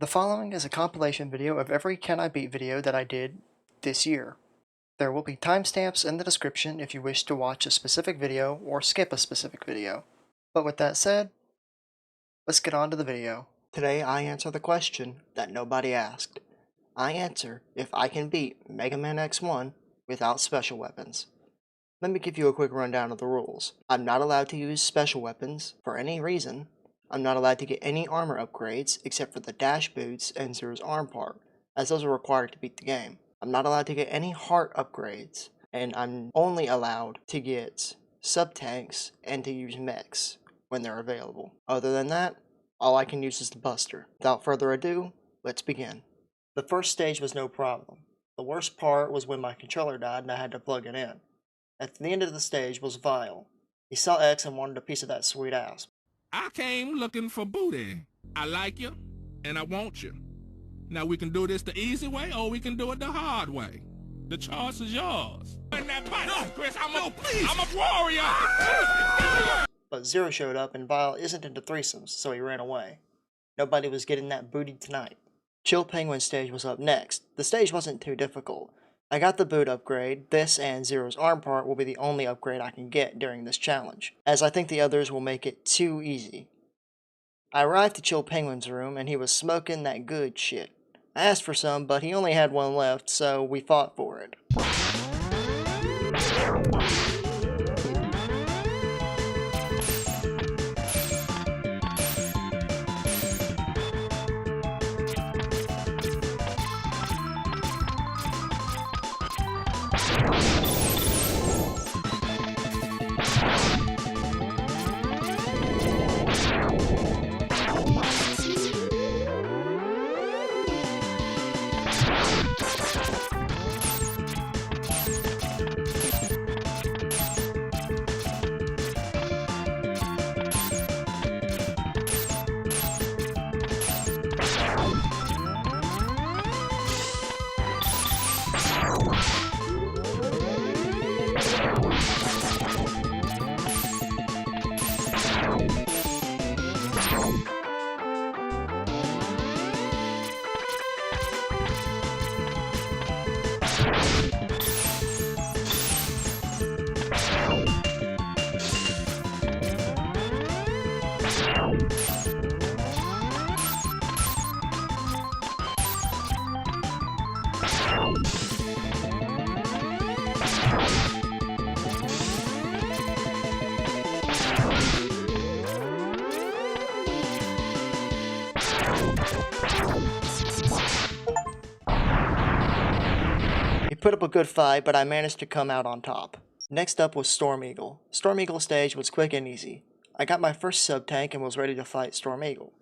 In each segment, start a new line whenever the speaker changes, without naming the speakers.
The following is a compilation video of every Can I Beat video that I did this year. There will be timestamps in the description if you wish to watch a specific video or skip a specific video. But with that said, let's get on to the video. Today I answer the question that nobody asked. I answer if I can beat Mega Man X1 without special weapons. Let me give you a quick rundown of the rules. I'm not allowed to use special weapons for any reason. I'm not allowed to get any armor upgrades except for the dash boots and Zero's arm part, as those are required to beat the game. I'm not allowed to get any heart upgrades, and I'm only allowed to get sub-tanks and to use mechs when they're available. Other than that, all I can use is the Buster. Without further ado, let's begin. The first stage was no problem. The worst part was when my controller died and I had to plug it in. At the end of the stage was Vile. He saw X and wanted a piece of that sweet ass.
I came looking for booty. I like you, and I want you. Now we can do this the easy way, or we can do it the hard way. The choice is yours. No, Chris, I'm a warrior.
But Zero showed up, and Vile isn't into threesomes, so he ran away. Nobody was getting that booty tonight. Chill Penguin stage was up next. The stage wasn't too difficult. I got the boot upgrade. This and Zero's arm part will be the only upgrade I can get during this challenge, as I think the others will make it too easy. I arrived to Chill Penguin's room and he was smoking that good shit. I asked for some, but he only had one left, so we fought for it. He put up a good fight, but I managed to come out on top. Next up was Storm Eagle. Storm Eagle stage was quick and easy. I got my first sub-tank and was ready to fight Storm Eagle.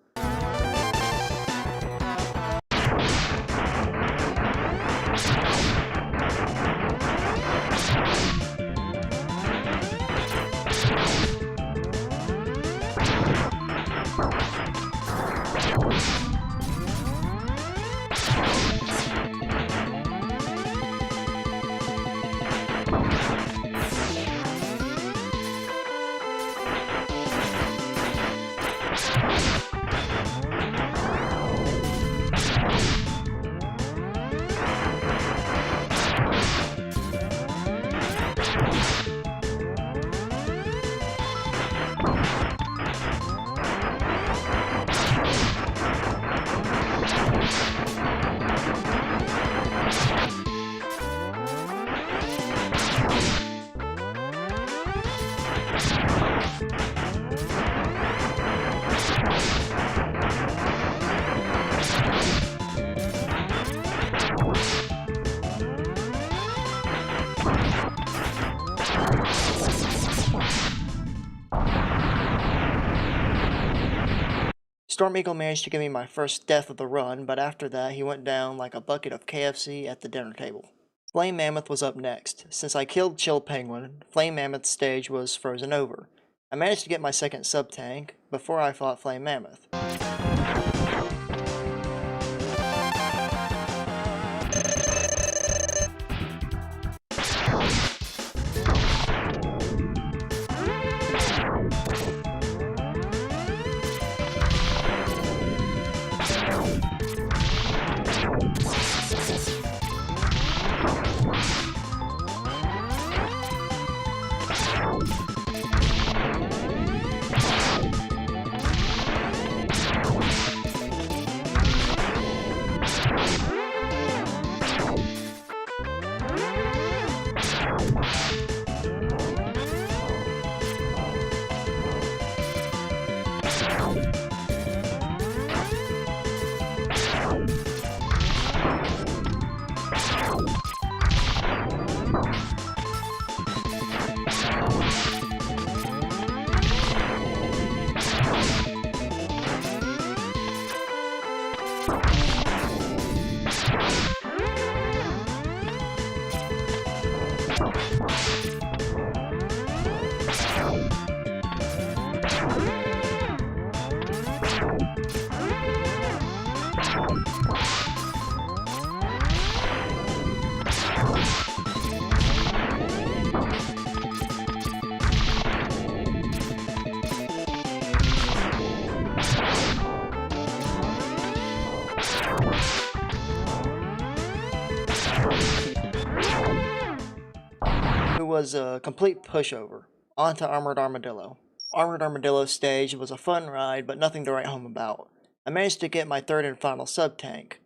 Storm Eagle managed to give me my first death of the run, but after that he went down like a bucket of KFC at the dinner table. Flame Mammoth was up next. Since I killed Chill Penguin, Flame Mammoth's stage was frozen over. I managed to get my second sub-tank before I fought Flame Mammoth. Who was a complete pushover. On to Armored Armadillo. Armored Armadillo stage was a fun ride, but nothing to write home about. I managed to get my third and final sub-tank.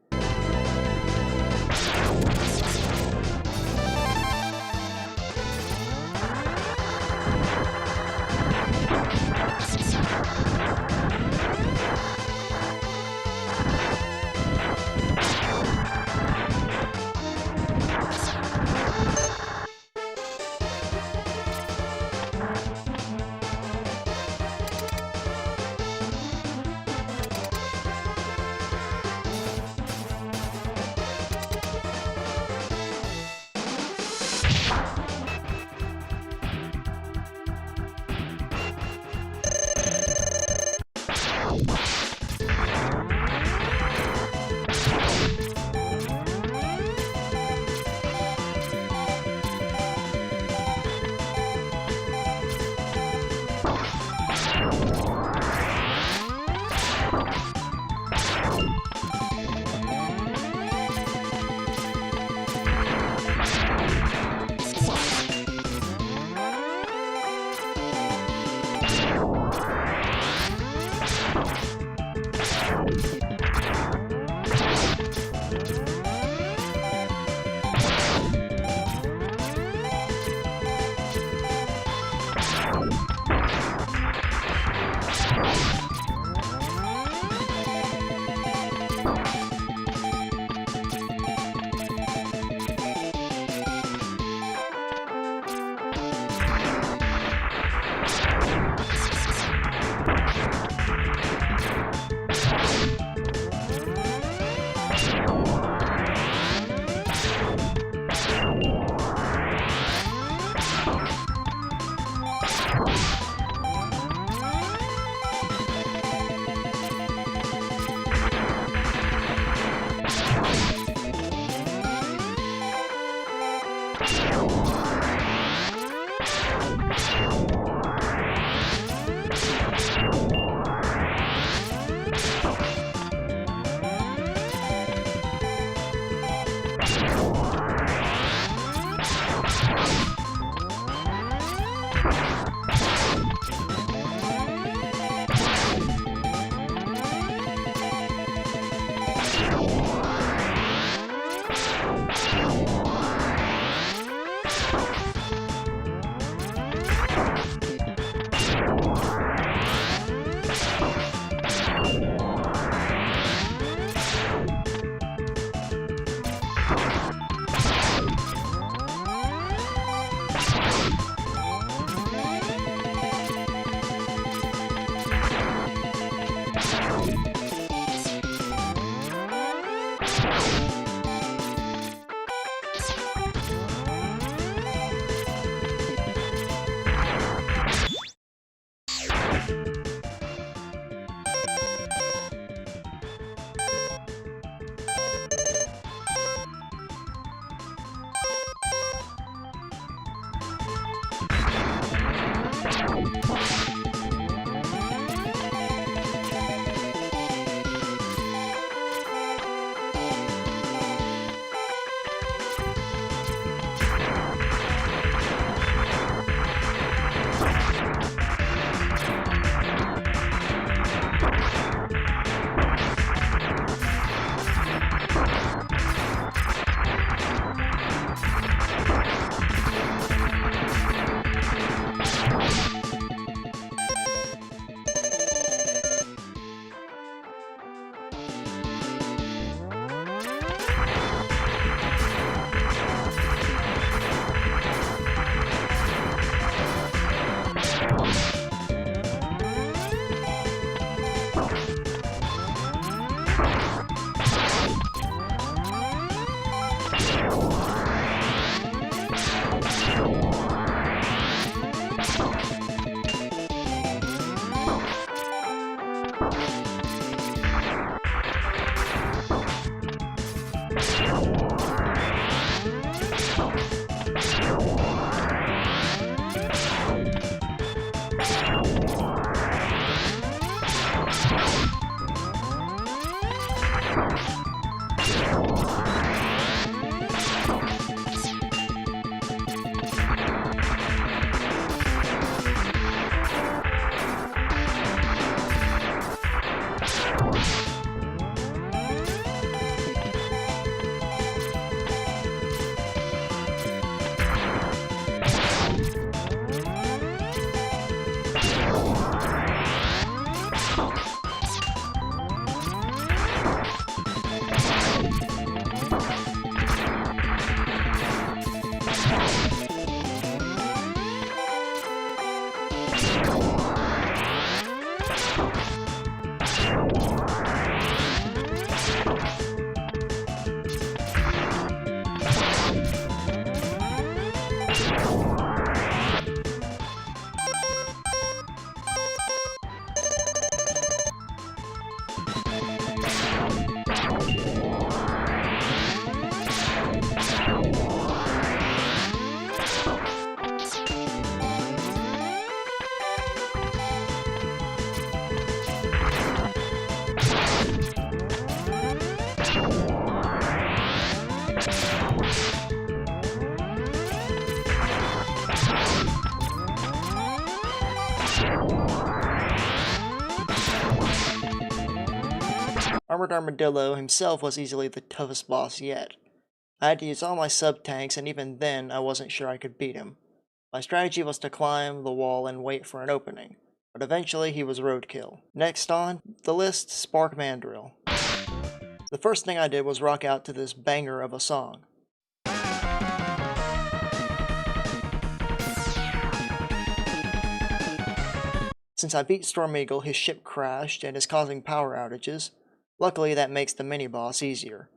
Armored Armadillo himself was easily the toughest boss yet. I had to use all my sub-tanks, and even then I wasn't sure I could beat him. My strategy was to climb the wall and wait for an opening, but eventually he was roadkill. Next on the list, Spark Mandrill. The first thing I did was rock out to this banger of a song. Since I beat Storm Eagle, his ship crashed and is causing power outages. Luckily, that makes the mini-boss easier.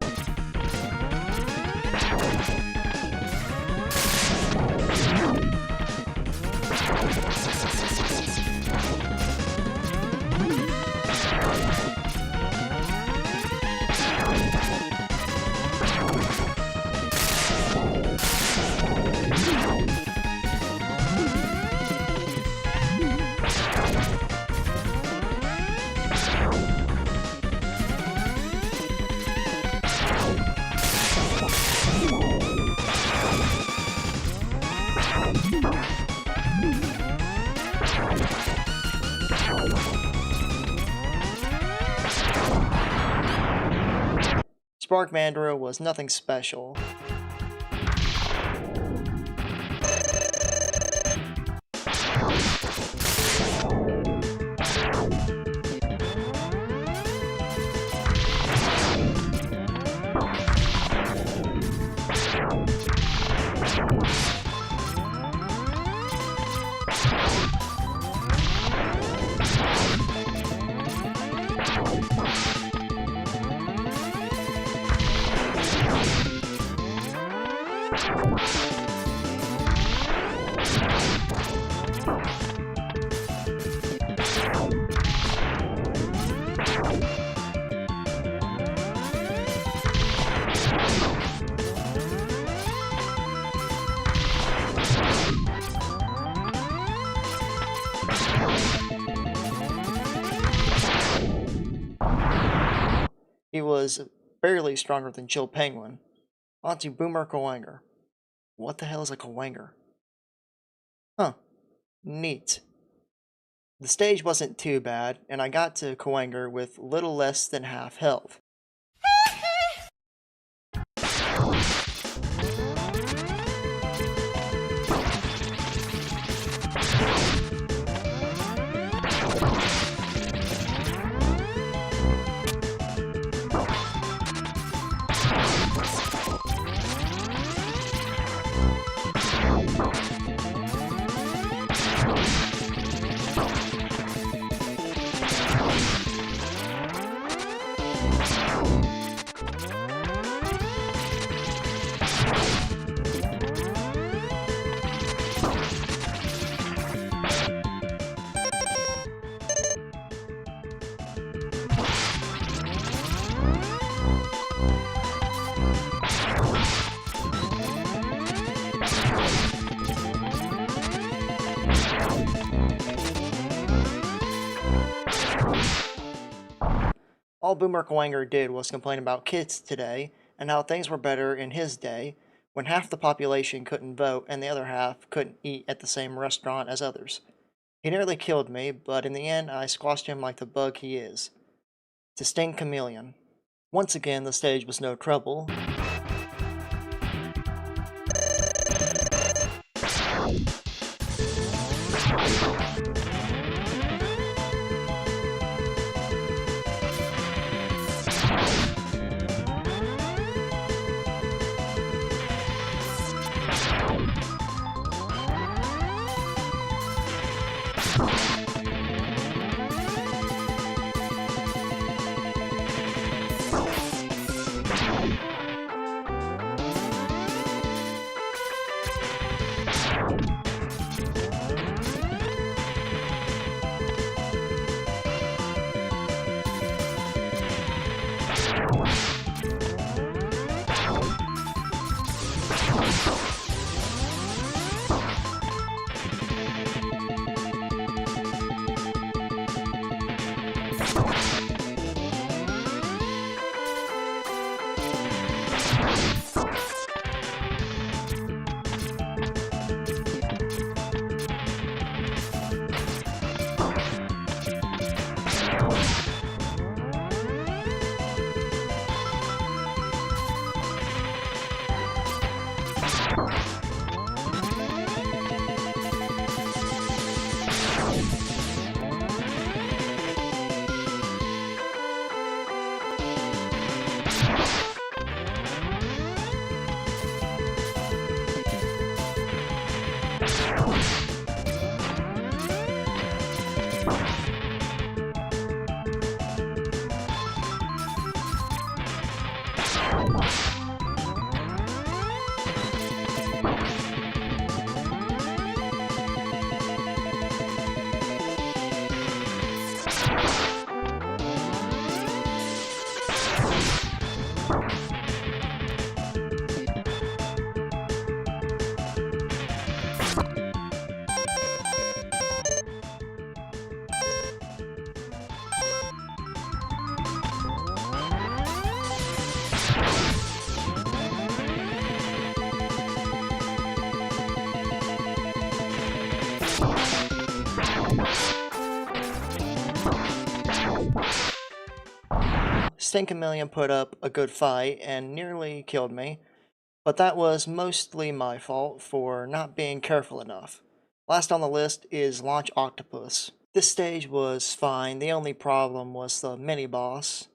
Spark Mandrill was nothing special. He was barely stronger than Chill Penguin. Onto Boomer Kawanger. What the hell is a Kawanger? Huh. Neat. The stage wasn't too bad, and I got to Kawanger with little less than half health. All Boomer Kawanger did was complain about kids today and how things were better in his day when half the population couldn't vote and the other half couldn't eat at the same restaurant as others. He nearly killed me, but in the end I squashed him like the bug he is. To Sting Chameleon. Once again, the stage was no trouble. Stinkamillion put up a good fight and nearly killed me, but that was mostly my fault for not being careful enough. Last on the list is Launch Octopus. This stage was fine, the only problem was the mini-boss.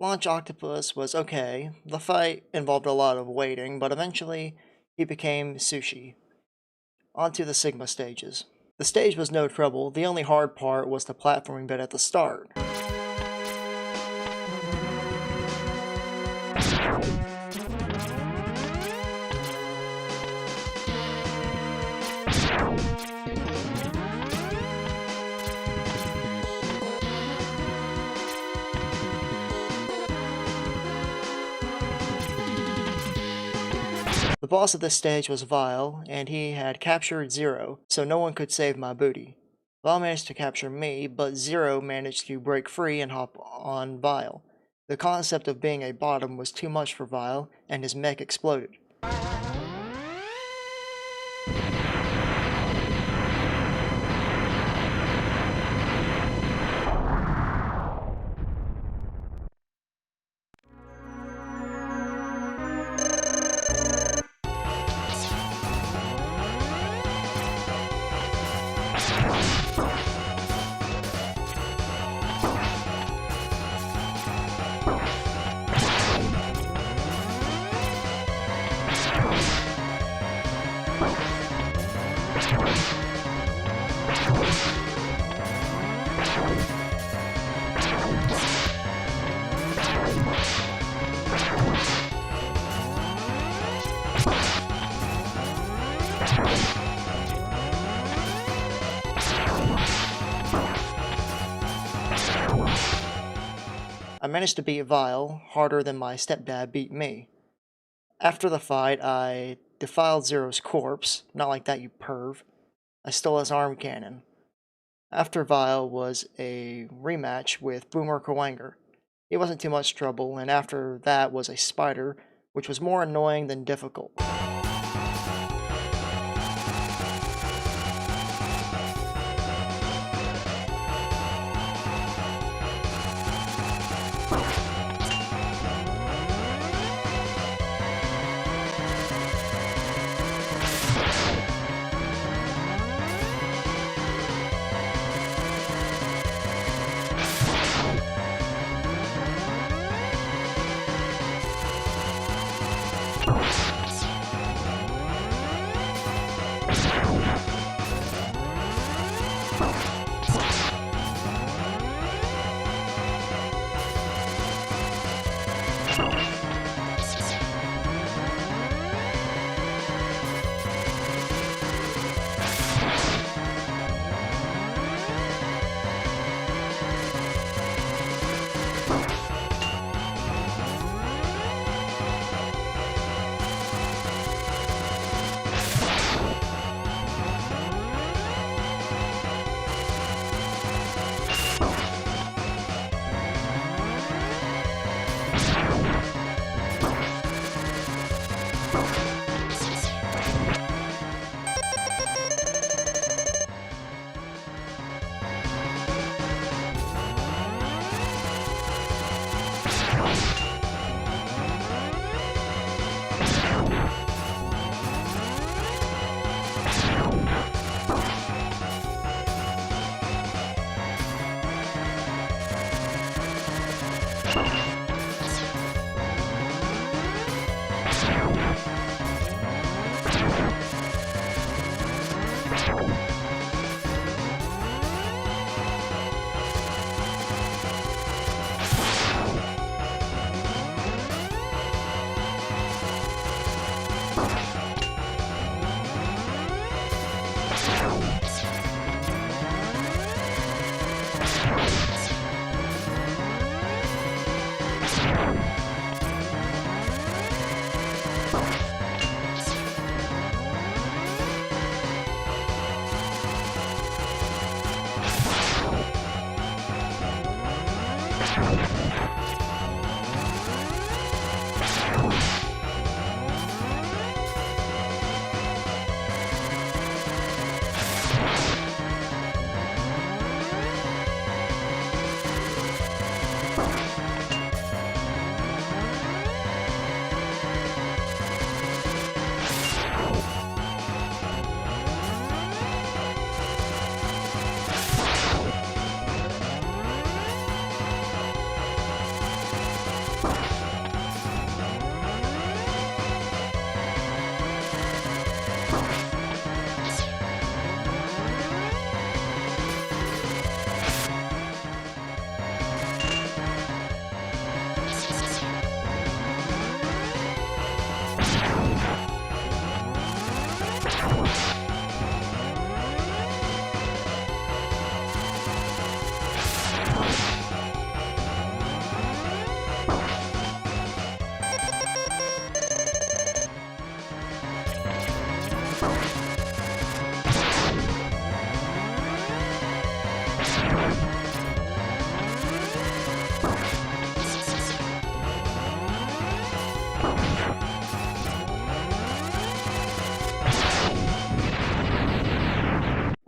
Launch Octopus was okay. The fight involved a lot of waiting, but eventually he became Sushi. Onto the Sigma stages. The stage was no trouble, the only hard part was the platforming bit at the start. The boss of this stage was Vile, and he had captured Zero, so no one could save my booty. Vile managed to capture me, but Zero managed to break free and hop on Vile. The concept of being a bottom was too much for Vile, and his mech exploded. I managed to beat Vile harder than my stepdad beat me. After the fight, I defiled Zero's corpse. Not like that, you perv. I stole his arm cannon. After Vile was a rematch with Boomer Kawanger. He wasn't too much trouble, and after that was a spider, which was more annoying than difficult.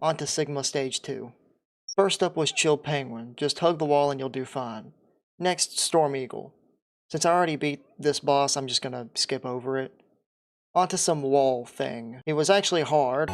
On to Sigma Stage 2. First up was Chill Penguin, just hug the wall and you'll do fine. Next, Storm Eagle. Since I already beat this boss, I'm just gonna skip over it. On to some wall thing. It was actually hard.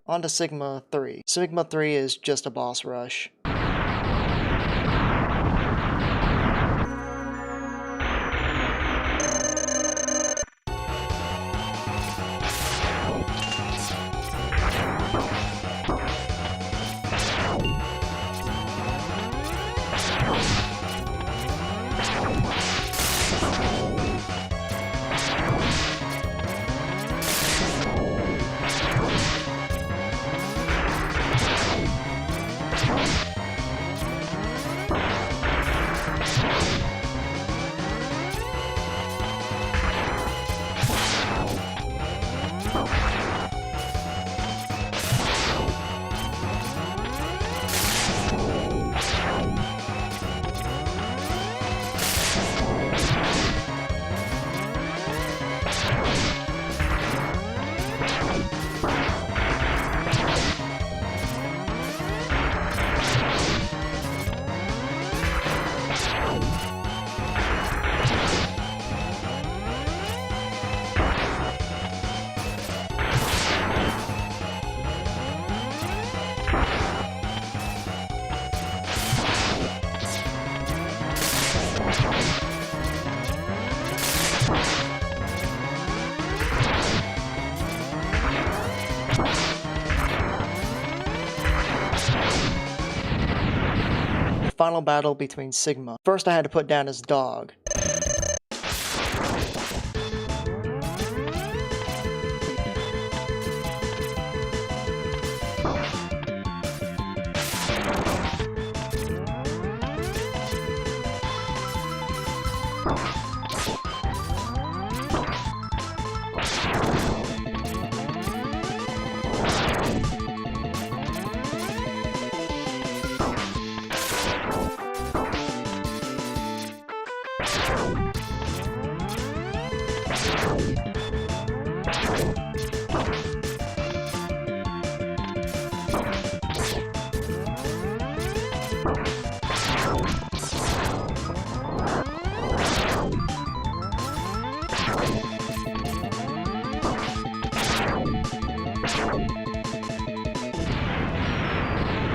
On to Sigma 3. Sigma 3 is just a boss rush. Final battle between Sigma. First I had to put down his dog.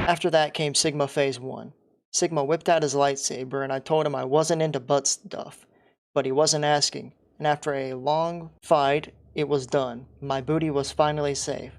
After that came Sigma Phase 1. Sigma whipped out his lightsaber and I told him I wasn't into butt stuff, but he wasn't asking, and after a long fight, it was done. My booty was finally safe.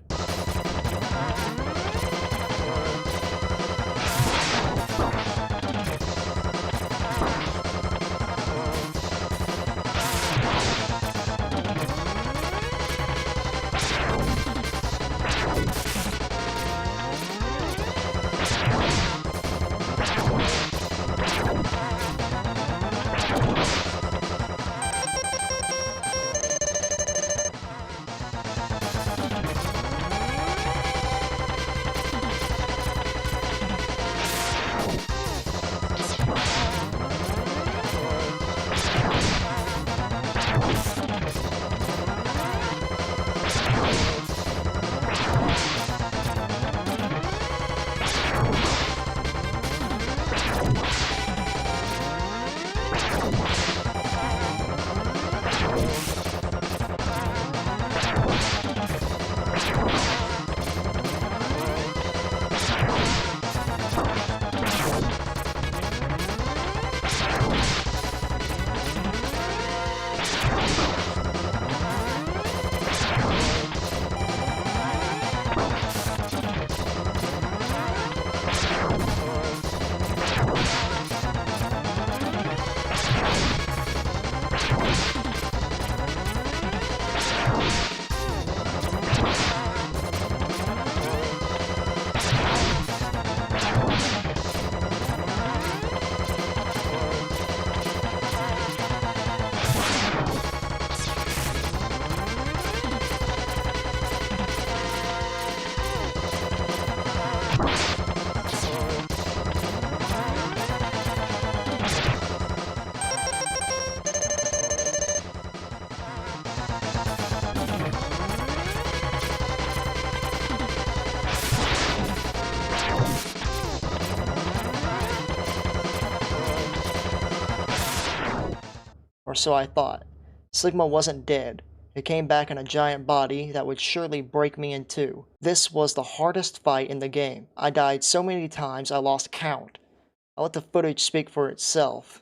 or so I thought. Sigma wasn't dead. It came back in a giant body that would surely break me in two. This was the hardest fight in the game. I died so many times I lost count. I'll let the footage speak for itself.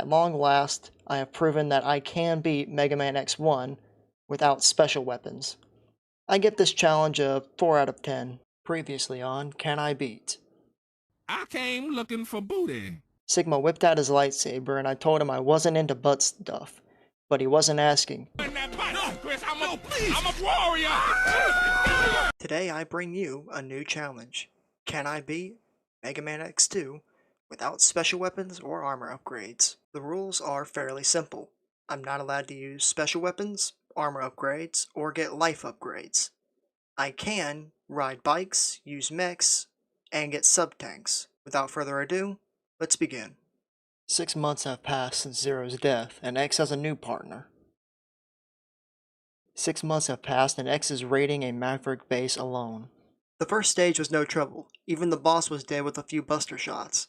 at long last, I have proven that I can beat Mega Man X1 without special weapons. I give this challenge a 4 out of 10. Previously on Can I Beat?
I came looking for booty.
Sigma whipped out his lightsaber and I told him I wasn't into butt stuff, but he wasn't asking.
In that pipe. No, Chris, I'm a warrior.
Today I bring you a new challenge. Can I beat Mega Man X2 without special weapons or armor upgrades? The rules are fairly simple. I'm not allowed to use special weapons, armor upgrades, or get life upgrades. I can ride bikes, use mechs, and get sub-tanks. Without further ado, let's begin. 6 months have passed since Zero's death, and X has a new partner. 6 months have passed and X is raiding a Maverick base alone. The first stage was no trouble. Even the boss was dead with a few buster shots.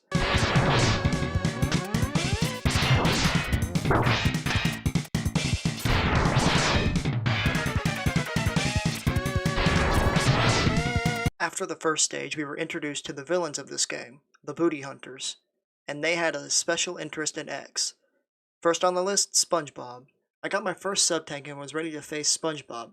After the first stage, we were introduced to the villains of this game, the Booty Hunters, and they had a special interest in X. First on the list, SpongeBob. I got my first sub-tank and was ready to face SpongeBob.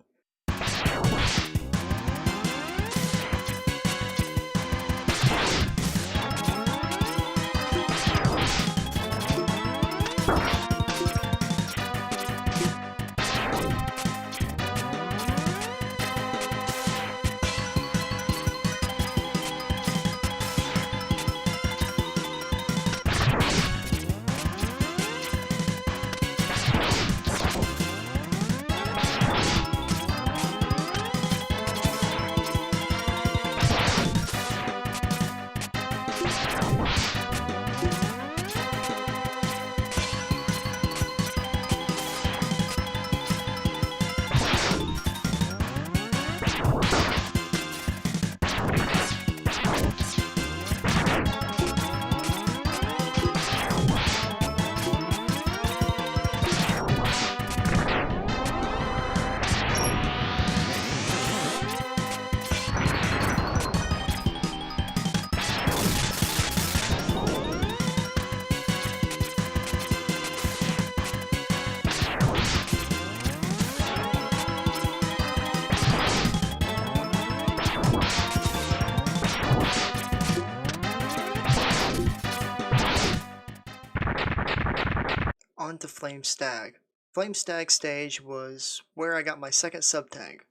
On to Flame Stag. Flame Stag stage was where I got my second sub-tank.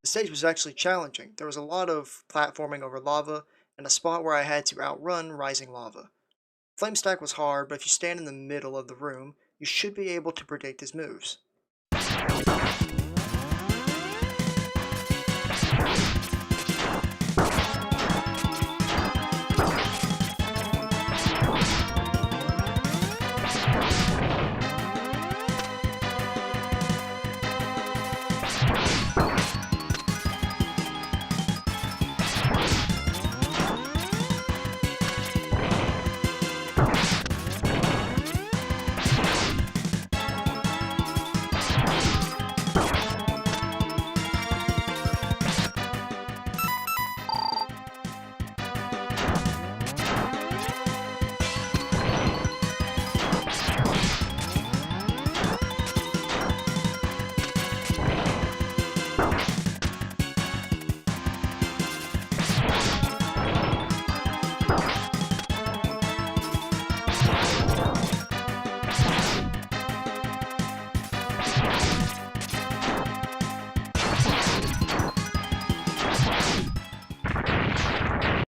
The stage was actually challenging. There was a lot of platforming over lava, and a spot where I had to outrun rising lava. Flame Stag was hard, but if you stand in the middle of the room, you should be able to predict his moves.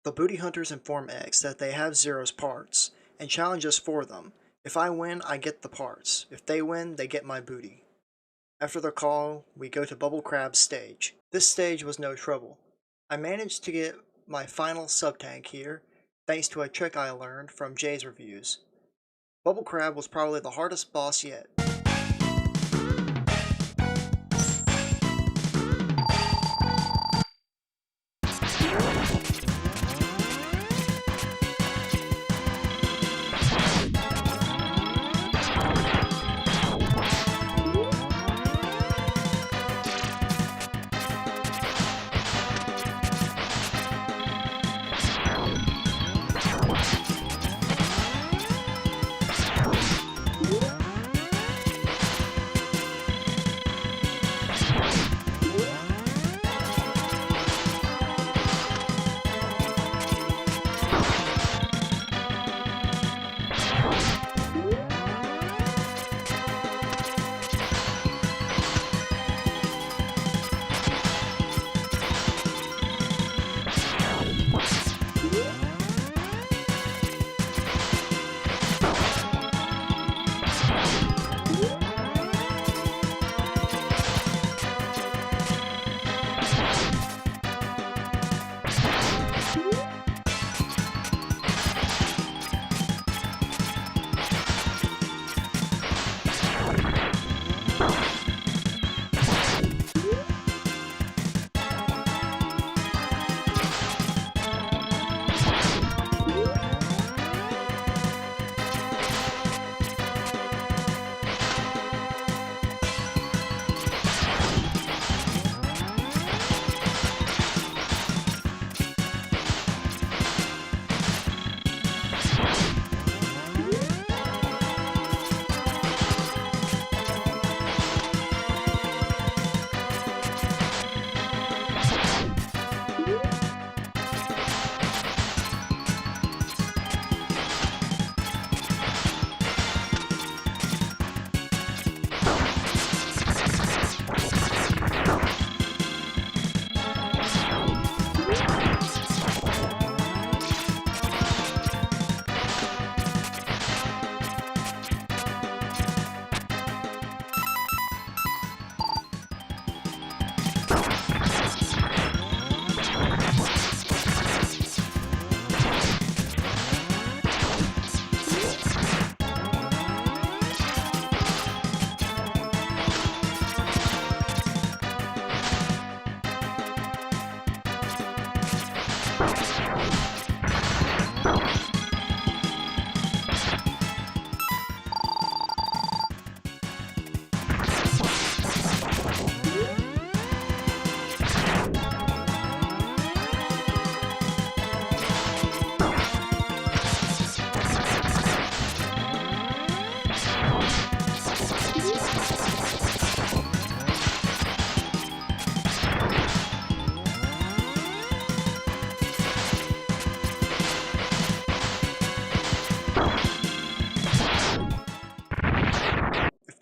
The Booty Hunters inform X that they have Zero's parts, and challenge us for them. If I win, I get the parts. If they win, they get my booty. After the call, we go to Bubble Crab's stage. This stage was no trouble. I managed to get my final sub-tank here, thanks to a trick I learned from Jay's reviews. Bubble Crab was probably the hardest boss yet.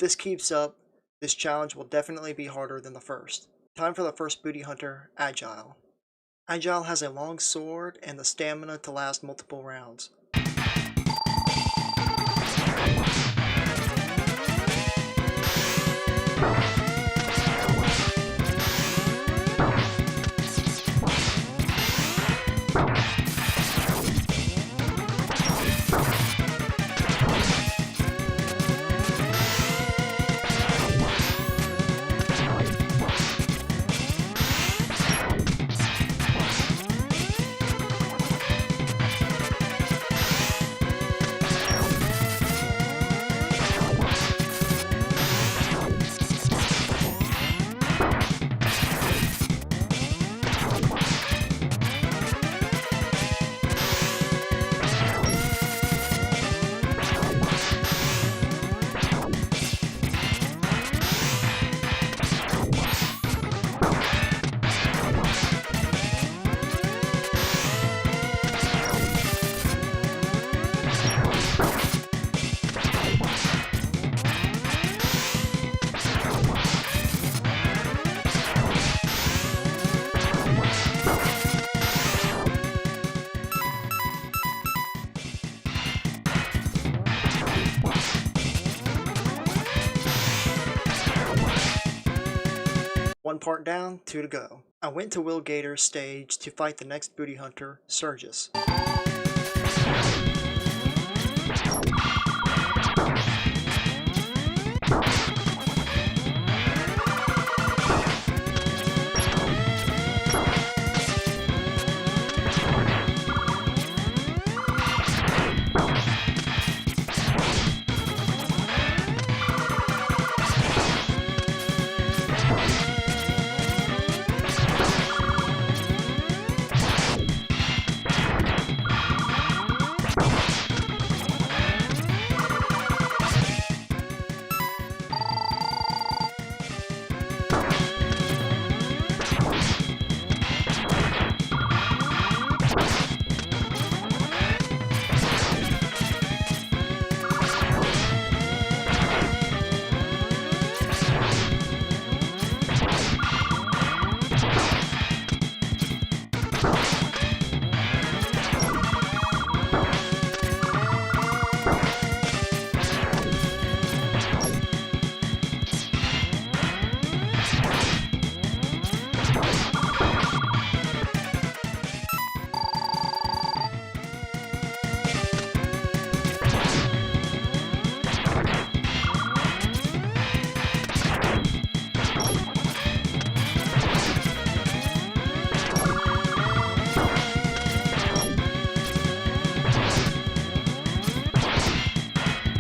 this keeps up, this challenge will definitely be harder than the first. Time for the first booty hunter, Agile. Agile has a long sword and the stamina to last multiple rounds. One part down, 2 to go. I went to Will Gator's stage to fight the next booty hunter, Surges.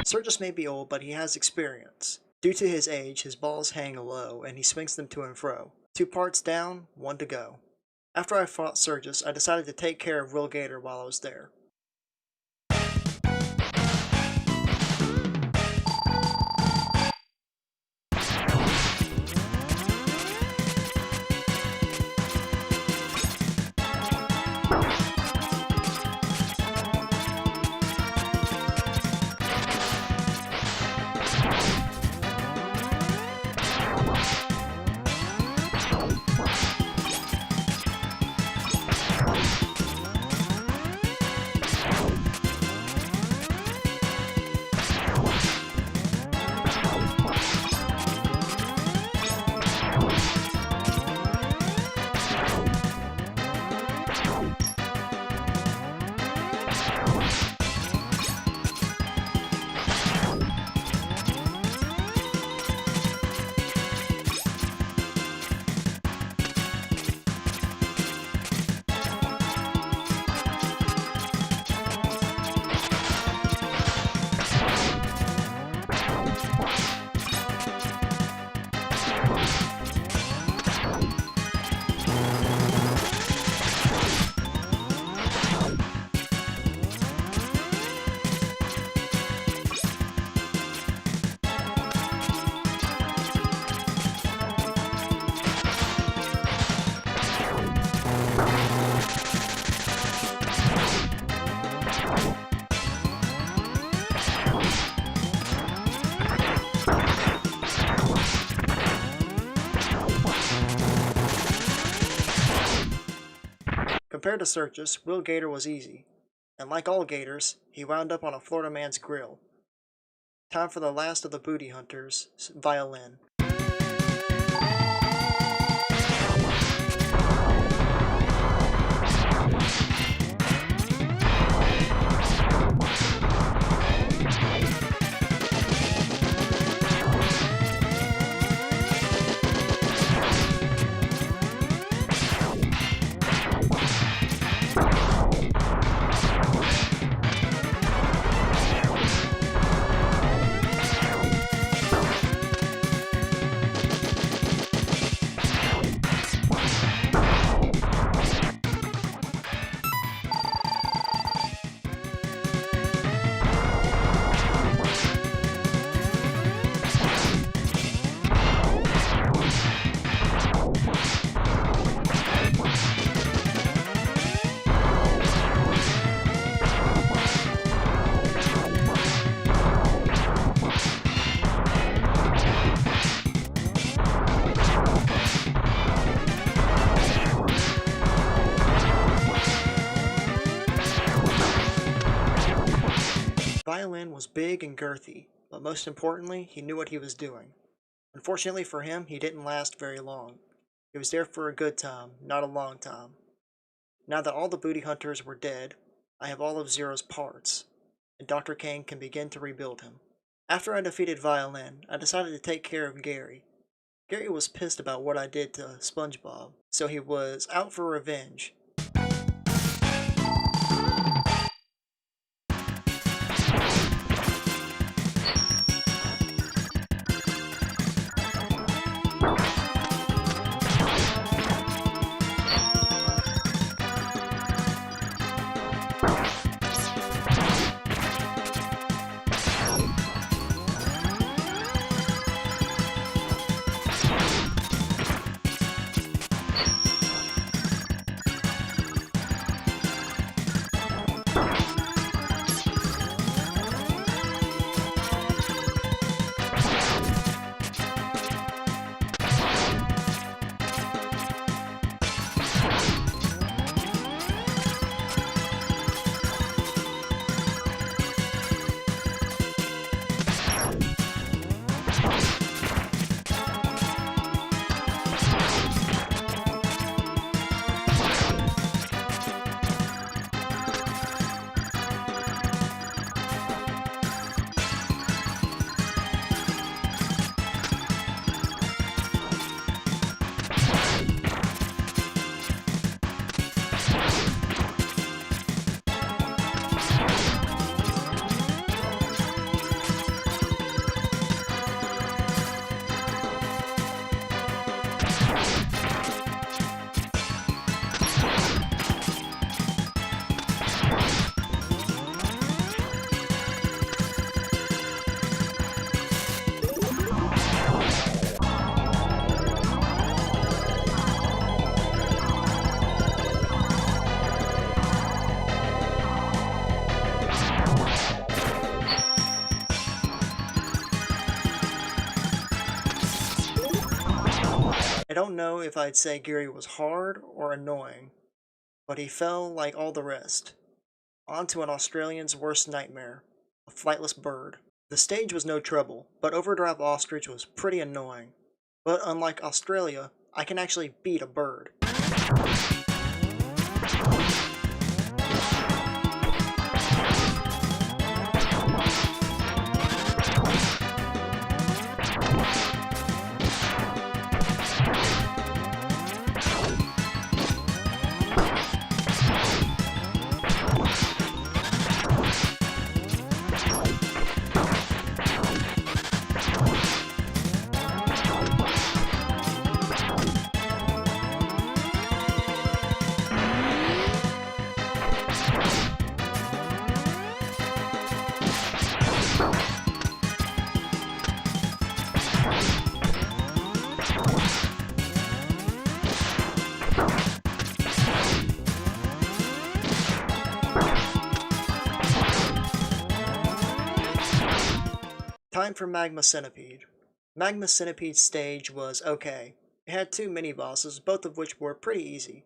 Surges may be old, but he has experience. Due to his age, his balls hang low, and he swings them to and fro. 2 parts down, 1 to go. After I fought Surges, I decided to take care of Will Gator while I was there. Compared to Searchus, Will Gator was easy, and like all gators, he wound up on a Florida man's grill. Time for the last of the booty hunters, Violin. Violin was big and girthy, but most importantly, he knew what he was doing. Unfortunately for him, he didn't last very long. He was there for a good time, not a long time. Now that all the booty hunters were dead, I have all of Zero's parts, and Dr. Kane can begin to rebuild him. After I defeated Violin, I decided to take care of Gary. Gary was pissed about what I did to SpongeBob, so he was out for revenge. I don't know if I'd say Gary was hard or annoying, but he fell like all the rest, onto an Australian's worst nightmare, a flightless bird. The stage was no trouble, but Overdrive Ostrich was pretty annoying. But unlike Australia, I can actually beat a bird. Time for Magma Centipede. Magma Centipede's stage was okay. It had two mini-bosses, both of which were pretty easy.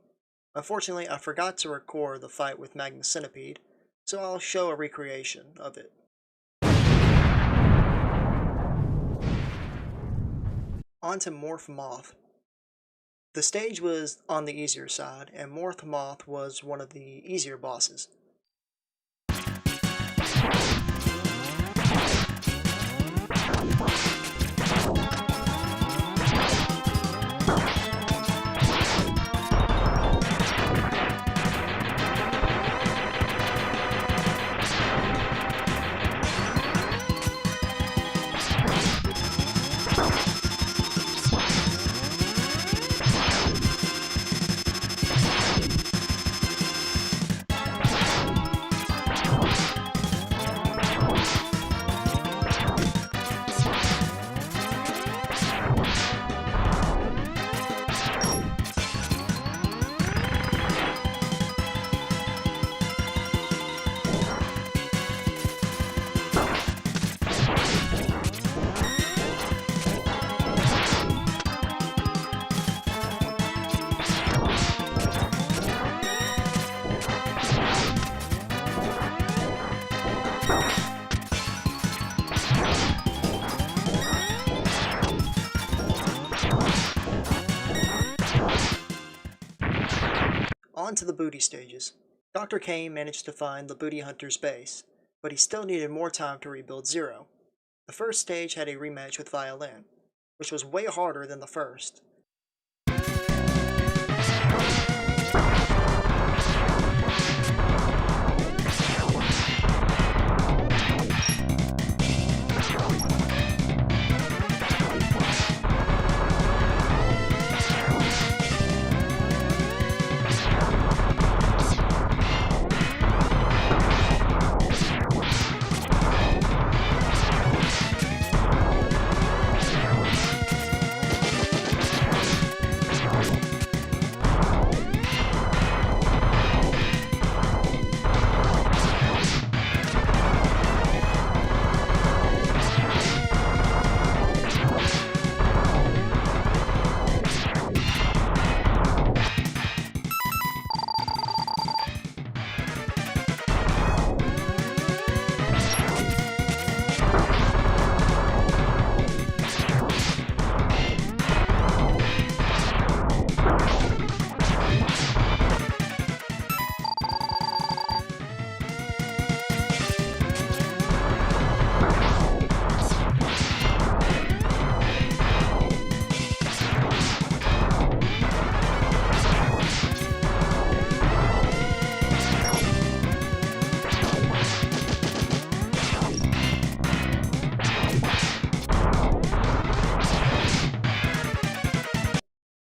Unfortunately, I forgot to record the fight with Magma Centipede, so I'll show a recreation of it. On to Morph Moth. The stage was on the easier side, and Morph Moth was one of the easier bosses. On to the booty stages. Dr. Kane managed to find the booty hunter's base, but he still needed more time to rebuild Zero. The first stage had a rematch with Violin, which was way harder than the first.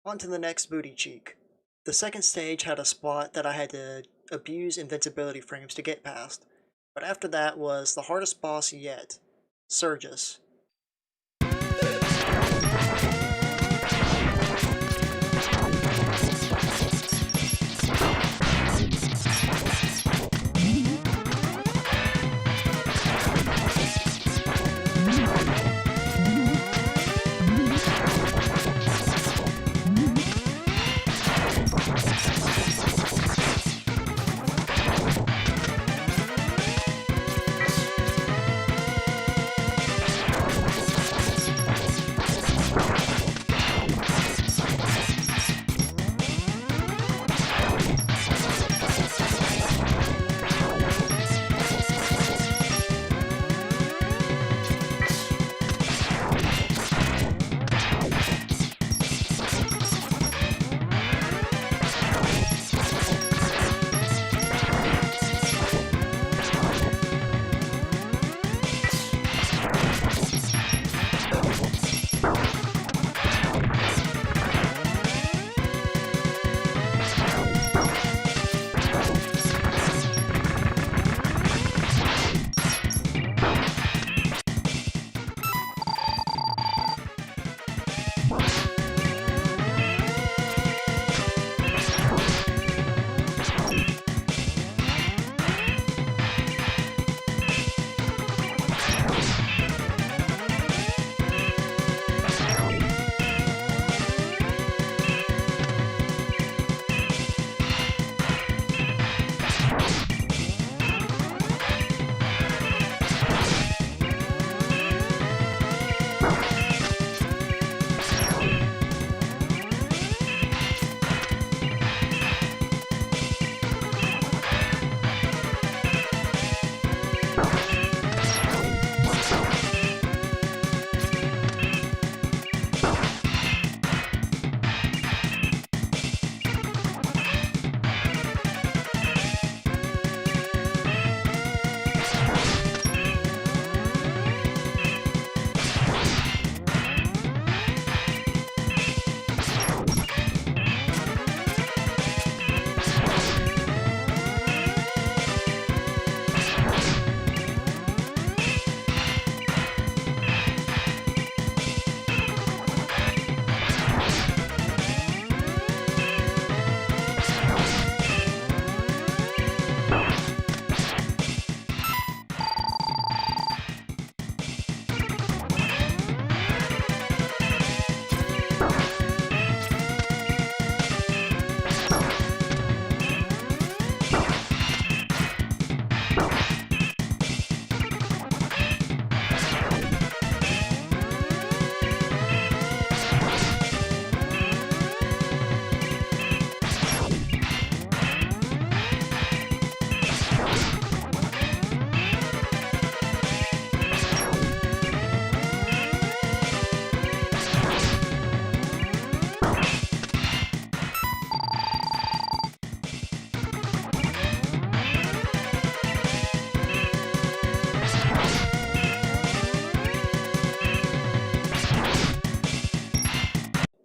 On to the next booty cheek. The second stage had a spot that I had to abuse invincibility frames to get past, but after that was the hardest boss yet, Surgus.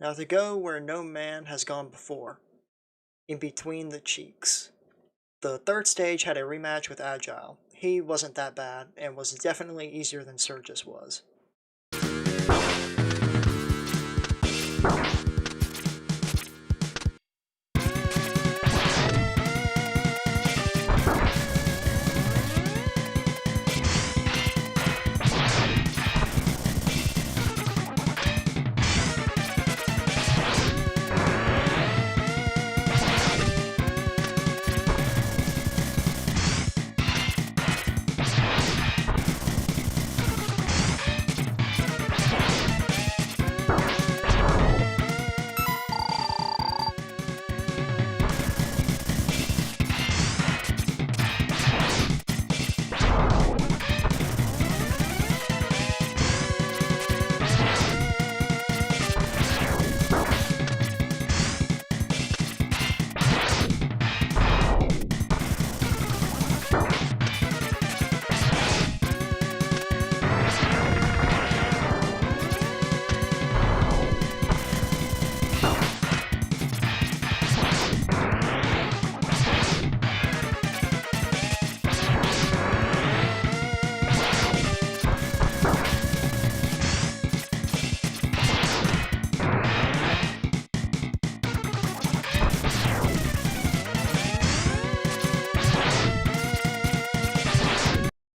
Now to go where no man has gone before, in between the cheeks. The third stage had a rematch with Agile. He wasn't that bad, and was definitely easier than Surges was.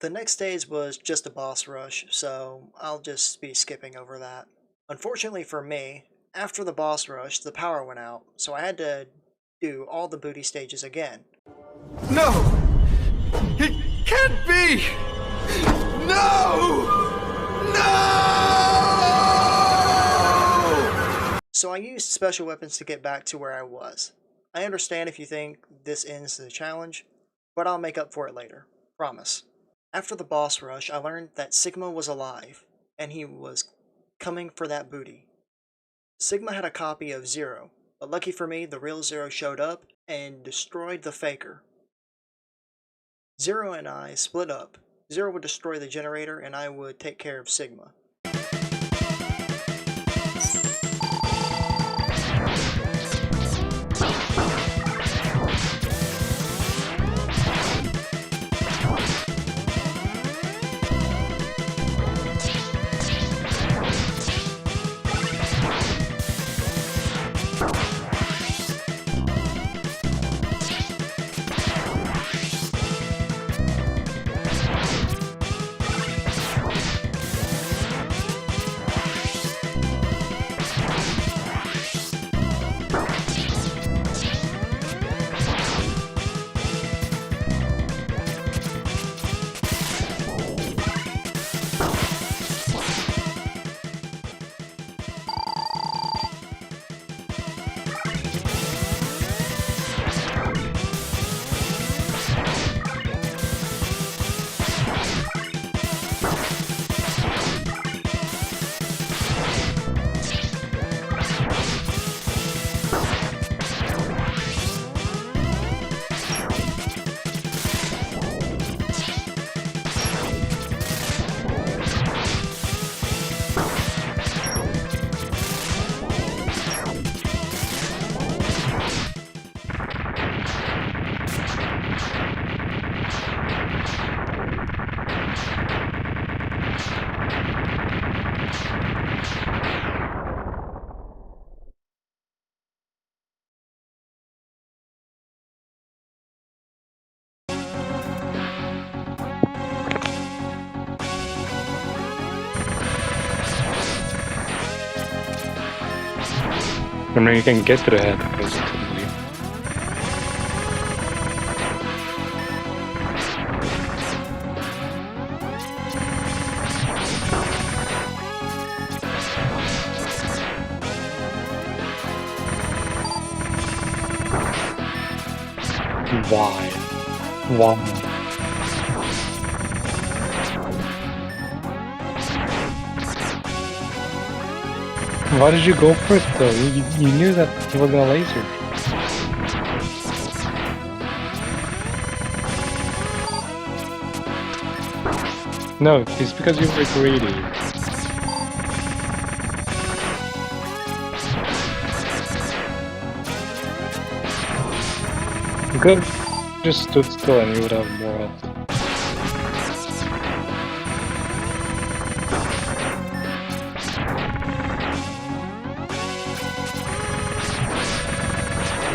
The next stage was just a boss rush, so I'll just be skipping over that. Unfortunately for me, after the boss rush, the power went out, so I had to do all the booty stages again.
No! It can't be! No! No!
So I used special weapons to get back to where I was. I understand if you think this ends the challenge, but I'll make up for it later. Promise. After the boss rush, I learned that Sigma was alive, and he was coming for that booty. Sigma had a copy of Zero, but lucky for me, the real Zero showed up and destroyed the faker. Zero and I split up. Zero would destroy the generator, and I would take care of Sigma.
I mean, you can get to the head positively. Why? Why? Why did you go for it though? You knew that he was gonna laser. No, it's because you were greedy. could have just stood still and you would have more health.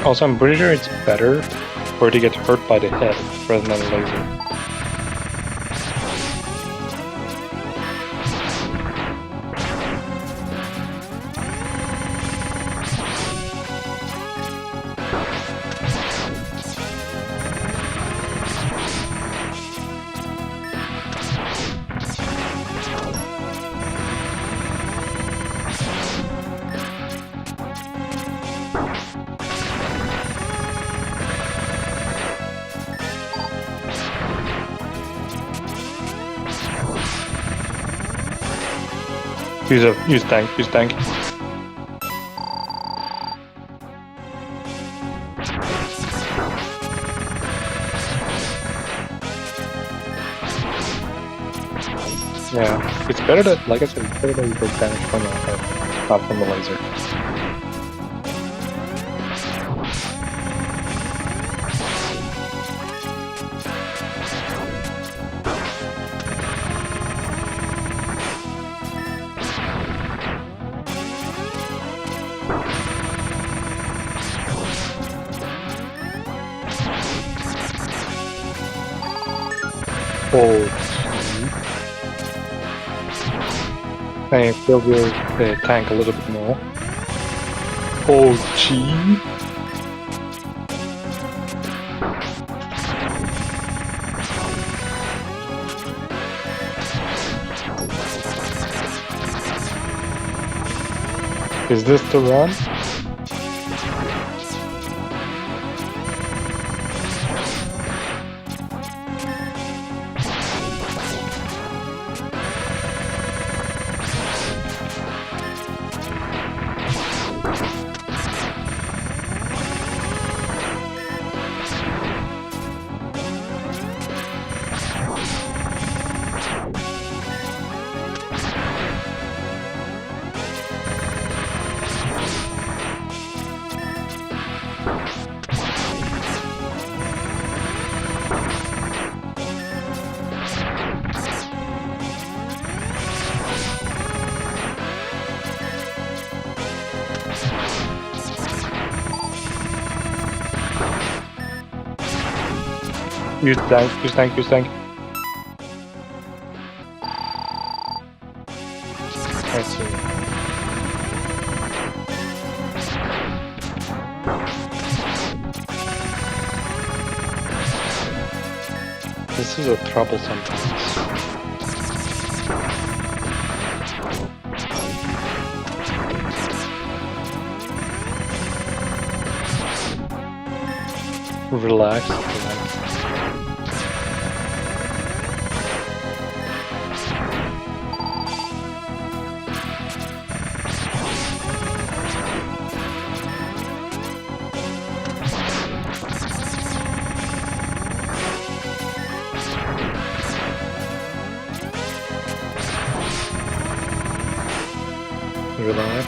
Also, I'm pretty sure it's better for her to get hurt by the head rather than a laser. Use tank. Yeah, it's better that, like I said, it's better that you take damage from the head, not from the laser. And fill your tank a little bit more. Oh, gee. Is this the run? Use tank. I see. This is a trouble sometimes. Relax. Relax.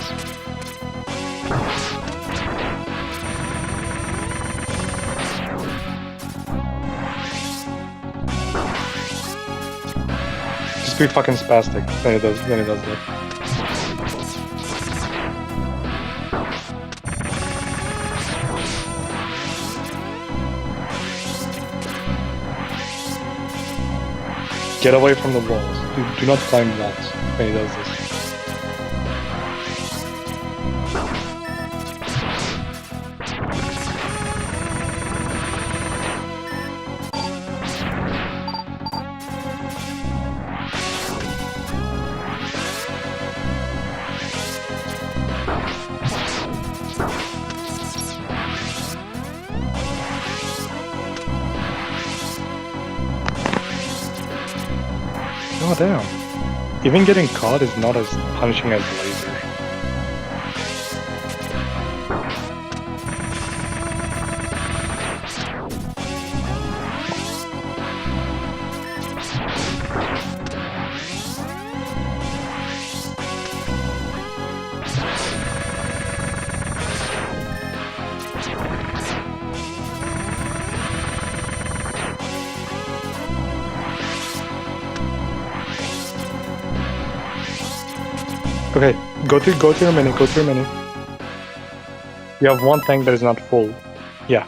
Just be fucking spastic. Then it does that. Get away from the walls. Do not climb walls when he does this. Oh damn. Even getting caught is not as punishing as laser. Okay, go to your mini, go to your mini. You have one tank that is not full. Yeah.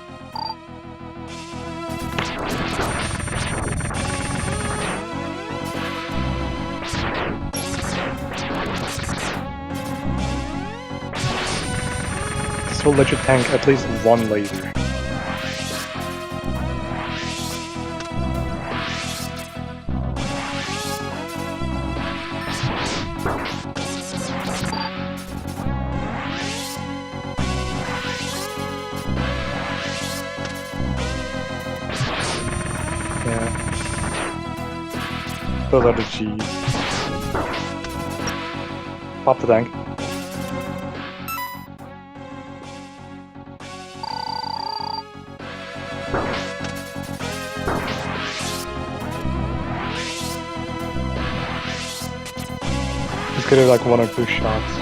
This will let you tank at least one laser. Yeah. Those are the G's. Pop the tank. Just get it like 1 or 2 shots.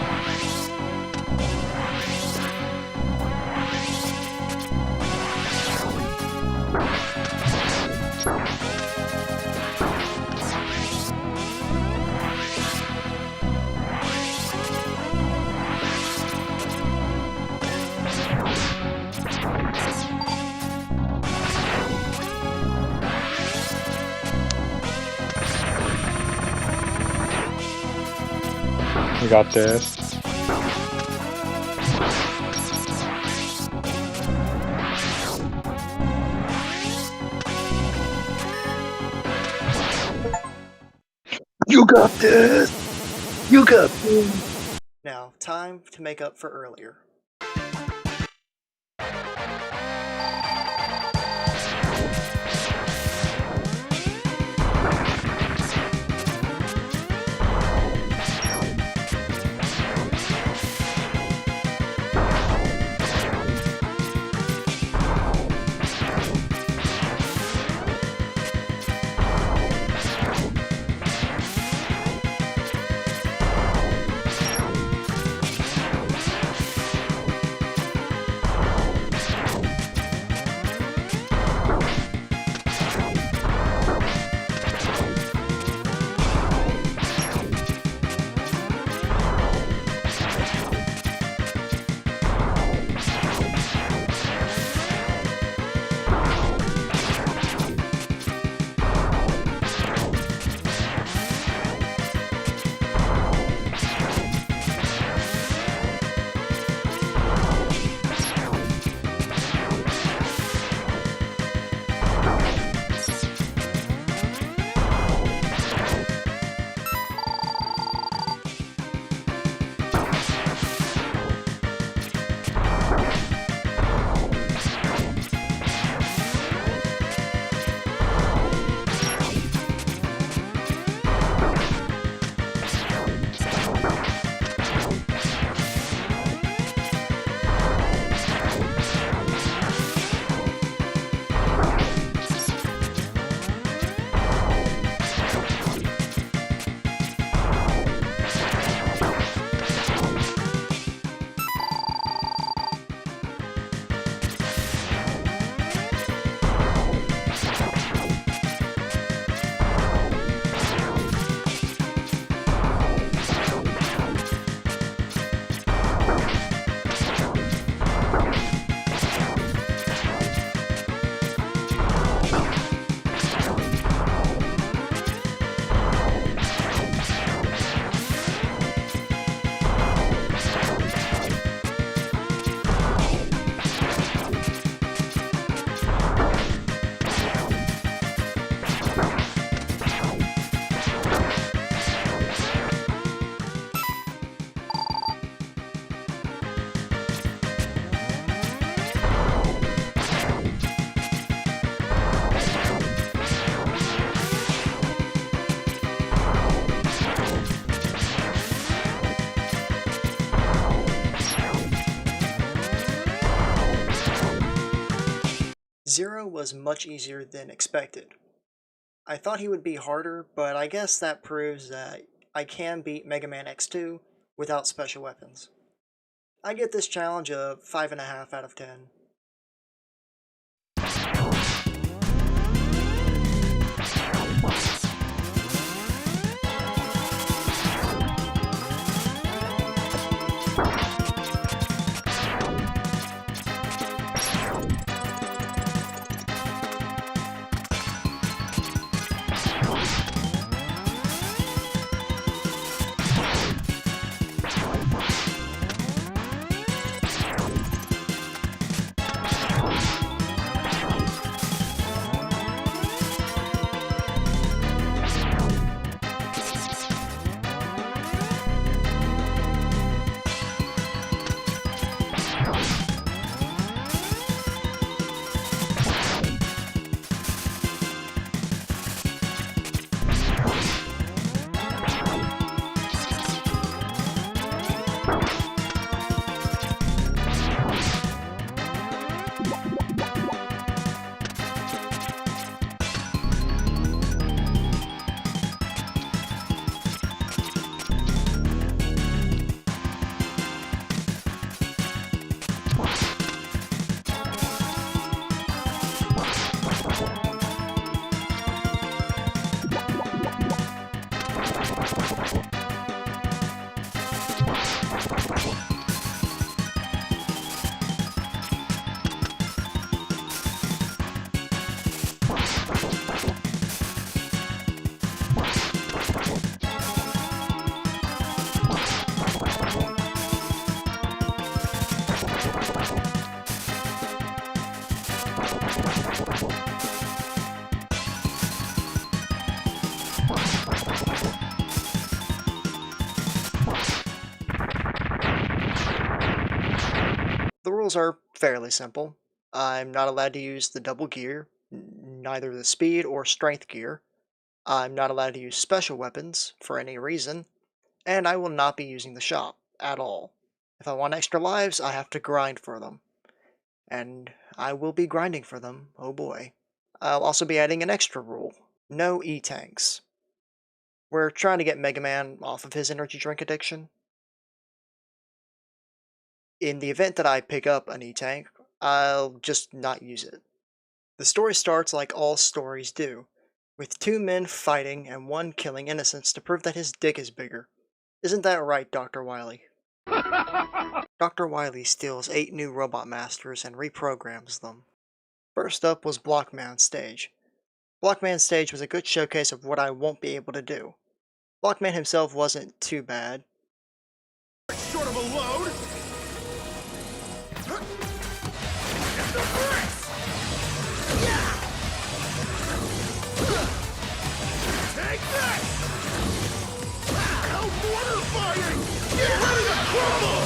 We got this. You got this! You got this!
Now, time to make up for earlier. Zero was much easier than expected. I thought he would be harder, but I guess that proves that I can beat Mega Man X2 without special weapons. I get this challenge a 5.5 out of 10. rules are fairly simple. I'm not allowed to use the double gear, neither the speed or strength gear. I'm not allowed to use special weapons for any reason, and I will not be using the shop at all. If I want extra lives, I have to grind for them. And I will be grinding for them, oh boy. I'll also be adding an extra rule. No E-tanks. We're trying to get Mega Man off of his energy drink addiction. In the event that I pick up an E-tank, I'll just not use it. The story starts like all stories do, with two men fighting and one killing innocents to prove that his dick is bigger. Isn't that right, Dr. Wily? Dr. Wily steals 8 new Robot Masters and reprograms them. First up was Blockman's stage. Blockman's stage was a good showcase of what I won't be able to do. Blockman himself wasn't too bad.
Short of a load? Get the bricks! Yeah! Take this! No mortar fighting! Get ready to crumble!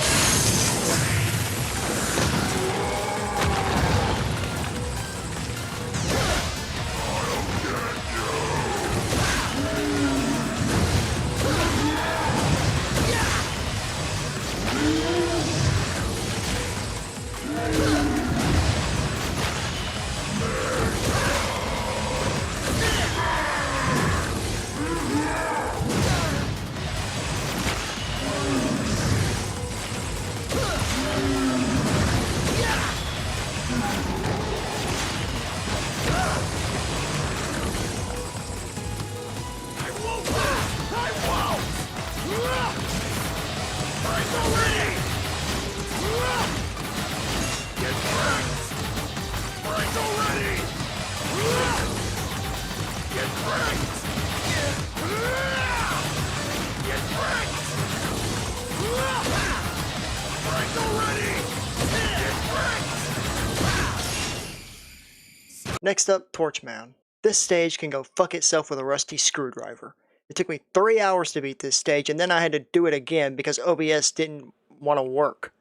Next up, Torchman. This stage can go fuck itself with a rusty screwdriver. It took me 3 hours to beat this stage, and then I had to do it again because OBS didn't want to work.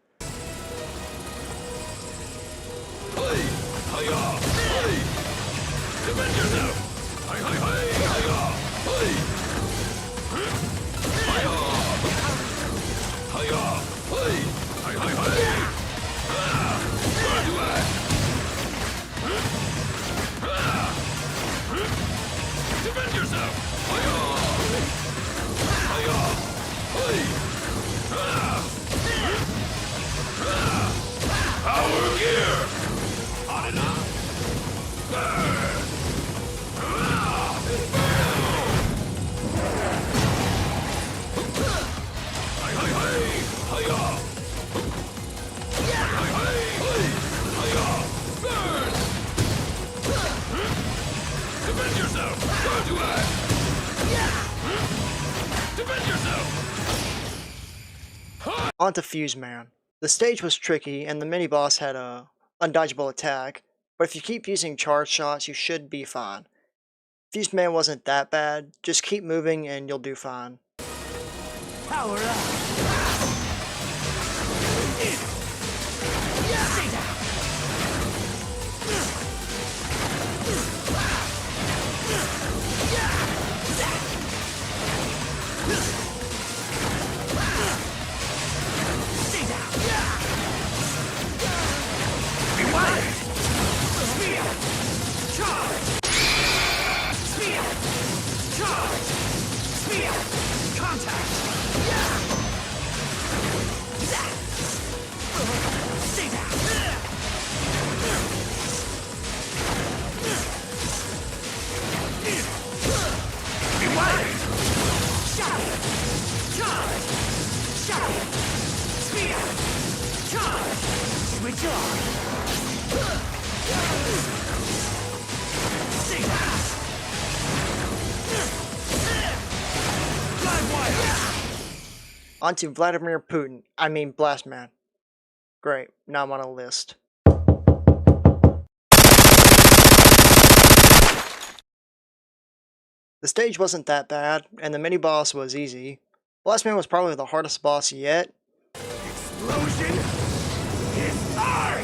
On to Fuse Man. The stage was tricky, and the mini-boss had a undodgeable attack, but if you keep using charge shots, you should be fine. Fuse Man wasn't that bad, just keep moving and you'll do fine.
Power up!
On to Vladimir Putin, Blastman. Great, now I'm on a list. The stage wasn't that bad, and the mini-boss was easy. Blastman was probably the hardest boss yet.
Explosion is ours!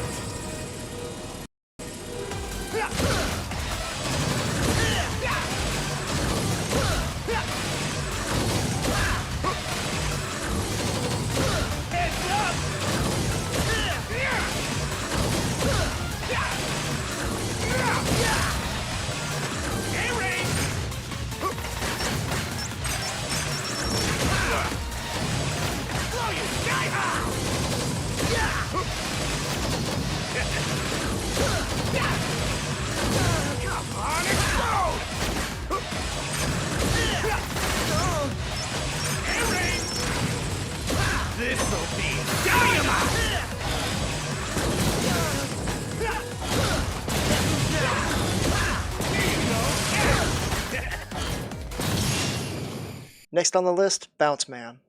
Next on the list, Bounce Man.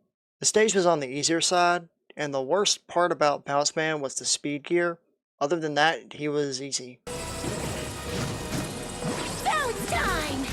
The stage was on the easier side, and the worst part about Bounce Man was the speed gear. Other than that, he was easy.
Bounce time!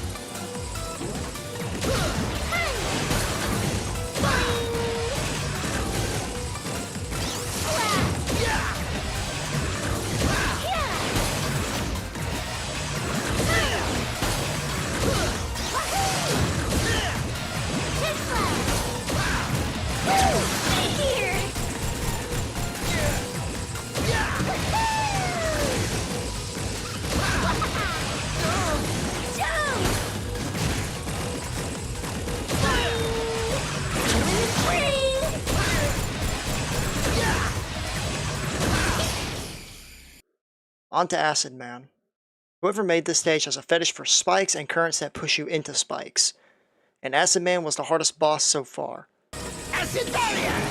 On to Acid Man. Whoever made this stage has a fetish for spikes and currents that push you into spikes. And Acid Man was the hardest boss so far.
Acid barrier!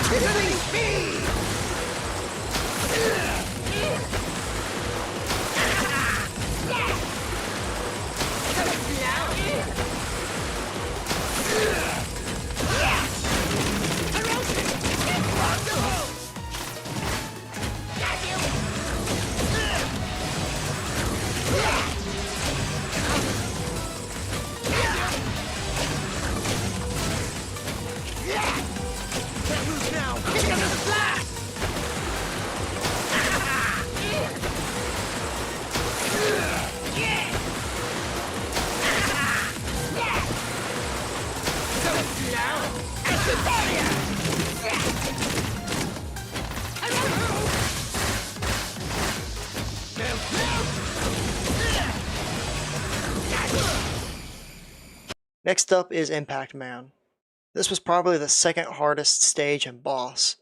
Tickling speed!
Next up is Impact Man. This was probably the second hardest stage and boss.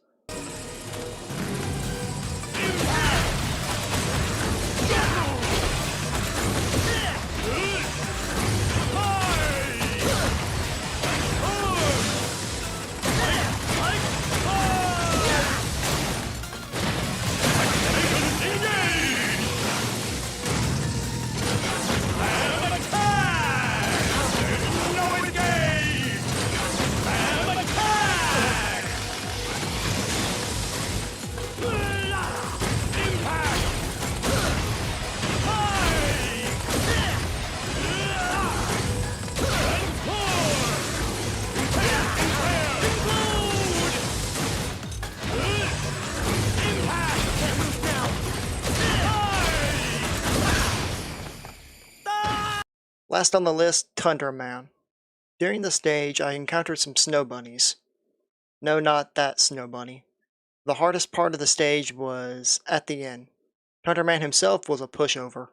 Last on the list, Tundra Man. During the stage, I encountered some snow bunnies. No, not that snow bunny. The hardest part of the stage was at the end. Tundra Man himself was a pushover.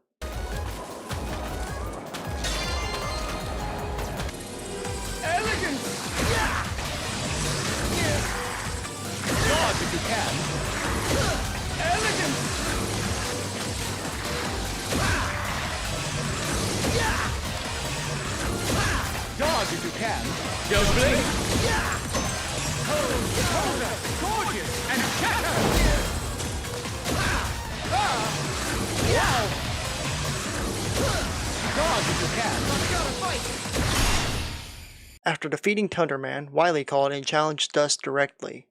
Elegance! Dodge if you can. Elegance! Dodge if you can. Don't blink! Colder, gorgeous, and shatter! Wow! Dodge if you can. Let's go to fight!
After defeating Tundra Man, Wily called and challenged us directly.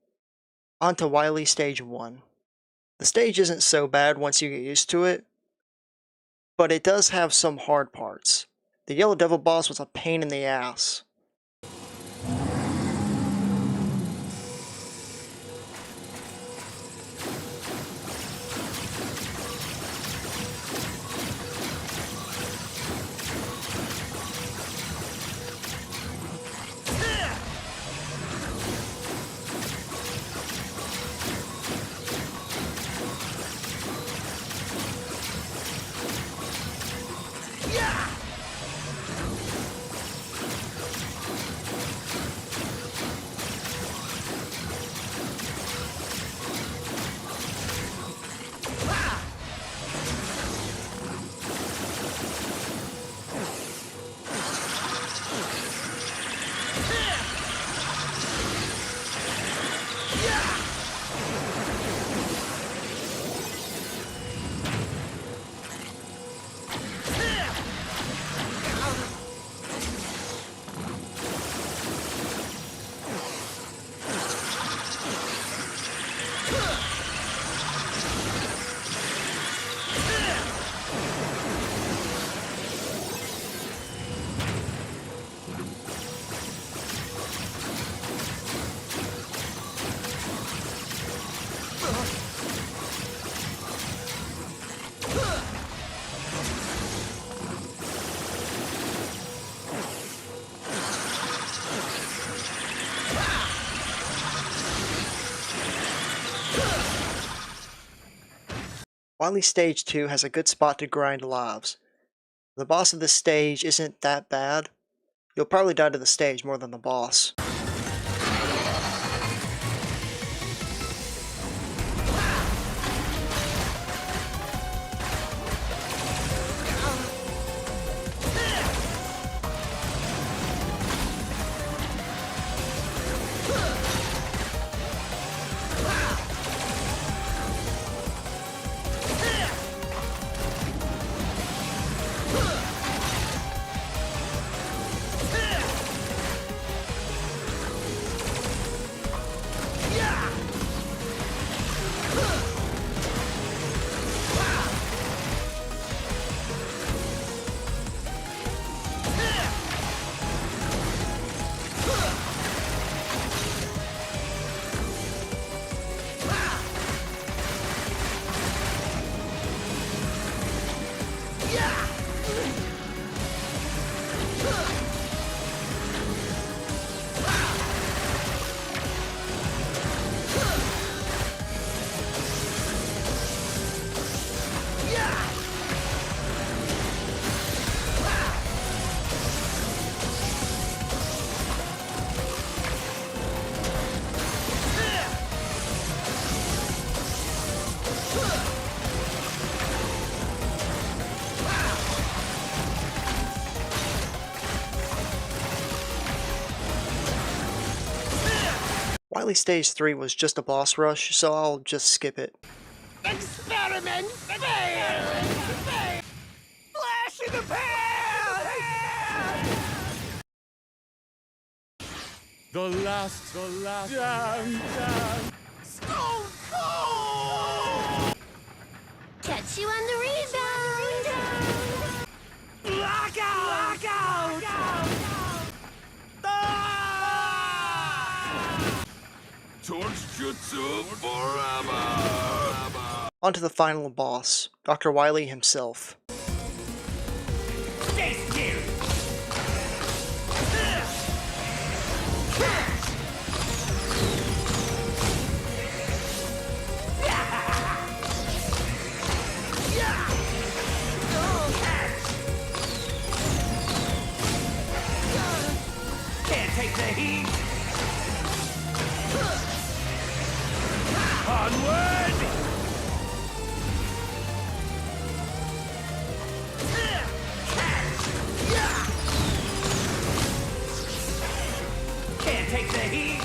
On to Wily Stage 1. The stage isn't so bad once you get used to it, but it does have some hard parts. The Yellow Devil boss was a pain in the ass. Wily Stage 2 has a good spot to grind lives. The boss of this stage isn't that bad. You'll probably die to the stage more than the boss. Wily Stage 3 was just a boss rush, so I'll just skip it.
Experiment failed! Flash in the pan! The last dance. Stone Cold!
Catch you on the rebound!
Blackout!
Torch Jutsu forever!
On to the final boss, Dr. Wily himself.
Stay still! Can't take the heat! Onward! Can't take the heat!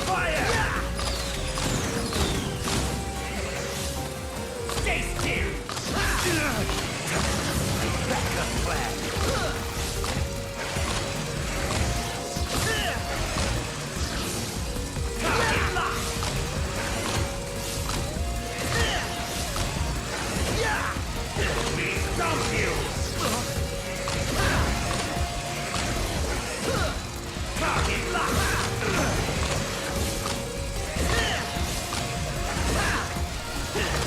Fire! Stay still! Backup plan! Target lock! We stomp you! Target lock!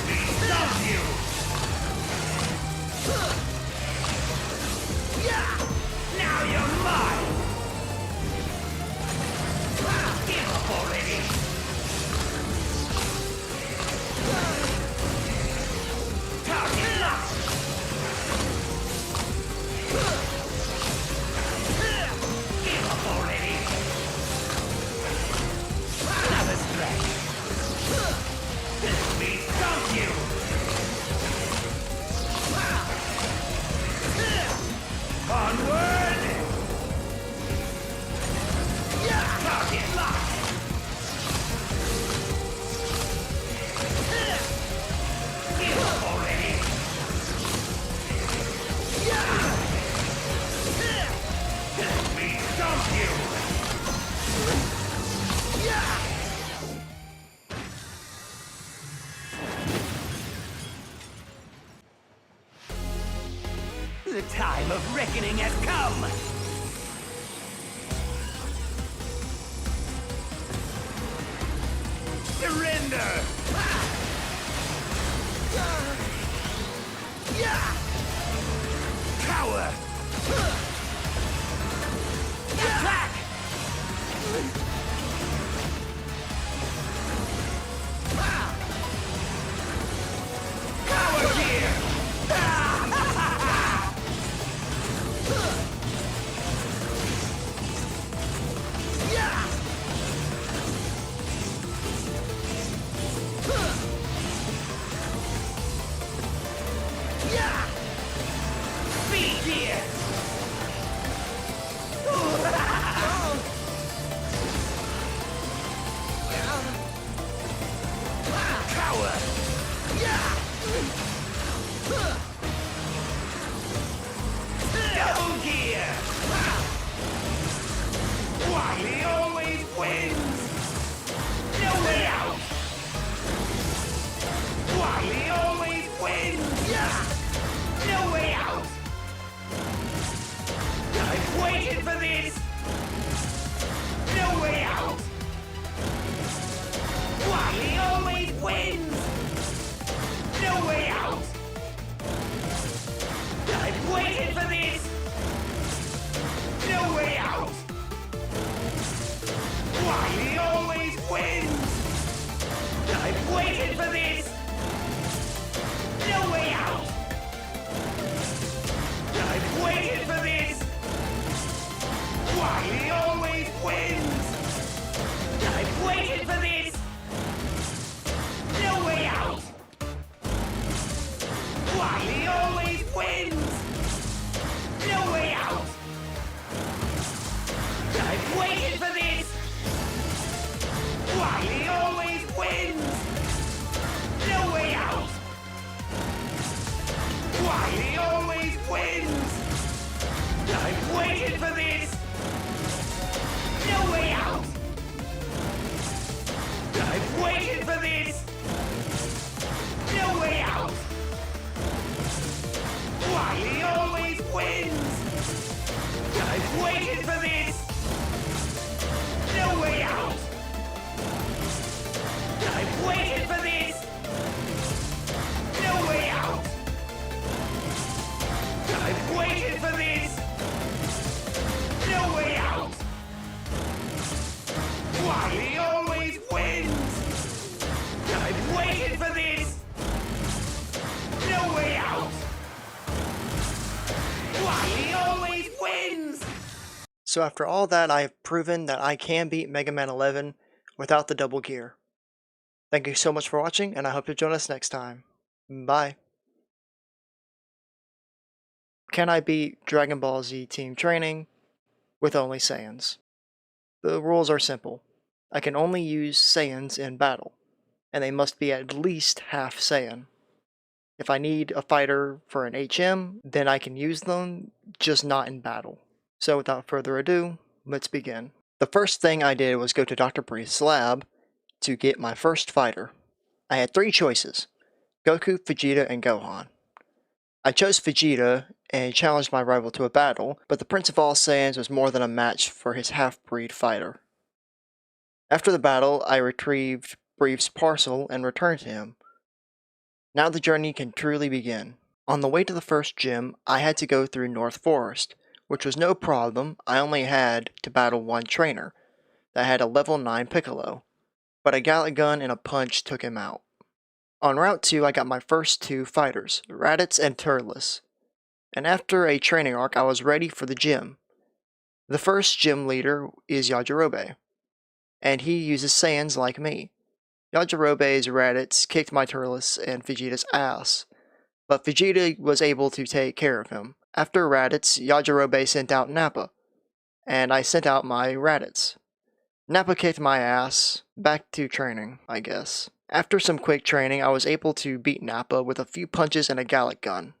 We stomp you! Now you're mine! Give up already! Target lock! Give up already! Another strike! We stomp you! Onward! Target lock! Give up already! We stomp you! The time of reckoning has come! Surrender! Cower! Attack! Double gear! Wily always wins! No way out! Wily always wins! No way out! I've waited for this! No way out! Wily always wins! No way out! I've waited for this! No way out! Wily always wins! I've waited for this! No way out! I've waited for this! Wily always wins! I've waited for this! No way out! Wily always wins! No way out! I've waited for this! Wily always wins! No way out! Wily always wins! I've waited for this! No way out! I've waited for this! No way out! Wily always wins! I've waited for this! No way out! I've waited for this! No way out! I've waited for this! No way out! Wily always wins! I've waited for this! No way out! Wily always wins!
So after all that, I have proven that I can beat Mega Man 11 without the double gear. Thank you so much for watching, and I hope you'll join us next time. Bye. Can I beat Dragon Ball Z Team Training with only Saiyans? The rules are simple. I can only use Saiyans in battle, and they must be at least half Saiyan. If I need a fighter for an HM, then I can use them, just not in battle. So without further ado, let's begin. The first thing I did was go to Dr. Brief's lab to get my first fighter. I had three choices: Goku, Vegeta, and Gohan. I chose Vegeta and challenged my rival to a battle, but the Prince of All Saiyans was more than a match for his half-breed fighter. After the battle, I retrieved Brief's parcel and returned to him. Now the journey can truly begin. On the way to the first gym, I had to go through North Forest, which was no problem. I only had to battle one trainer that had a level 9 Piccolo, but a Gallic Gun and a punch took him out. On Route 2, I got my first two fighters, Raditz and Turles, and after a training arc, I was ready for the gym. The first gym leader is Yajirobe, and he uses Saiyans like me. Yajirobe's Raditz kicked my Turles and Vegeta's ass, but Vegeta was able to take care of him. After Raditz, Yajirobe sent out Nappa, and I sent out my Raditz. Nappa kicked my ass. Back to training, I guess. After some quick training, I was able to beat Nappa with a few punches and a Gallic Gun.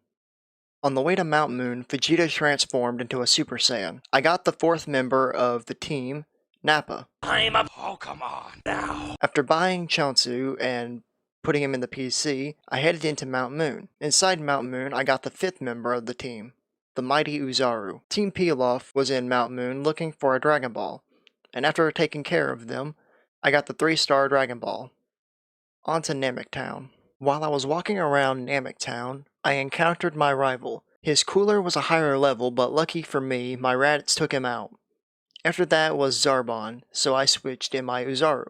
On the way to Mount Moon, Vegeta transformed into a Super Saiyan. I got the fourth member of the team, Nappa.
I'm a Pokemon now.
After buying Chanshu and putting him in the PC, I headed into Mount Moon. Inside Mount Moon, I got the fifth member of the team, the mighty Uzaru. Team Pilaf was in Mount Moon looking for a Dragon Ball, and after taking care of them, I got the 3-star Dragon Ball. On to Namek Town. While I was walking around Namek Town, I encountered my rival. His cooler was a higher level, but lucky for me, my Raditz took him out. After that was Zarbon, so I switched in my Uzaru.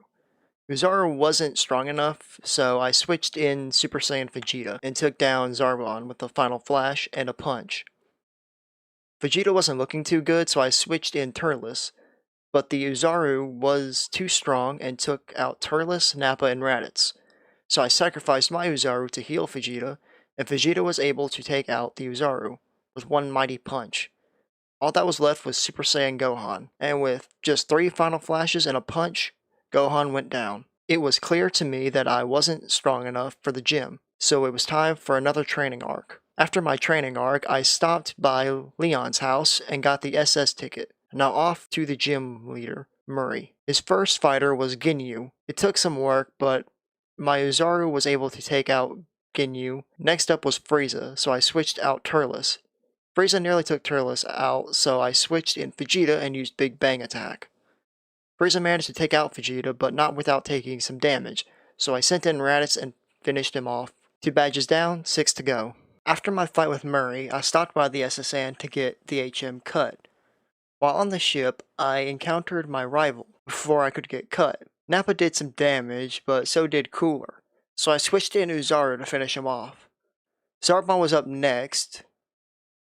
Uzaru wasn't strong enough, so I switched in Super Saiyan Vegeta and took down Zarbon with a final flash and a punch. Vegeta wasn't looking too good, so I switched in Turles, but the Uzaru was too strong and took out Turles, Nappa, and Raditz. So I sacrificed my Uzaru to heal Vegeta, and Vegeta was able to take out the Uzaru with one mighty punch. All that was left was Super Saiyan Gohan, and with just 3 final flashes and a punch, Gohan went down. It was clear to me that I wasn't strong enough for the gym, so it was time for another training arc. After my training arc, I stopped by Leon's house and got the SS ticket. Now off to the gym leader, Murray. His first fighter was Ginyu. It took some work, but my Uzaru was able to take out Ginyu. Next up was Frieza, so I switched out Turles. Frieza nearly took Turles out, so I switched in Vegeta and used Big Bang Attack. Frieza managed to take out Vegeta, but not without taking some damage, so I sent in Raditz and finished him off. 2 badges down, 6 to go. After my fight with Murray, I stopped by the SSN to get the HM cut. While on the ship, I encountered my rival before I could get cut. Nappa did some damage, but so did Cooler, so I switched in Uzaru to finish him off. Zarbon was up next.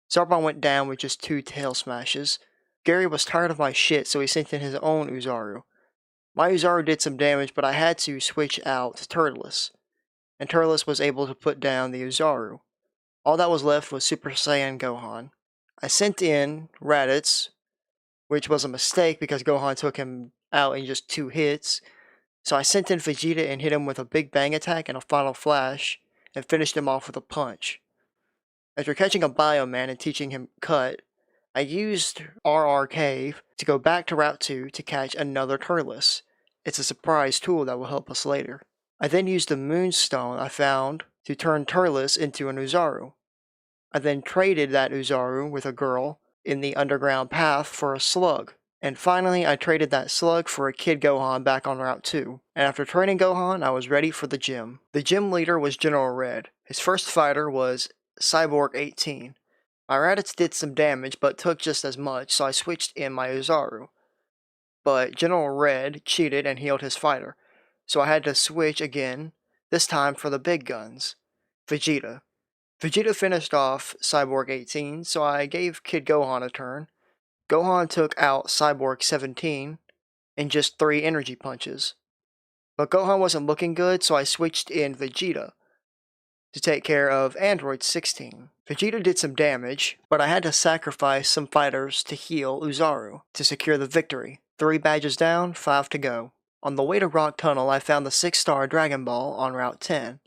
Zarbon went down with just 2 tail smashes. Gary was tired of my shit, so he sent in his own Uzaru. My Uzaru did some damage, but I had to switch out Turles, and Turles was able to put down the Uzaru. All that was left was Super Saiyan Gohan. I sent in Raditz, which was a mistake because Gohan took him out in just 2 hits. So I sent in Vegeta and hit him with a Big Bang Attack and a Final Flash, and finished him off with a punch. After catching a Bioman and teaching him Cut, I used RR Cave to go back to Route 2 to catch another Turles. It's a surprise tool that will help us later. I then used the Moonstone I found to turn Turles into an Uzaru. I then traded that Uzaru with a girl in the underground path for a slug. And finally, I traded that slug for a Kid Gohan back on Route 2. And after training Gohan, I was ready for the gym. The gym leader was General Red. His first fighter was Cyborg 18. My Raditz did some damage, but took just as much, so I switched in my Uzaru. But General Red cheated and healed his fighter, so I had to switch again, this time for the big guns. Vegeta. Vegeta finished off Cyborg 18, so I gave Kid Gohan a turn. Gohan took out Cyborg 17 in just 3 energy punches. But Gohan wasn't looking good, so I switched in Vegeta to take care of Android 16. Vegeta did some damage, but I had to sacrifice some fighters to heal Uzaru to secure the victory. 3 badges down, 5 to go. On the way to Rock Tunnel, I found the 6-star Dragon Ball on Route 10.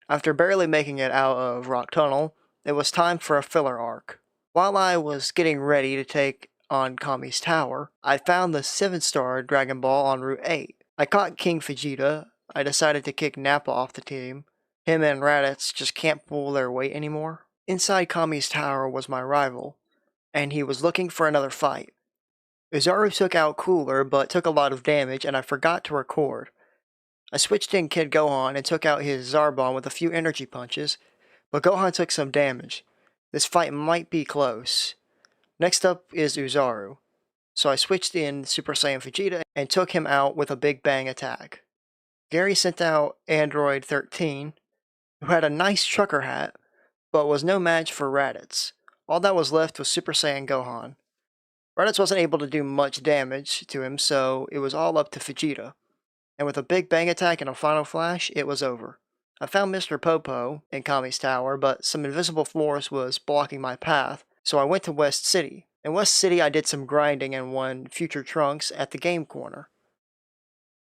After barely making it out of Rock Tunnel, it was time for a filler arc. While I was getting ready to take on Kami's Tower, I found the 7-star Dragon Ball on Route 8. I caught King Vegeta. I decided to kick Nappa off the team. Him and Raditz just can't pull their weight anymore. Inside Kami's Tower was my rival, and he was looking for another fight. Uzaru took out Cooler, but took a lot of damage, and I forgot to record. I switched in Kid Gohan and took out his Zarbon with a few energy punches, but Gohan took some damage. This fight might be close. Next up is Uzaru, so I switched in Super Saiyan Vegeta and took him out with a Big Bang Attack. Gary sent out Android 13, who had a nice trucker hat, but was no match for Raditz. All that was left was Super Saiyan Gohan. Raditz wasn't able to do much damage to him, so it was all up to Vegeta. And with a Big Bang Attack and a Final Flash, it was over. I found Mr. Popo in Kami's Tower, but some invisible force was blocking my path, so I went to West City. In West City, I did some grinding and won Future Trunks at the Game Corner.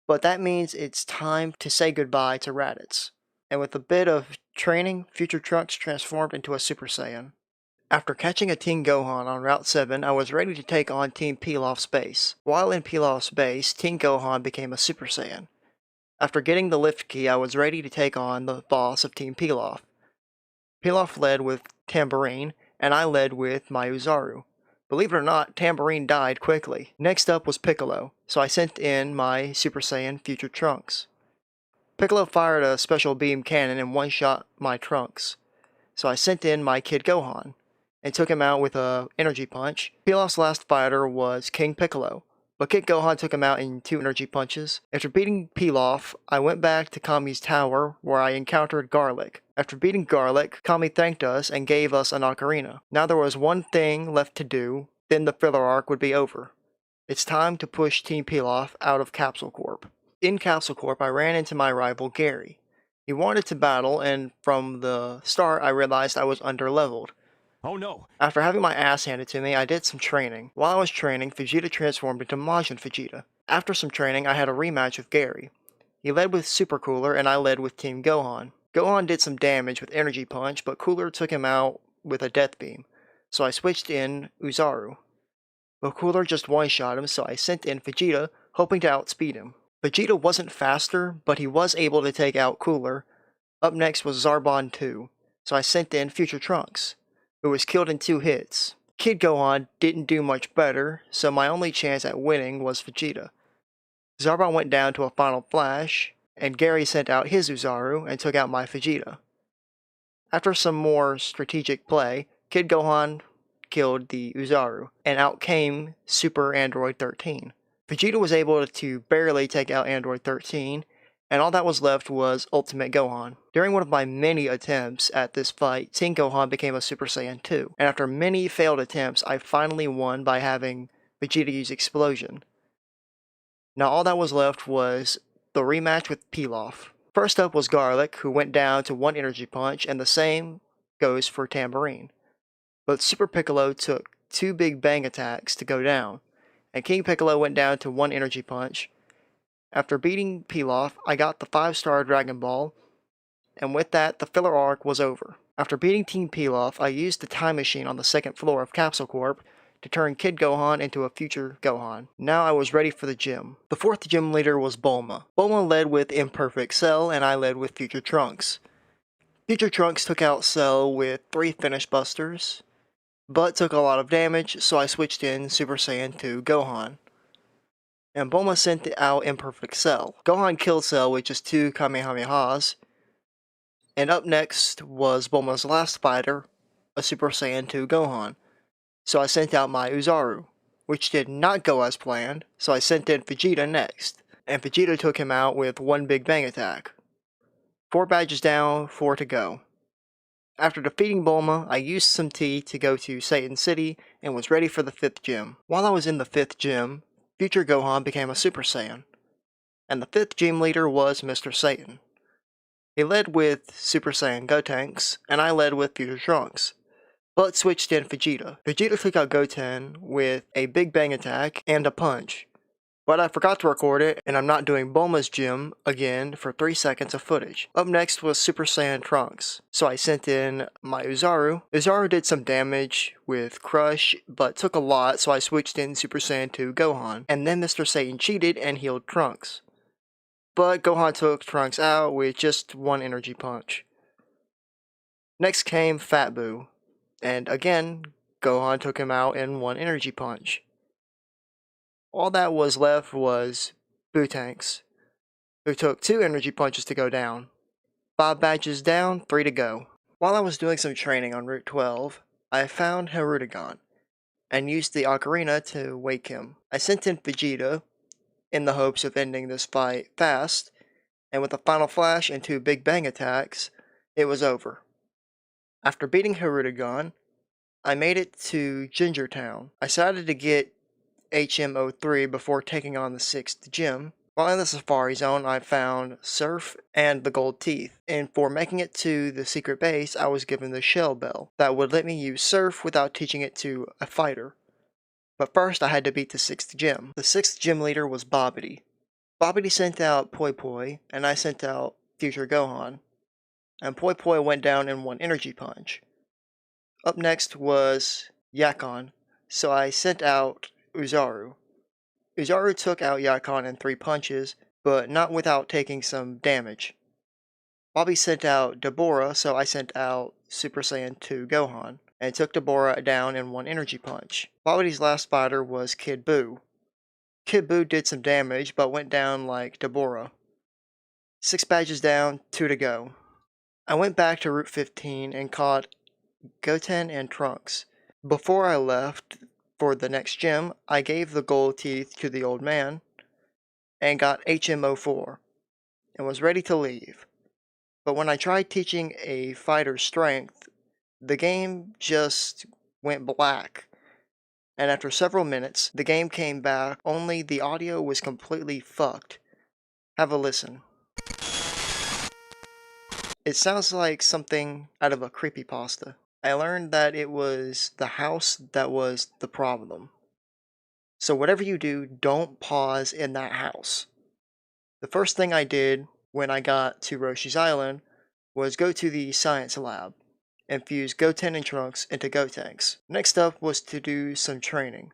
But that means it's time to say goodbye to Raditz. And with a bit of training, Future Trunks transformed into a Super Saiyan. After catching a Team Gohan on Route 7, I was ready to take on Team Pilaf's base. While in Pilaf's base, Team Gohan became a Super Saiyan. After getting the lift key, I was ready to take on the boss of Team Pilaf. Pilaf led with Tambourine, and I led with my Uzaru. Believe it or not, Tambourine died quickly. Next up was Piccolo, so I sent in my Super Saiyan Future Trunks. Piccolo fired a special beam cannon and one-shot my Trunks, so I sent in my Kid Gohan and took him out with a energy punch. Pilaf's last fighter was King Piccolo, but Kid Gohan took him out in 2 energy punches. After beating Pilaf, I went back to Kami's Tower where I encountered Garlic. After beating Garlic, Kami thanked us and gave us an ocarina. Now there was one thing left to do, then the filler arc would be over. It's time to push Team Pilaf out of Capsule Corp. In Capsule Corp, I ran into my rival Gary. He wanted to battle, and from the start I realized I was underleveled.
Oh no!
After having my ass handed to me, I did some training. While I was training, Vegeta transformed into Majin Vegeta. After some training, I had a rematch with Gary. He led with Super Cooler and I led with Team Gohan. Gohan did some damage with Energy Punch, but Cooler took him out with a Death Beam, so I switched in Uzaru. But Cooler just one-shot him, so I sent in Vegeta, hoping to outspeed him. Vegeta wasn't faster, but he was able to take out Cooler. Up next was Zarbon 2, so I sent in Future Trunks, who was killed in 2 hits. Kid Gohan didn't do much better, so my only chance at winning was Vegeta. Zarbon went down to a final flash, and Gary sent out his Uzaru and took out my Vegeta. After some more strategic play, Kid Gohan killed the Uzaru, and out came Super Android 13. Vegeta was able to barely take out Android 13, and all that was left was Ultimate Gohan. During one of my many attempts at this fight, Teen Gohan became a Super Saiyan 2, and after many failed attempts, I finally won by having Vegeta use Explosion. Now all that was left was the rematch with Pilaf. First up was Garlic, who went down to 1 Energy Punch, and the same goes for Tambourine. But Super Piccolo took 2 Big Bang attacks to go down, and King Piccolo went down to 1 Energy Punch. After beating Pilaf, I got the 5-star Dragon Ball, and with that, the filler arc was over. After beating Team Pilaf, I used the time machine on the 2nd floor of Capsule Corp to turn Kid Gohan into a future Gohan. Now I was ready for the gym. The 4th gym leader was Bulma. Bulma led with Imperfect Cell, and I led with Future Trunks. Future Trunks took out Cell with 3 Finish Busters, but took a lot of damage, so I switched in Super Saiyan 2 Gohan. And Bulma sent out Imperfect Cell. Gohan killed Cell with just 2 Kamehamehas. And up next was Bulma's last fighter, a Super Saiyan 2 Gohan. So I sent out my Uzaru, which did not go as planned, so I sent in Vegeta next. And Vegeta took him out with 1 Big Bang attack. 4 badges down, 4 to go. After defeating Bulma, I used some tea to go to Satan City and was ready for the 5th gym. While I was in the 5th gym, Future Gohan became a Super Saiyan, and the 5th gym leader was Mr. Satan. He led with Super Saiyan Gotenks, and I led with Future Trunks, but switched in Vegeta. Vegeta took out Goten with a Big Bang attack and a punch, but I forgot to record it, and I'm not doing Bulma's gym again for 3 seconds of footage. Up next was Super Saiyan Trunks, so I sent in my Uzaru. Uzaru did some damage with Crush, but took a lot, so I switched in Super Saiyan 2 Gohan. And then Mr. Satan cheated and healed Trunks. But Gohan took Trunks out with just 1 Energy Punch. Next came Fat Boo, and again, Gohan took him out in 1 Energy Punch. All that was left was Bootanks, who took 2 energy punches to go down. 5 badges down, 3 to go. While I was doing some training on Route 12, I found Hirudegan, and used the ocarina to wake him. I sent in Vegeta, in the hopes of ending this fight fast, and with a final flash and 2 Big Bang attacks, it was over. After beating Hirudegan, I made it to Ginger Town. I decided to get HM03 before taking on the 6th gym. While in the Safari Zone, I found Surf and the Gold Teeth, and for making it to the secret base, I was given the Shell Bell that would let me use Surf without teaching it to a fighter. But first, I had to beat the 6th gym. The 6th gym leader was Bobbity. Bobbity sent out Poi Poi, and I sent out Future Gohan, and Poi Poi went down in 1 energy punch. Up next was Yakon, so I sent out Uzaru. Uzaru took out Yakon in 3 punches, but not without taking some damage. Bobby sent out Deborah, so I sent out Super Saiyan 2 Gohan, and took Deborah down in 1 energy punch. Bobby's last fighter was Kid Buu. Kid Buu did some damage, but went down like Deborah. 6 badges down, 2 to go. I went back to Route 15 and caught Goten and Trunks. Before I left for the next gym, I gave the gold teeth to the old man and got HM04 and was ready to leave. But when I tried teaching a fighter's strength, the game just went black. And after several minutes, the game came back, only the audio was completely fucked. Have a listen. It sounds like something out of a creepypasta. I learned that it was the house that was the problem. So whatever you do, don't pause in that house. The first thing I did when I got to Roshi's Island was go to the science lab and fuse Goten and Trunks into Gotenks. Next up was to do some training.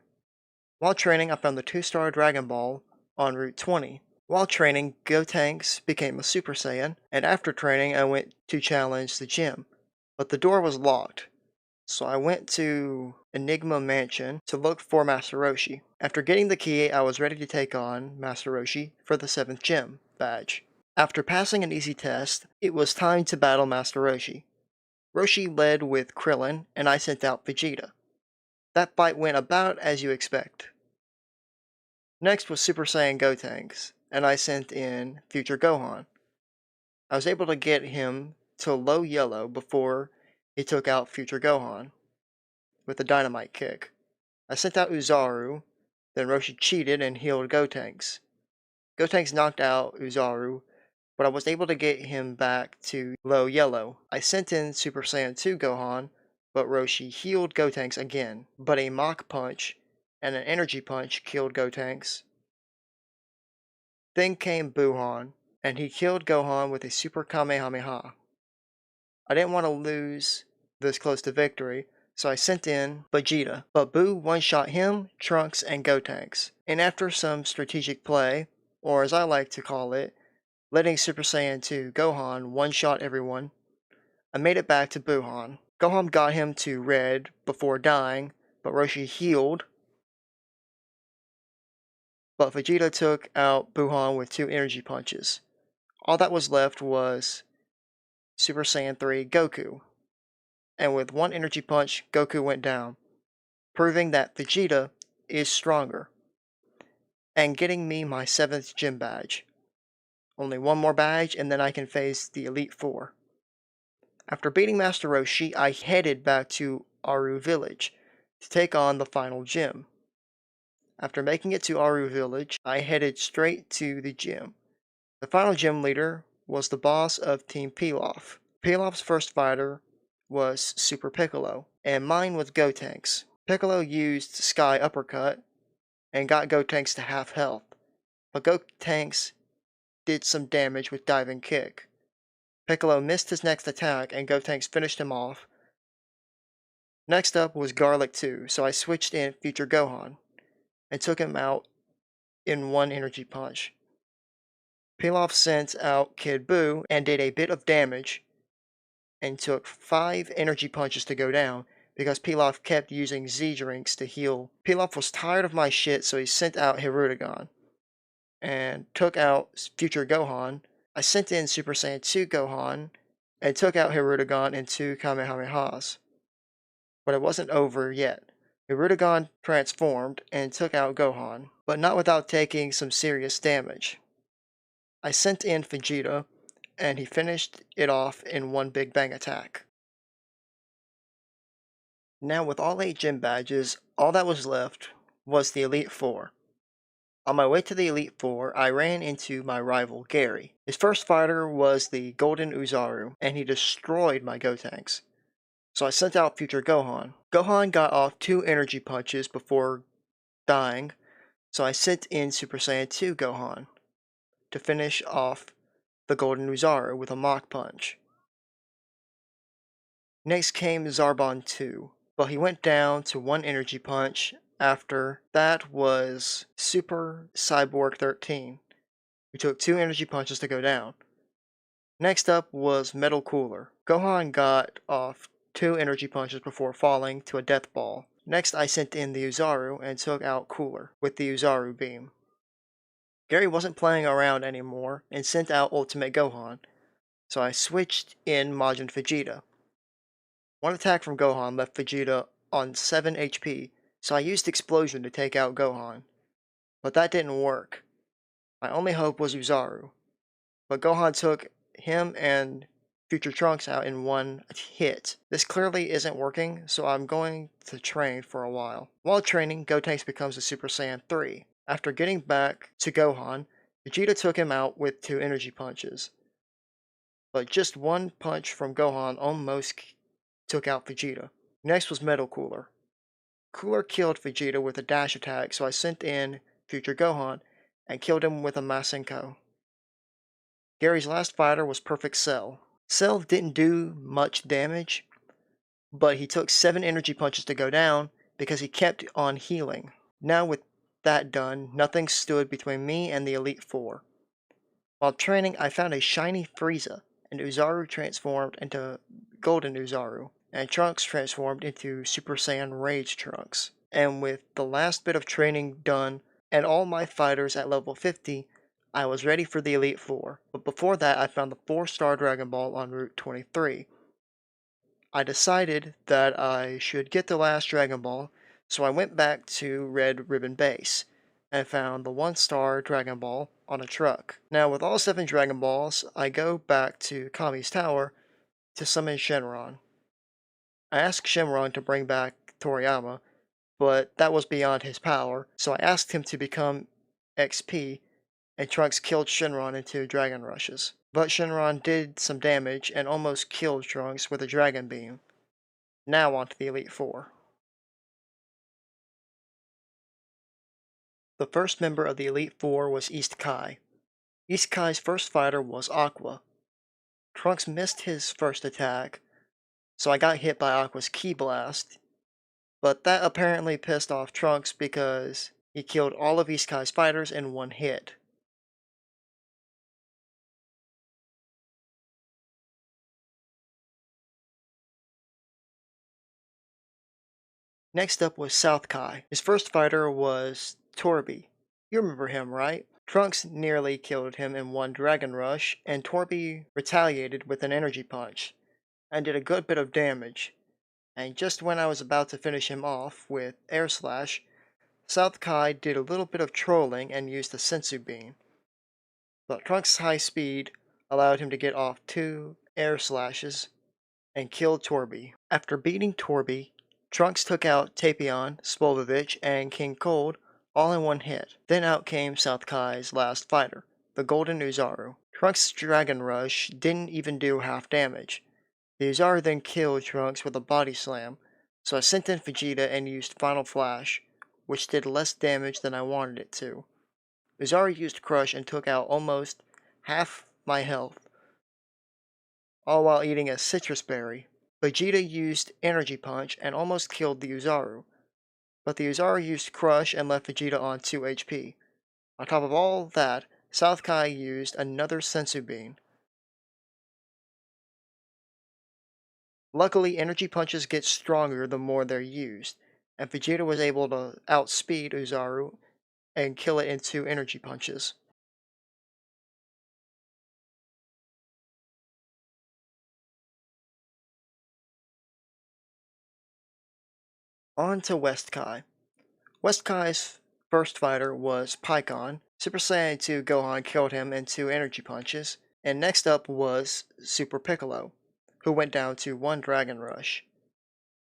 While training, I found the 2-star Dragon Ball on Route 20. While training, Gotenks became a Super Saiyan, and after training I went to challenge the gym, but the door was locked. So I went to Enigma Mansion to look for Master Roshi. After getting the key, I was ready to take on Master Roshi for the 7th gym badge. After passing an easy test, it was time to battle Master Roshi. Roshi led with Krillin, and I sent out Vegeta. That fight went about as you expect. Next was Super Saiyan Gotenks, and I sent in Future Gohan. I was able to get him to low yellow before he took out Future Gohan with a dynamite kick. I sent out Uzaru, then Roshi cheated and healed Gotenks. Gotenks knocked out Uzaru, but I was able to get him back to low yellow. I sent in Super Saiyan 2 Gohan, but Roshi healed Gotenks again, but a Mach Punch and an Energy Punch killed Gotenks. Then came Buhan, and he killed Gohan with a Super Kamehameha. I didn't want to lose this close to victory, so I sent in Vegeta, but Buu one-shot him, Trunks, and Gotenks. And after some strategic play, or as I like to call it, letting Super Saiyan 2 Gohan one-shot everyone, I made it back to Buhan. Gohan got him to red before dying, but Roshi healed. But Vegeta took out Buhan with 2 energy punches. All that was left was Super Saiyan 3 Goku. And with 1 energy punch, Goku went down, proving that Vegeta is stronger, and getting me my 7th gym badge. Only 1 more badge and then I can face the Elite Four. After beating Master Roshi, I headed back to Aru Village to take on the final gym. After making it to Aru Village, I headed straight to the gym. The final gym leader was the boss of Team Pilaf. Pilaf's first fighter was Super Piccolo, and mine was Gotenks. Piccolo used Sky Uppercut and got Gotenks to half health, but Gotenks did some damage with Diving Kick. Piccolo missed his next attack and Gotenks finished him off. Next up was Garlic 2, so I switched in Future Gohan and took him out in 1 energy punch. Pilaf sent out Kid Buu and did a bit of damage and took 5 energy punches to go down because Pilaf kept using Z drinks to heal. Pilaf was tired of my shit, so he sent out Hirudegan and took out Future Gohan. I sent in Super Saiyan 2 Gohan and took out Hirudegan in 2 Kamehamehas. But it wasn't over yet. Hirudegan transformed and took out Gohan, but not without taking some serious damage. I sent in Vegeta, and he finished it off in 1 big bang attack. Now with all 8 gym badges, all that was left was the Elite Four. On my way to the Elite Four, I ran into my rival Gary. His first fighter was the Golden Uzaru, and he destroyed my Gotenks. So I sent out Future Gohan. Gohan got off 2 energy punches before dying, so I sent in Super Saiyan 2 Gohan to finish off the Golden Uzaru with a Mach Punch. Next came Zarbon 2, but he went down to 1 energy punch. After that was Super Cyborg 13, who took 2 energy punches to go down. Next up was Metal Cooler. Gohan got off 2 energy punches before falling to a death ball. Next I sent in the Uzaru and took out Cooler with the Uzaru beam. Gary wasn't playing around anymore and sent out Ultimate Gohan, so I switched in Majin Vegeta. 1 attack from Gohan left Vegeta on 7 HP, so I used Explosion to take out Gohan, but that didn't work. My only hope was Uzaru, but Gohan took him and Future Trunks out in 1 hit. This clearly isn't working, so I'm going to train for a while. While training, Gotenks becomes a Super Saiyan 3. After getting back to Gohan, Vegeta took him out with 2 energy punches. But just 1 punch from Gohan almost took out Vegeta. Next was Metal Cooler. Cooler killed Vegeta with a dash attack, so I sent in Future Gohan and killed him with a Masenko. Gary's last fighter was Perfect Cell. Cell didn't do much damage, but he took 7 energy punches to go down because he kept on healing. Now with that done, nothing stood between me and the Elite Four. While training, I found a shiny Frieza, and Uzaru transformed into Golden Uzaru, and Trunks transformed into Super Saiyan Rage Trunks. And with the last bit of training done, and all my fighters at level 50, I was ready for the Elite Four. But before that, I found the 4-star Dragon Ball on Route 23. I decided that I should get the last Dragon Ball, so I went back to Red Ribbon Base and found the 1-star Dragon Ball on a truck. Now with all 7 Dragon Balls, I go back to Kami's Tower to summon Shenron. I asked Shenron to bring back Toriyama, but that was beyond his power, so I asked him to become XP, and Trunks killed Shenron into Dragon Rushes. But Shenron did some damage and almost killed Trunks with a Dragon Beam. Now on to the Elite Four. The first member of the Elite Four was East Kai. East Kai's first fighter was Aqua. Trunks missed his first attack, so I got hit by Aqua's Ki Blast, but that apparently pissed off Trunks because he killed all of East Kai's fighters in one hit. Next up was South Kai. His first fighter was Torby. You remember him, right? Trunks nearly killed him in one Dragon Rush, and Torby retaliated with an energy punch, and did a good bit of damage. And just when I was about to finish him off with Air Slash, South Kai did a little bit of trolling and used the Sensu Beam. But Trunks' high speed allowed him to get off 2 Air Slashes and kill Torby. After beating Torby, Trunks took out Tapion, Spolovich, and King Cold all in one hit. Then out came South Kai's last fighter, the Golden Uzaru. Trunks' Dragon Rush didn't even do half damage. The Uzaru then killed Trunks with a body slam, so I sent in Vegeta and used Final Flash, which did less damage than I wanted it to. Uzaru used Crush and took out almost half my health, all while eating a citrus berry. Vegeta used Energy Punch and almost killed the Uzaru, but the Uzaru used Crush and left Vegeta on 2 HP. On top of all that, South Kai used another Sensu Bean. Luckily, energy punches get stronger the more they're used, and Vegeta was able to outspeed Uzaru and kill it in 2 energy punches. On to West Kai. West Kai's first fighter was Pikkon. Super Saiyan 2 Gohan killed him in 2 energy punches, and next up was Super Piccolo, who went down to 1 Dragon Rush.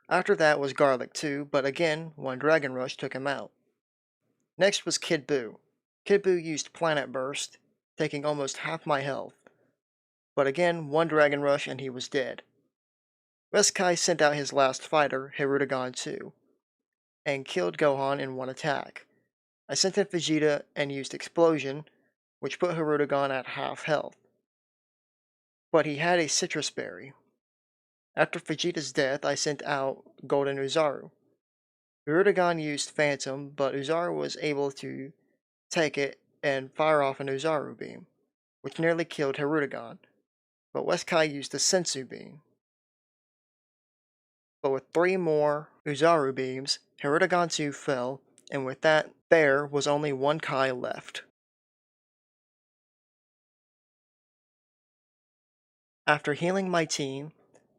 After that was Garlic 2, but again, 1 Dragon Rush took him out. Next was Kid Buu. Kid Buu used Planet Burst, taking almost half my health, but again, 1 Dragon Rush and he was dead. West Kai sent out his last fighter, Hirudegan 2, and killed Gohan in 1 attack. I sent in Vegeta and used Explosion, which put Hirudegan at half health. But he had a citrus berry. After Vegeta's death, I sent out Golden Uzaru. Hirudegan used Phantom, but Uzaru was able to take it and fire off an Uzaru beam, which nearly killed Hirudegan, but West Kai used the Sensu Beam. But with 3 more Uzaru beams, Hirudegan 2 fell, and with that, there was only 1 Kai left. After healing my team,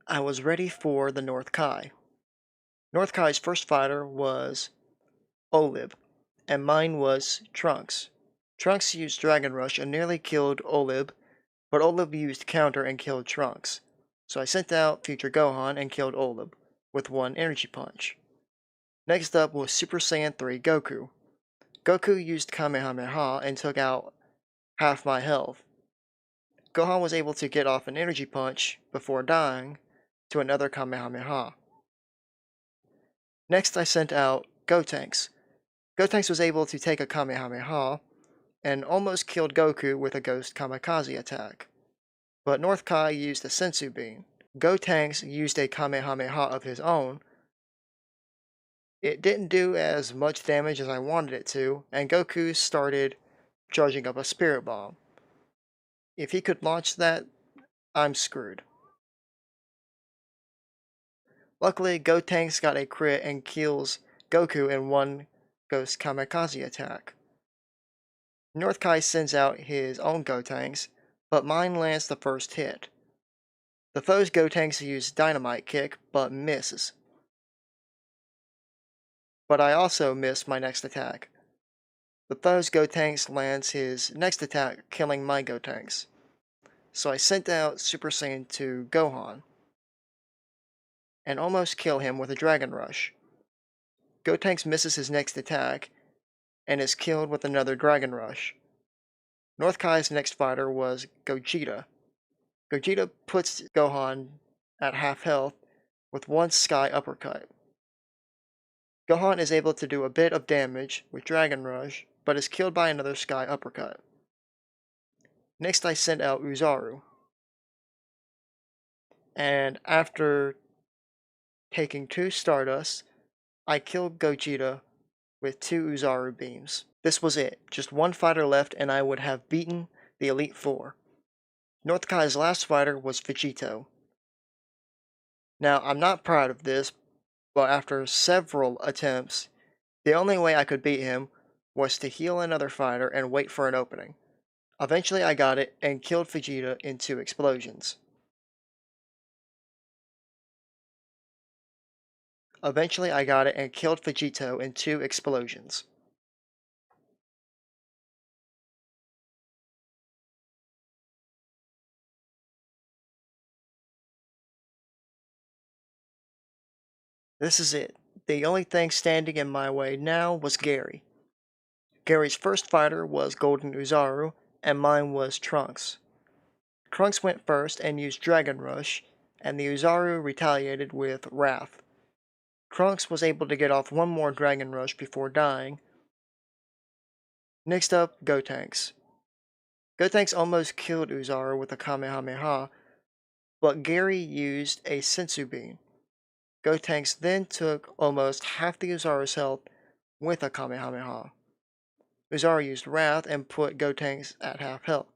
I was ready for the North Kai. North Kai's first fighter was Olib, and mine was Trunks. Trunks used Dragon Rush and nearly killed Olib, but Olib used Counter and killed Trunks. So I sent out Future Gohan and killed Olib with 1 energy punch. Next up was Super Saiyan 3 Goku. Goku used Kamehameha and took out half my health. Gohan was able to get off an energy punch before dying to another Kamehameha. Next I sent out Gotenks. Gotenks was able to take a Kamehameha, and almost killed Goku with a Ghost Kamikaze attack. But North Kai used a Sensu Bean. Gotenks used a Kamehameha of his own. It didn't do as much damage as I wanted it to, and Goku started charging up a Spirit Bomb. If he could launch that, I'm screwed. Luckily, Gotenks got a crit and kills Goku in one Ghost Kamikaze attack. North Kai sends out his own Gotenks, but mine lands the first hit. The foe's Gotenks use Dynamite Kick, but misses. But I also miss my next attack. The foe's Gotenks lands his next attack, killing my Gotenks. So I sent out Super Saiyan 2 Gohan, and almost kill him with a Dragon Rush. Gotenks misses his next attack, and is killed with another Dragon Rush. North Kai's next fighter was Gogeta. Gogeta puts Gohan at half health with one Sky Uppercut. Gohan is able to do a bit of damage with Dragon Rush, but is killed by another Sky Uppercut. Next I sent out Uzaru. And after taking 2 Stardust, I killed Gogeta with 2 Uzaru beams. This was it, just 1 fighter left and I would have beaten the Elite Four. North Kai's last fighter was Vegito. Now, I'm not proud of this, but after several attempts, the only way I could beat him was to heal another fighter and wait for an opening. Eventually I got it and killed Vegeta in 2 explosions. This is it. The only thing standing in my way now was Gary. Gary's first fighter was Golden Uzaru, and mine was Trunks. Trunks went first and used Dragon Rush, and the Uzaru retaliated with Wrath. Trunks was able to get off one more Dragon Rush before dying. Next up, Gotenks. Gotenks almost killed Uzaru with a Kamehameha, but Gary used a Sensu Bean. Gotenks then took almost half the Uzaru's health with a Kamehameha. Uzaru used Wrath and put Gotenks at half health.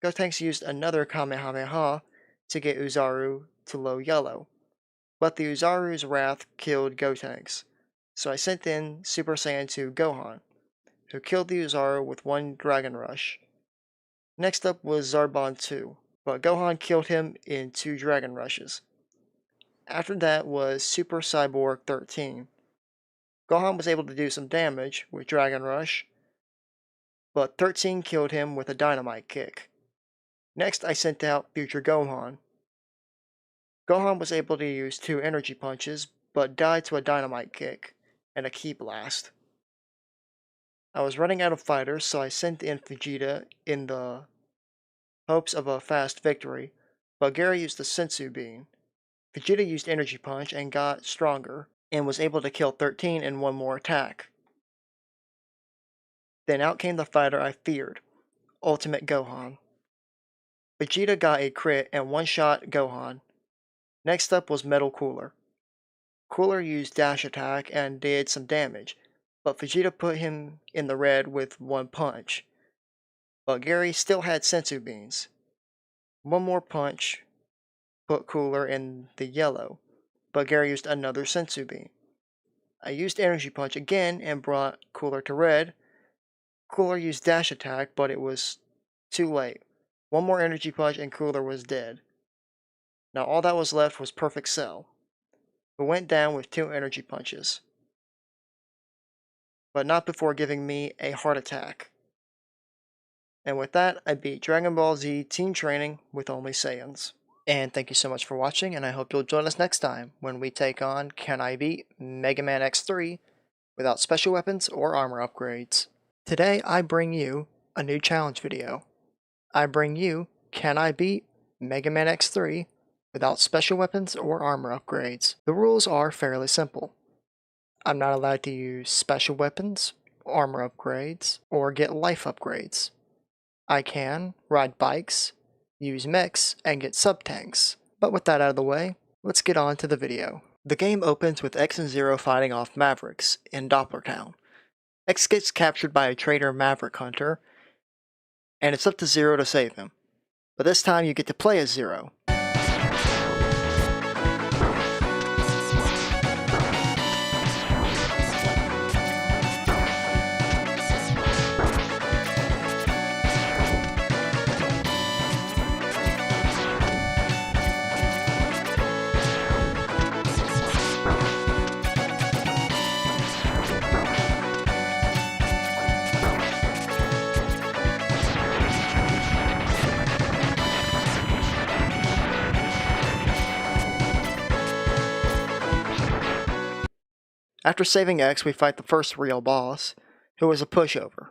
Gotenks used another Kamehameha to get Uzaru to low yellow, but the Uzaru's Wrath killed Gotenks, so I sent in Super Saiyan 2 Gohan, who killed the Uzaru with 1 Dragon Rush. Next up was Zarbon 2, but Gohan killed him in 2 Dragon Rushes. After that was Super Cyborg 13. Gohan was able to do some damage with Dragon Rush, but 13 killed him with a Dynamite Kick. Next I sent out Future Gohan. Gohan was able to use 2 Energy Punches, but died to a Dynamite Kick and a Ki Blast. I was running out of fighters, so I sent in Vegeta in the hopes of a fast victory, but Gary used the Sensu Bean. Vegeta used Energy Punch and got stronger, and was able to kill 13 in 1 more attack. Then out came the fighter I feared, Ultimate Gohan. Vegeta got a crit and one-shot Gohan. Next up was Metal Cooler. Cooler used Dash Attack and did some damage, but Vegeta put him in the red with 1 punch. But Gary still had Sensu Beans. 1 more punch put Cooler in the yellow, but Gary used another Sensu Bean. I used Energy Punch again and brought Cooler to red. Cooler used Dash Attack, but it was too late. 1 more Energy Punch and Cooler was dead. Now all that was left was Perfect Cell, who went down with 2 Energy Punches, but not before giving me a heart attack. And with that, I beat Dragon Ball Z Team Training with only Saiyans. And thank you so much for watching, and I hope you'll join us next time when we take on Can I Beat Mega Man X3 without special weapons or armor upgrades. Today I bring you a new challenge video. I bring you Can I Beat Mega Man X3 without special weapons or armor upgrades. The rules are fairly simple. I'm not allowed to use special weapons armor upgrades, or get life upgrades. I can ride bikes, use mechs, and get sub-tanks. But with that out of the way, let's get on to the video. The game opens with X and Zero fighting off Mavericks in Doppler Town. X gets captured by a traitor Maverick hunter, and it's up to Zero to save him. But this time you get to play as Zero. After saving X, we fight the first real boss, who is a pushover.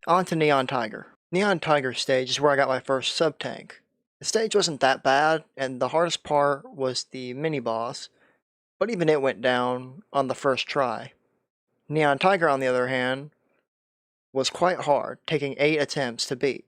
On to Neon Tiger. Neon Tiger stage is where I got my first sub-tank. The stage wasn't that bad, and the hardest part was the mini-boss, but even it went down on the first try. Neon Tiger, on the other hand, was quite hard, taking 8 attempts to beat.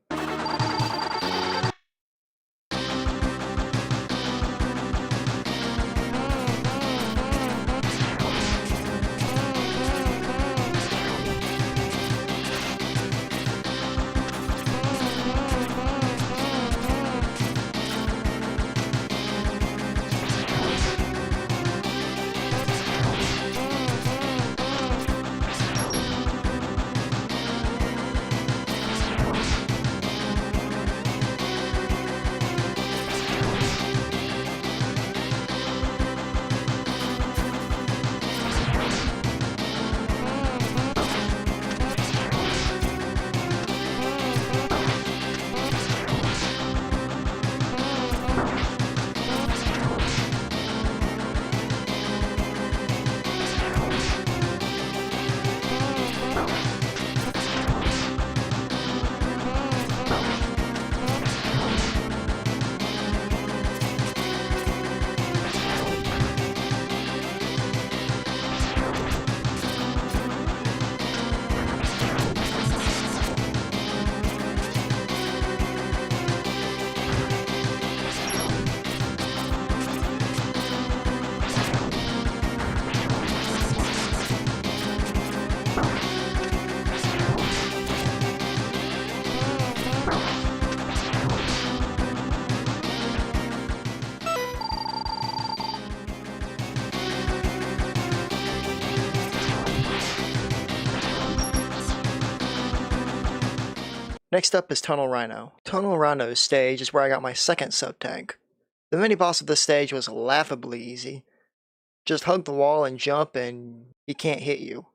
Next up is Tunnel Rhino. Tunnel Rhino's stage is where I got my second sub-tank. The mini-boss of this stage was laughably easy. Just hug the wall and jump and he can't hit you.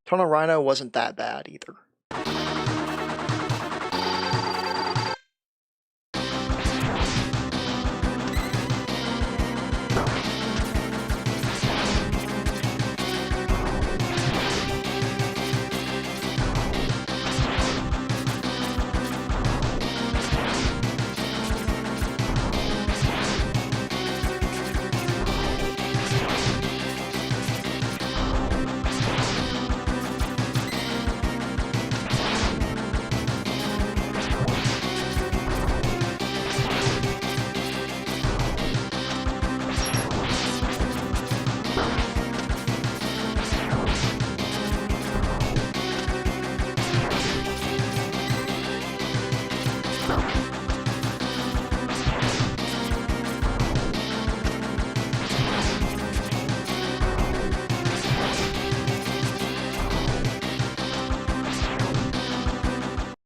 Tunnel Rhino wasn't that bad either.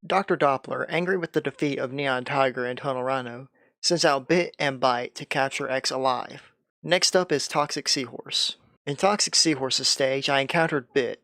Dr. Doppler, angry with the defeat of Neon Tiger and Tunnel Rhino, sends out Bit and Bite to capture X alive. Next up is Toxic Seahorse. In Toxic Seahorse's stage, I encountered Bit.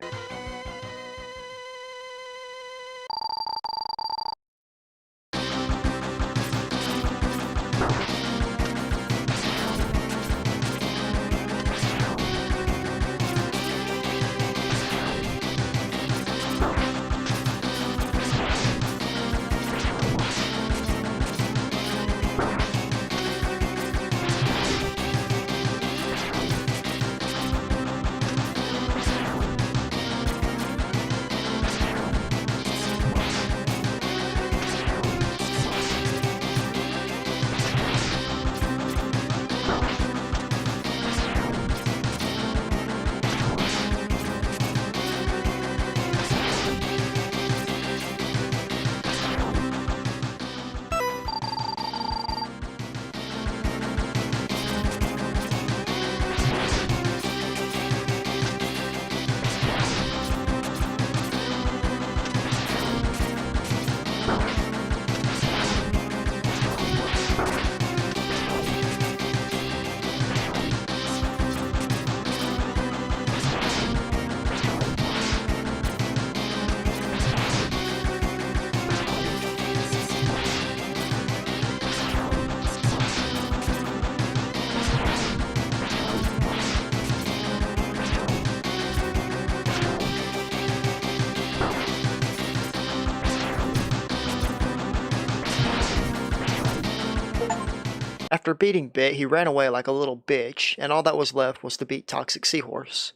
After beating Bit, he ran away like a little bitch, and all that was left was to beat Toxic Seahorse.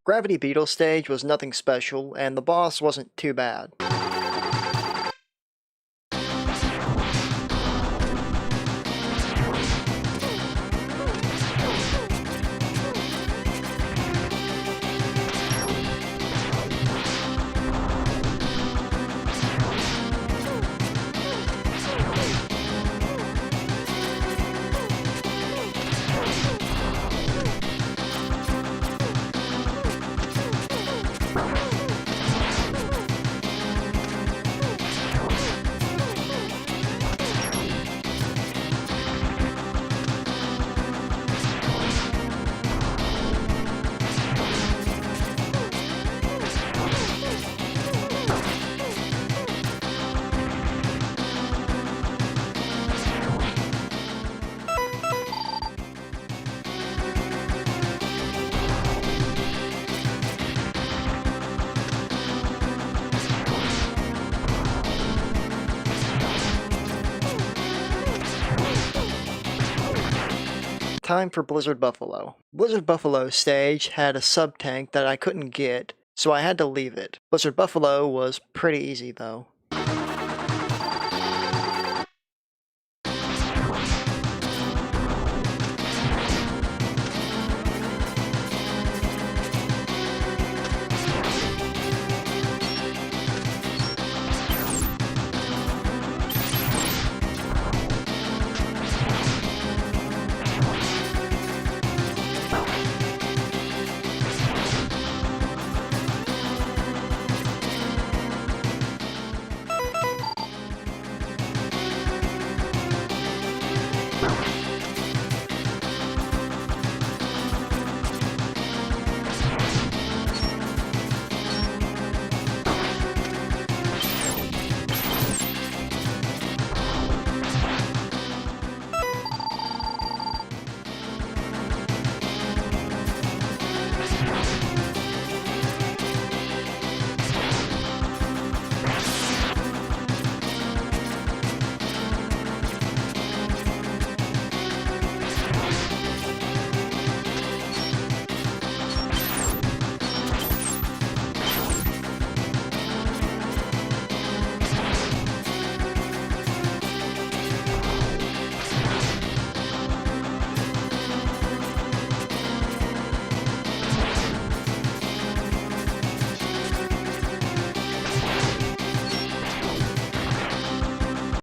Gravity Beetle stage was nothing special, and the boss wasn't too bad. Time for Blizzard Buffalo. Blizzard Buffalo stage had a sub-tank that I couldn't get, so I had to leave it. Blizzard Buffalo was pretty easy though.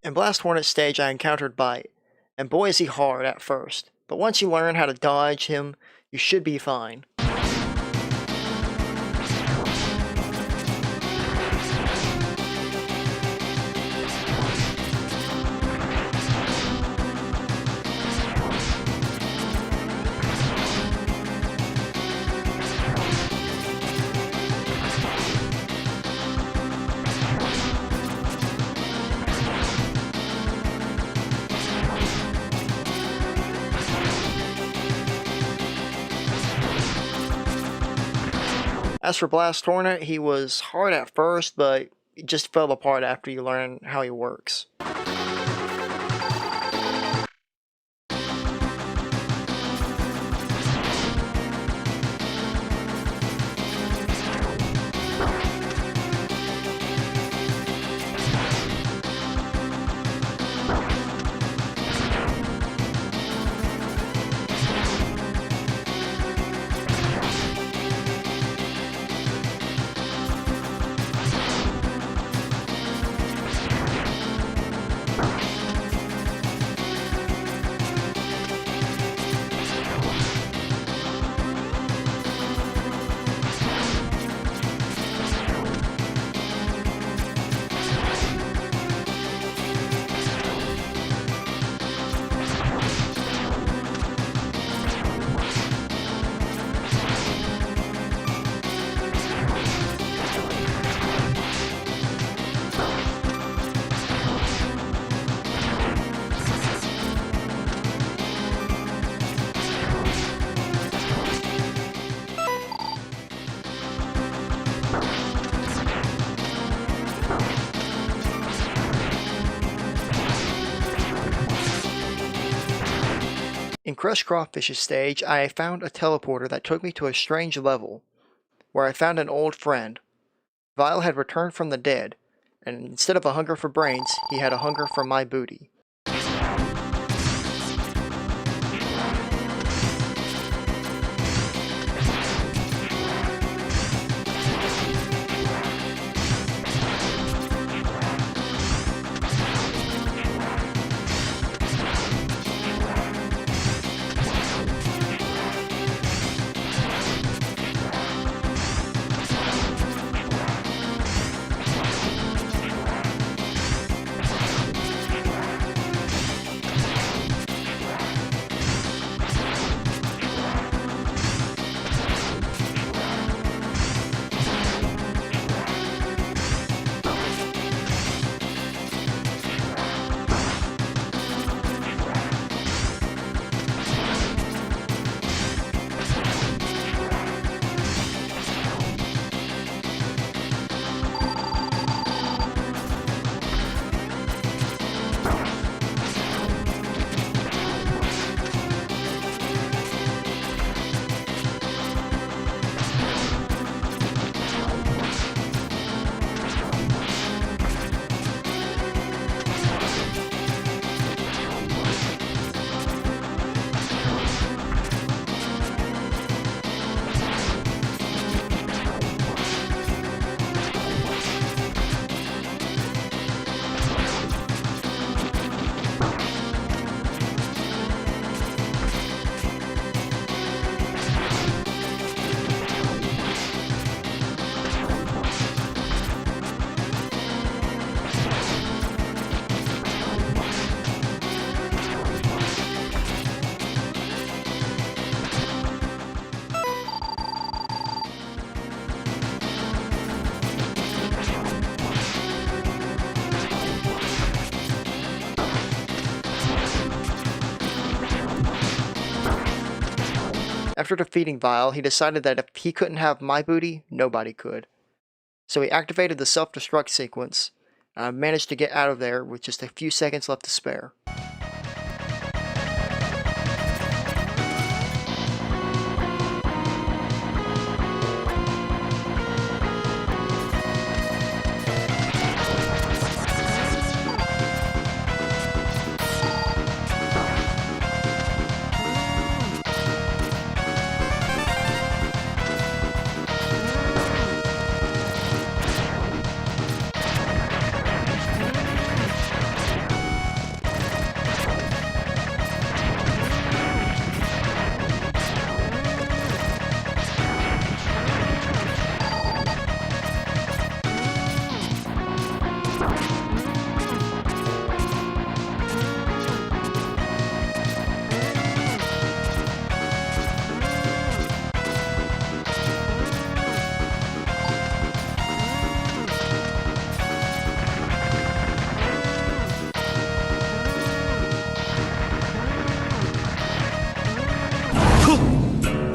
In Blast Hornet stage I encountered Bite, and boy is he hard at first, but once you learn how to dodge him, you should be fine. As for Blast Hornet, he was hard at first, but it just fell apart after you learn how he works. In Crush Crawfish's stage, I found a teleporter that took me to a strange level, where I found an old friend. Vile had returned from the dead, and instead of a hunger for brains, he had a hunger for my booty. After defeating Vile, he decided that if he couldn't have my booty, nobody could. So he activated the self-destruct sequence, and I managed to get out of there with just a few seconds left to spare.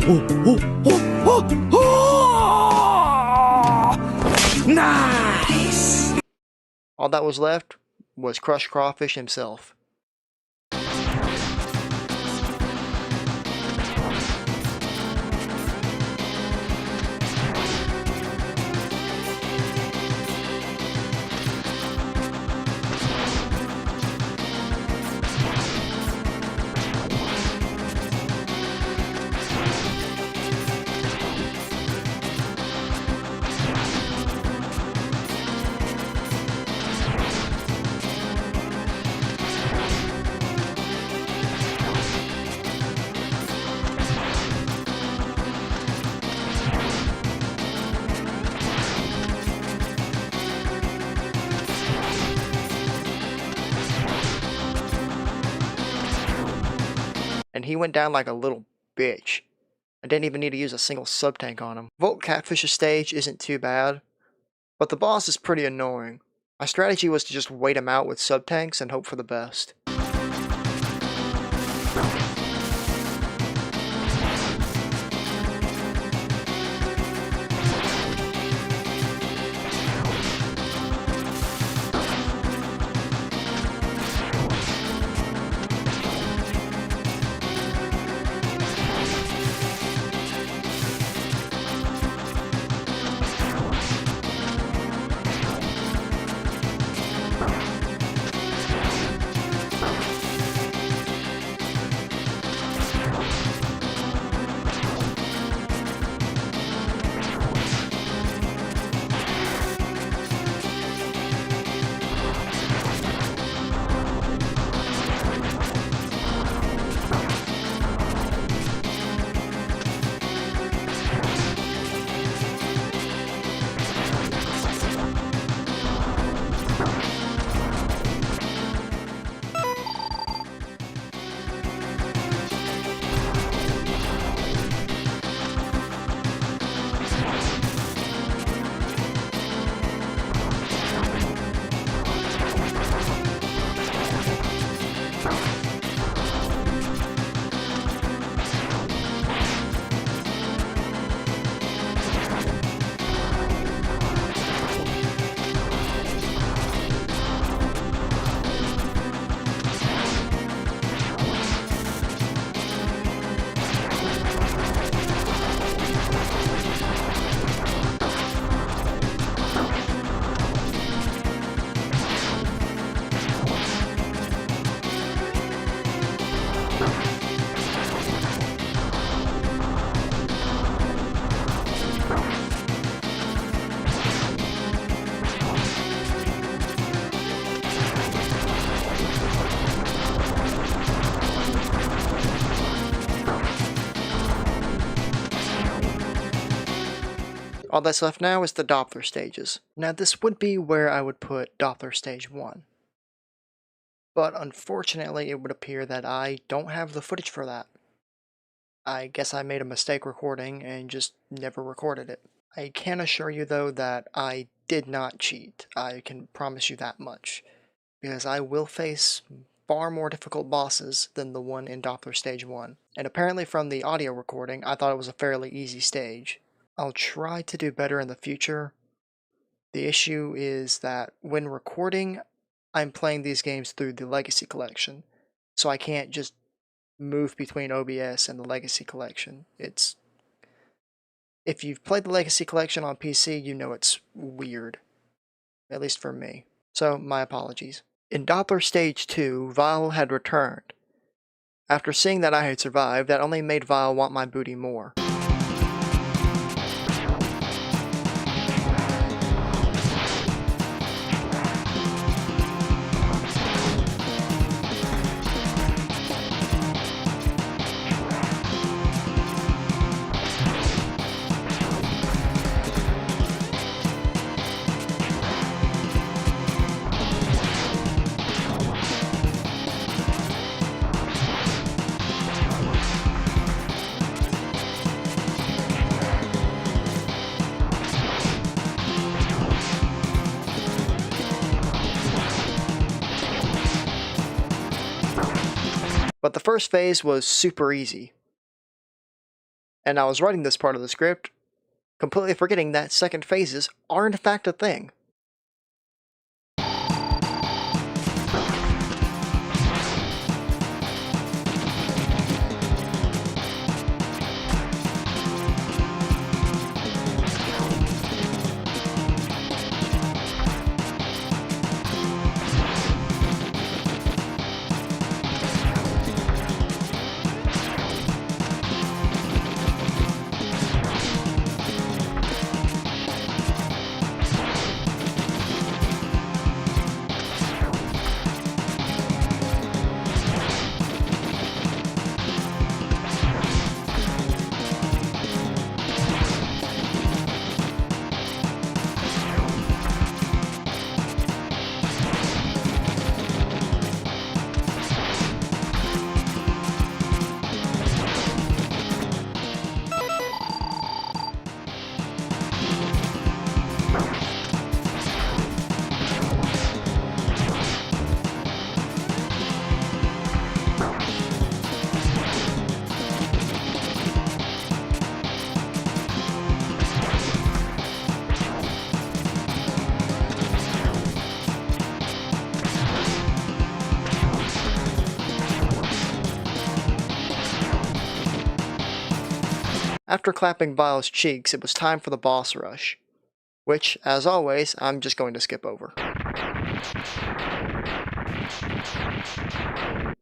Nice!
All that was left was Crushed Crawfish himself. And he went down like a little bitch. I didn't even need to use a single sub-tank on him. Volt Catfish's stage isn't too bad, but the boss is pretty annoying. My strategy was to just wait him out with sub-tanks and hope for the best. All that's left now is the Doppler stages. Now this would be where I would put Doppler stage 1. But unfortunately it would appear that I don't have the footage for that. I guess I made a mistake recording and just never recorded it. I can assure you though that I did not cheat. I can promise you that much. Because I will face far more difficult bosses than the one in Doppler stage 1. And apparently from the audio recording I thought it was a fairly easy stage. I'll try to do better in the future. The issue is that when recording, I'm playing these games through the Legacy Collection, so I can't just move between OBS and the Legacy Collection. If you've played the Legacy Collection on PC, you know it's weird. At least for me. So, my apologies. In Doppler Stage 2, Vile had returned. After seeing that I had survived, that only made Vile want my booty more. But the first phase was super easy. and I was writing this part of the script, completely forgetting that second phases are in fact a thing. After clapping Vile's cheeks, it was time for the boss rush, which, as always, I'm just going to skip over.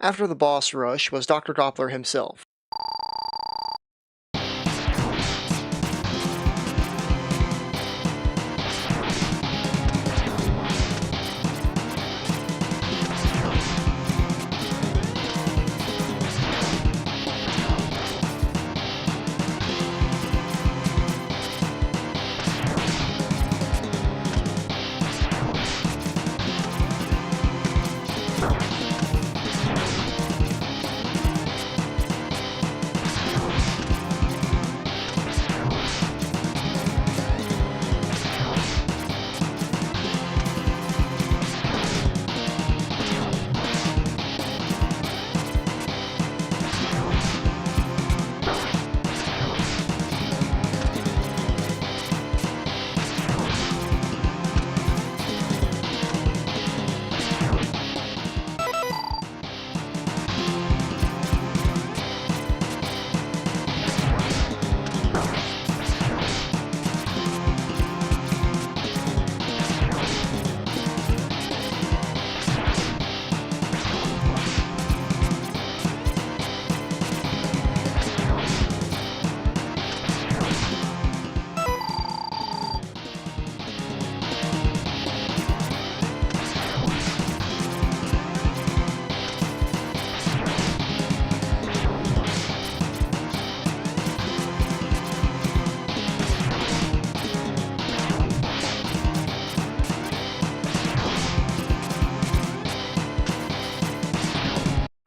After the boss rush was Dr. Doppler himself.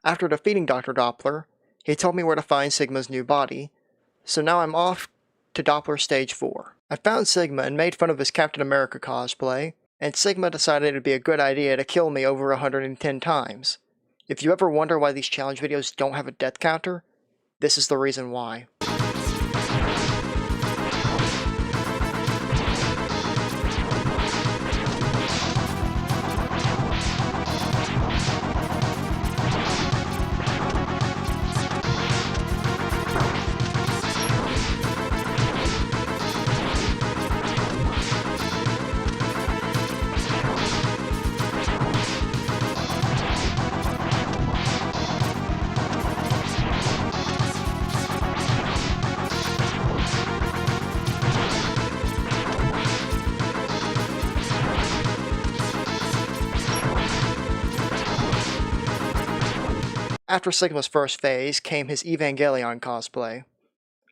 After defeating Dr. Doppler, he told me where to find Sigma's new body, so now I'm off to Doppler Stage 4. I found Sigma and made fun of his Captain America cosplay, and Sigma decided it'd be a good idea to kill me over 110 times. If you ever wonder why these challenge videos don't have a death counter, this is the reason why. After Sigma's first phase came his Evangelion cosplay.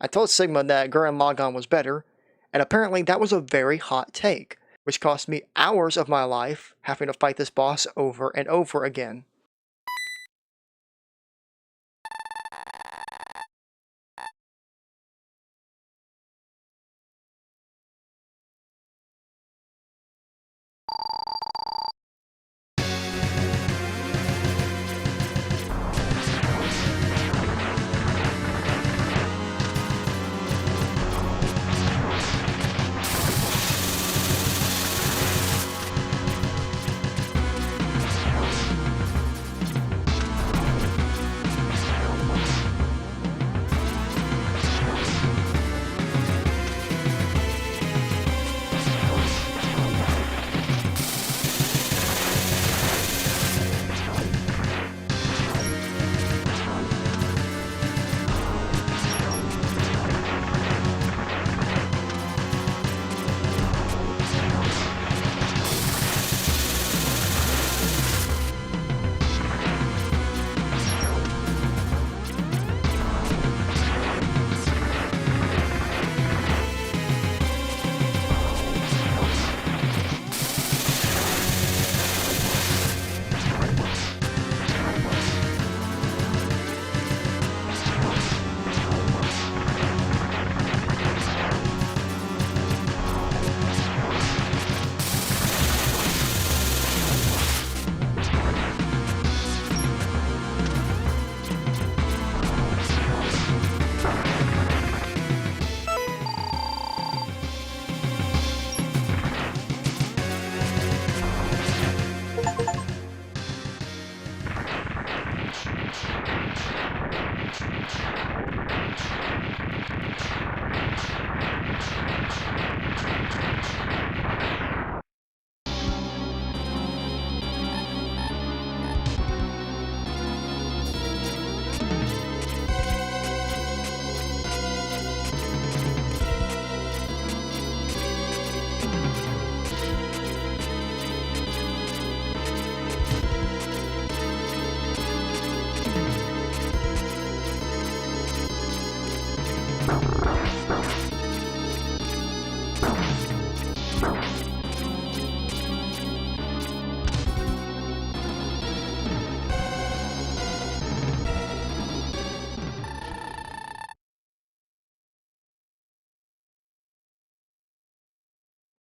I told Sigma that Gurren Lagann was better, and apparently that was a very hot take, which cost me hours of my life having to fight this boss over and over again.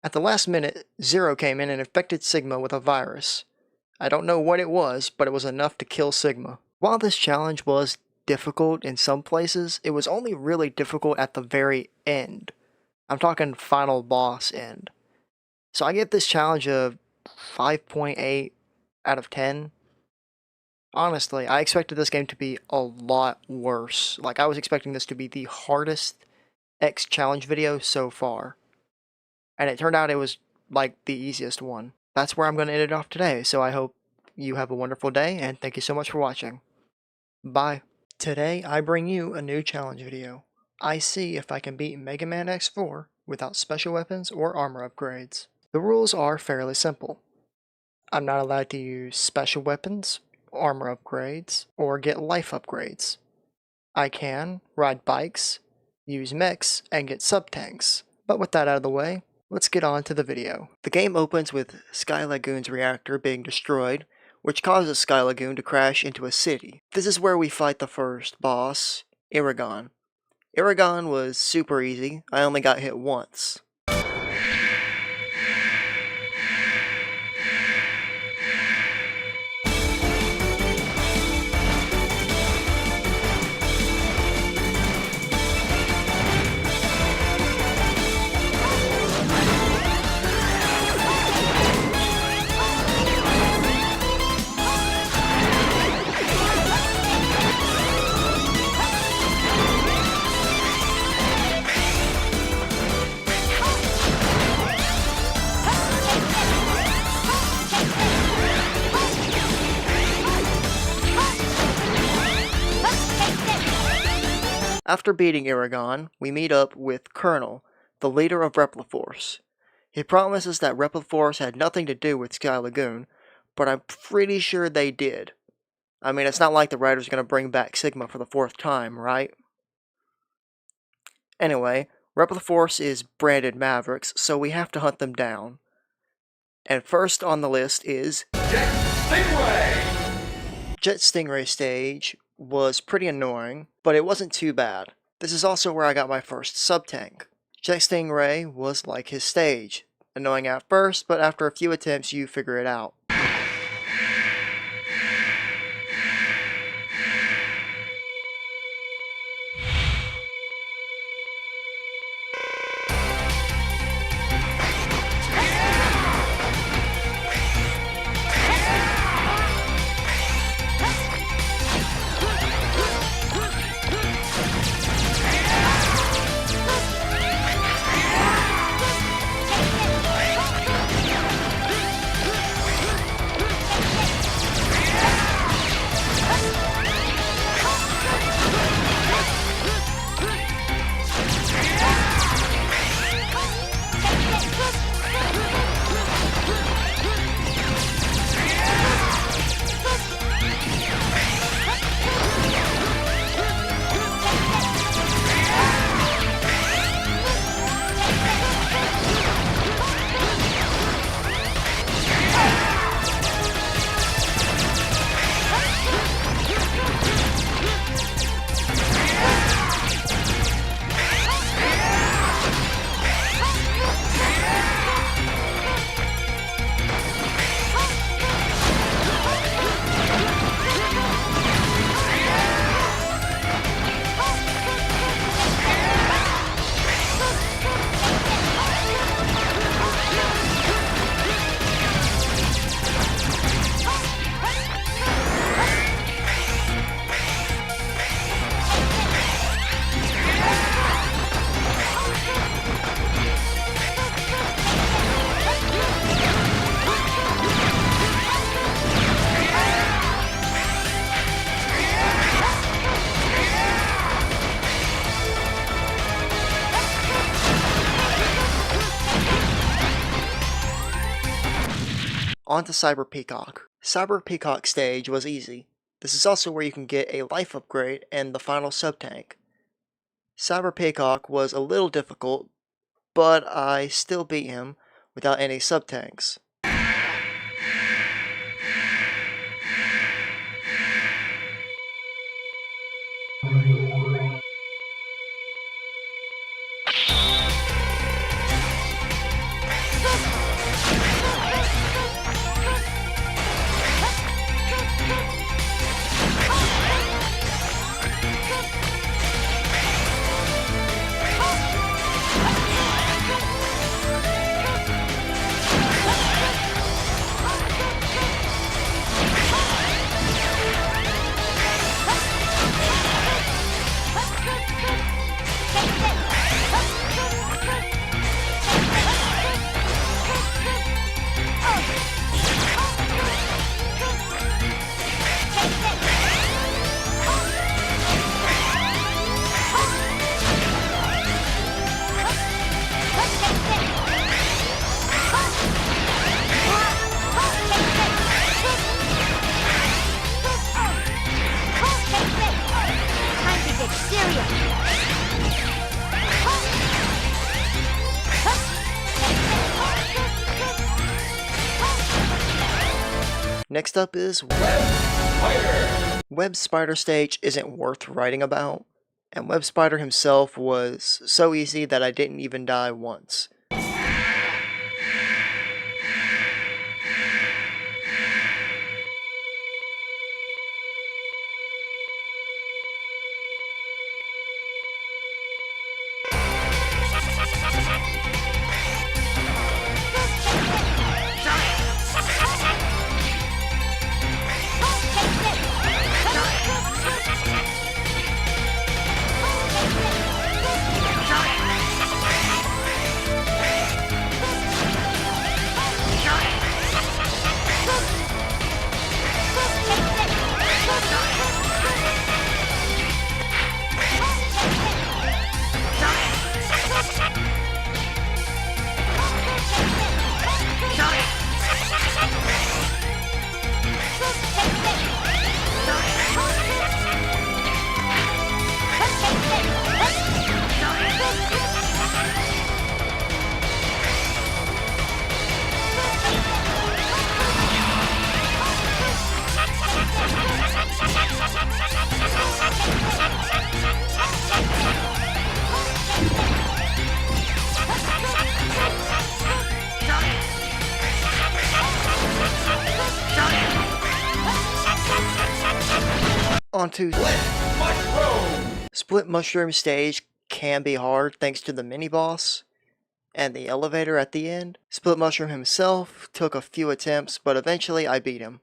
At the last minute, Zero came in and infected Sigma with a virus. I don't know what it was, but it was enough to kill Sigma. While this challenge was difficult in some places, it was only really difficult at the very end. I'm talking final boss end. So I give this challenge a 5.8 out of 10. Honestly, I expected this game to be a lot worse. Like, I was expecting this to be the hardest X challenge video so far. And it turned out it was, like, the easiest one. That's where I'm going to end it off today, so I hope you have a wonderful day, and thank you so much for watching. Bye. Today, I bring you a new challenge video. I see if I can beat Mega Man X4 without special weapons or armor upgrades. The rules are fairly simple. I'm not allowed to use special weapons, armor upgrades, or get life upgrades. I can ride bikes, use mechs, and get sub-tanks. But with that out of the way, let's get on to the video. The game opens with Sky Lagoon's reactor being destroyed, which causes Sky Lagoon to crash into a city. This is where we fight the first boss, Iragon. Iragon was super easy, I only got hit once. After beating Iragon, we meet up with Colonel, the leader of Repliforce. He promises that Repliforce had nothing to do with Sky Lagoon, but I'm pretty sure they did. I mean, it's not like the writer's gonna bring back Sigma for the 4th time, right? Anyway, Repliforce is branded Mavericks, so we have to hunt them down. And first on the list is
Jet Stingray!
Jet Stingray stage was pretty annoying, but it wasn't too bad. This is also where I got my first sub-tank. Jet Stingray was like his stage. Annoying at first, but after a few attempts you figure it out. On to Cyber Peacock. Cyber Peacock stage was easy. This is also where you can get a life upgrade and the final sub-tank. Cyber Peacock was a little difficult, but I still beat him without any sub-tanks. Next up is Web Spider stage isn't worth writing about, and Web Spider himself was so easy that I didn't even die once. Onto Split Mushroom stage can be hard thanks to the mini-boss and the elevator at the end. Split Mushroom himself took a few attempts, but eventually I beat him.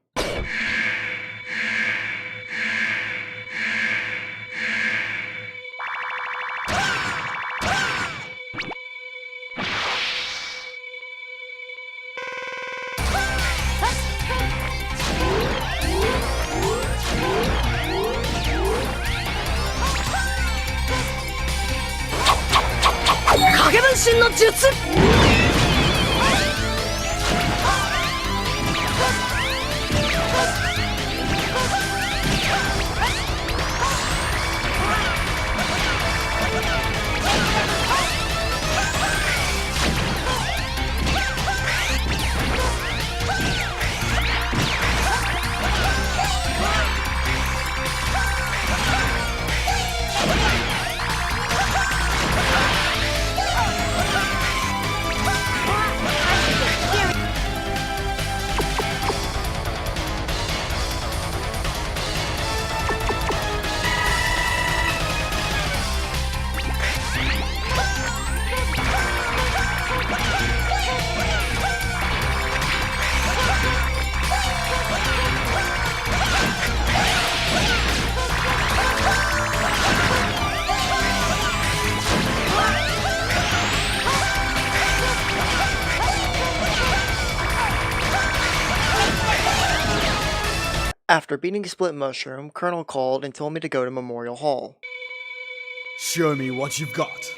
After beating Split Mushroom, Colonel called and told me to go to Memorial Hall.
Show me what you've got.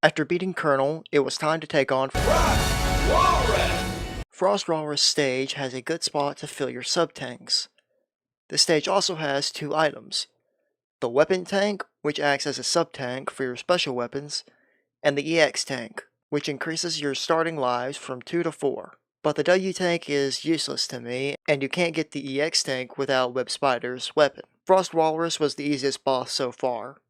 After beating Colonel, it was time to take on Frost Walrus stage has a good spot to fill your sub-tanks. The stage also has 2 items. The weapon tank, which acts as a sub-tank for your special weapons, and the EX tank, which increases your starting lives from 2 to 4. But the W tank is useless to me, and you can't get the EX tank without Web Spider's weapon. Frost Walrus was the easiest boss so far.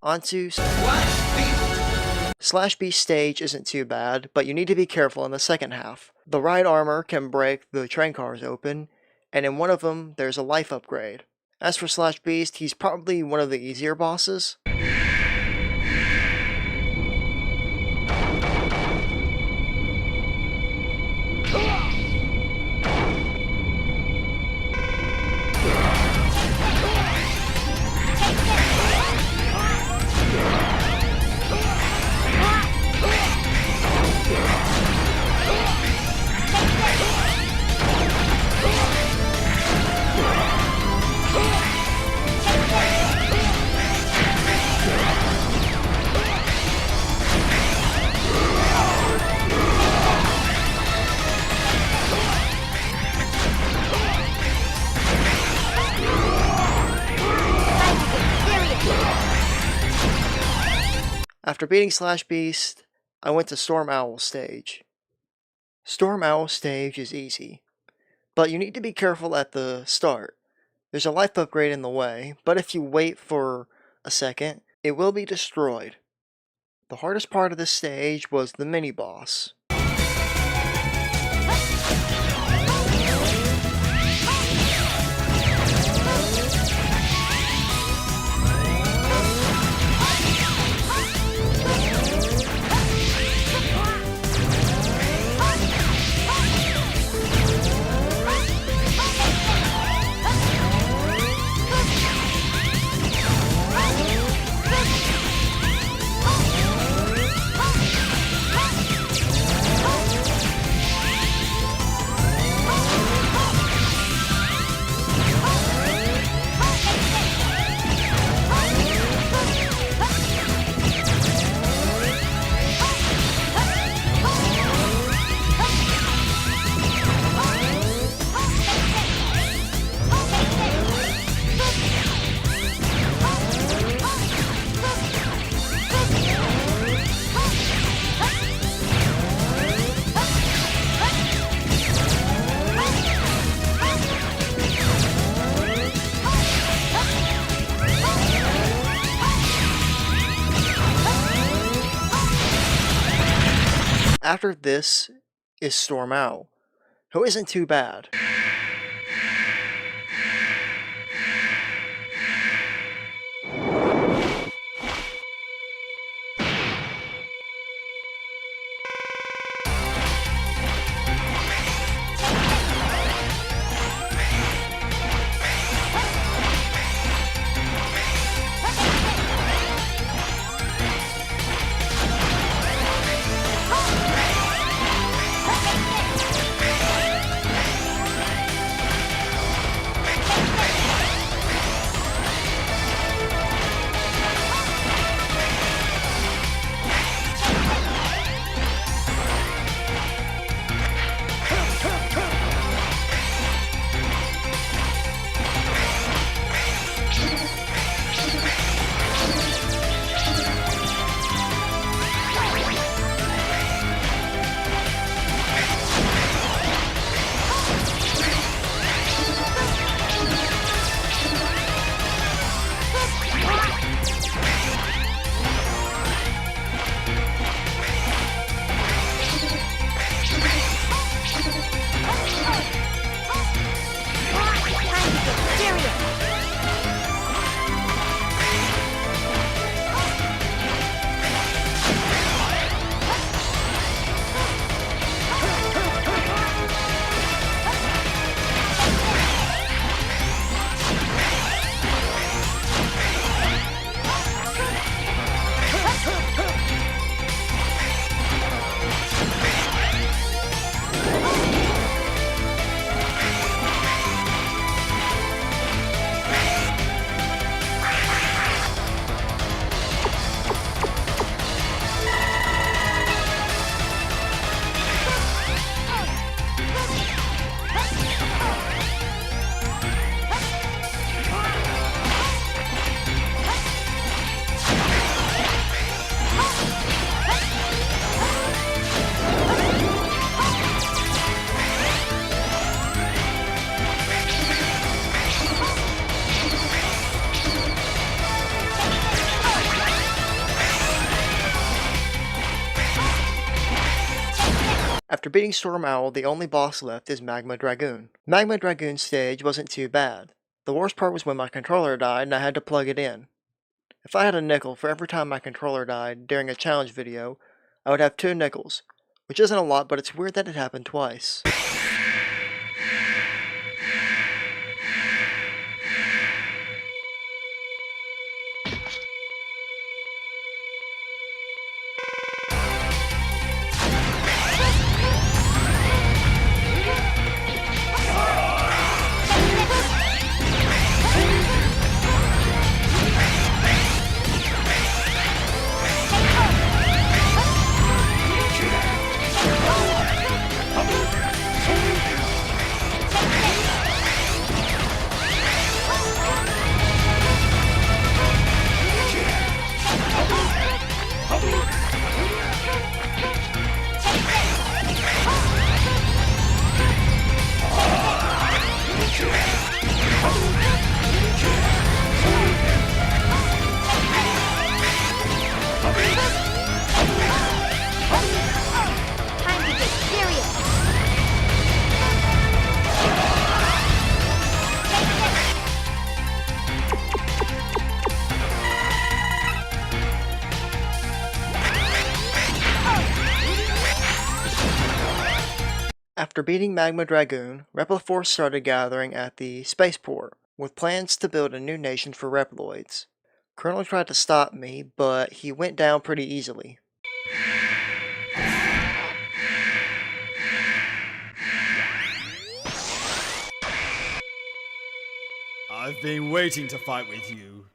Onto Slash Beast stage isn't too bad, but you need to be careful in the second half. The ride armor can break the train cars open, and in one of them, there's a life upgrade. As for Slash Beast, he's probably one of the easier bosses. After beating Slash Beast, I went to Storm Owl stage. Storm Owl stage is easy, but you need to be careful at the start. There's a life upgrade in the way, but if you wait for a second, it will be destroyed. The hardest part of this stage was the mini-boss. After this is Storm Owl, who isn't too bad. After beating Storm Owl, the only boss left is Magma Dragoon. Magma Dragoon's stage wasn't too bad. The worst part was when my controller died and I had to plug it in. If I had a nickel for every time my controller died during a challenge video, I would have 2 nickels, which isn't a lot, but it's weird that it happened twice.
Time to get serious.
After beating Magma Dragoon, Reploforce started gathering at the spaceport, with plans to build a new nation for Reploids. Colonel tried to stop me, but he went down pretty easily.
I've been waiting to fight with you.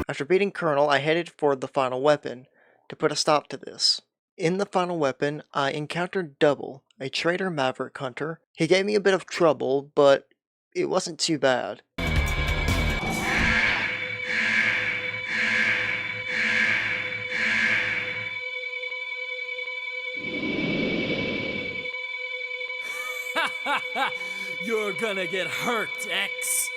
After beating Colonel, I headed for the final weapon to put a stop to this. In the final weapon, I encountered Double, a traitor maverick hunter. He gave me a bit of trouble, but it wasn't too bad.
You're gonna get hurt, X.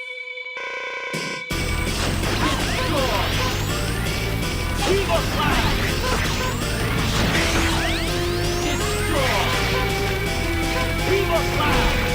Evil Flash! Destroy! Evil Flash!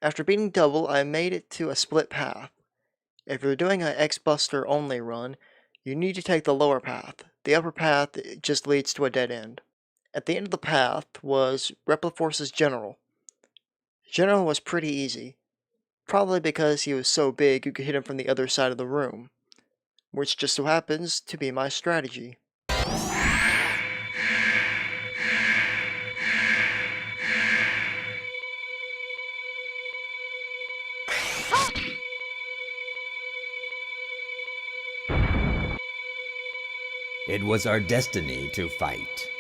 After beating Double, I made it to a split path. If you're doing an X-Buster only run, you need to take the lower path. The upper path just leads to a dead end. At the end of the path was Repliforce's General. General was pretty easy, probably because he was so big you could hit him from the other side of the room, which just so happens to be my strategy.
It was our destiny to fight.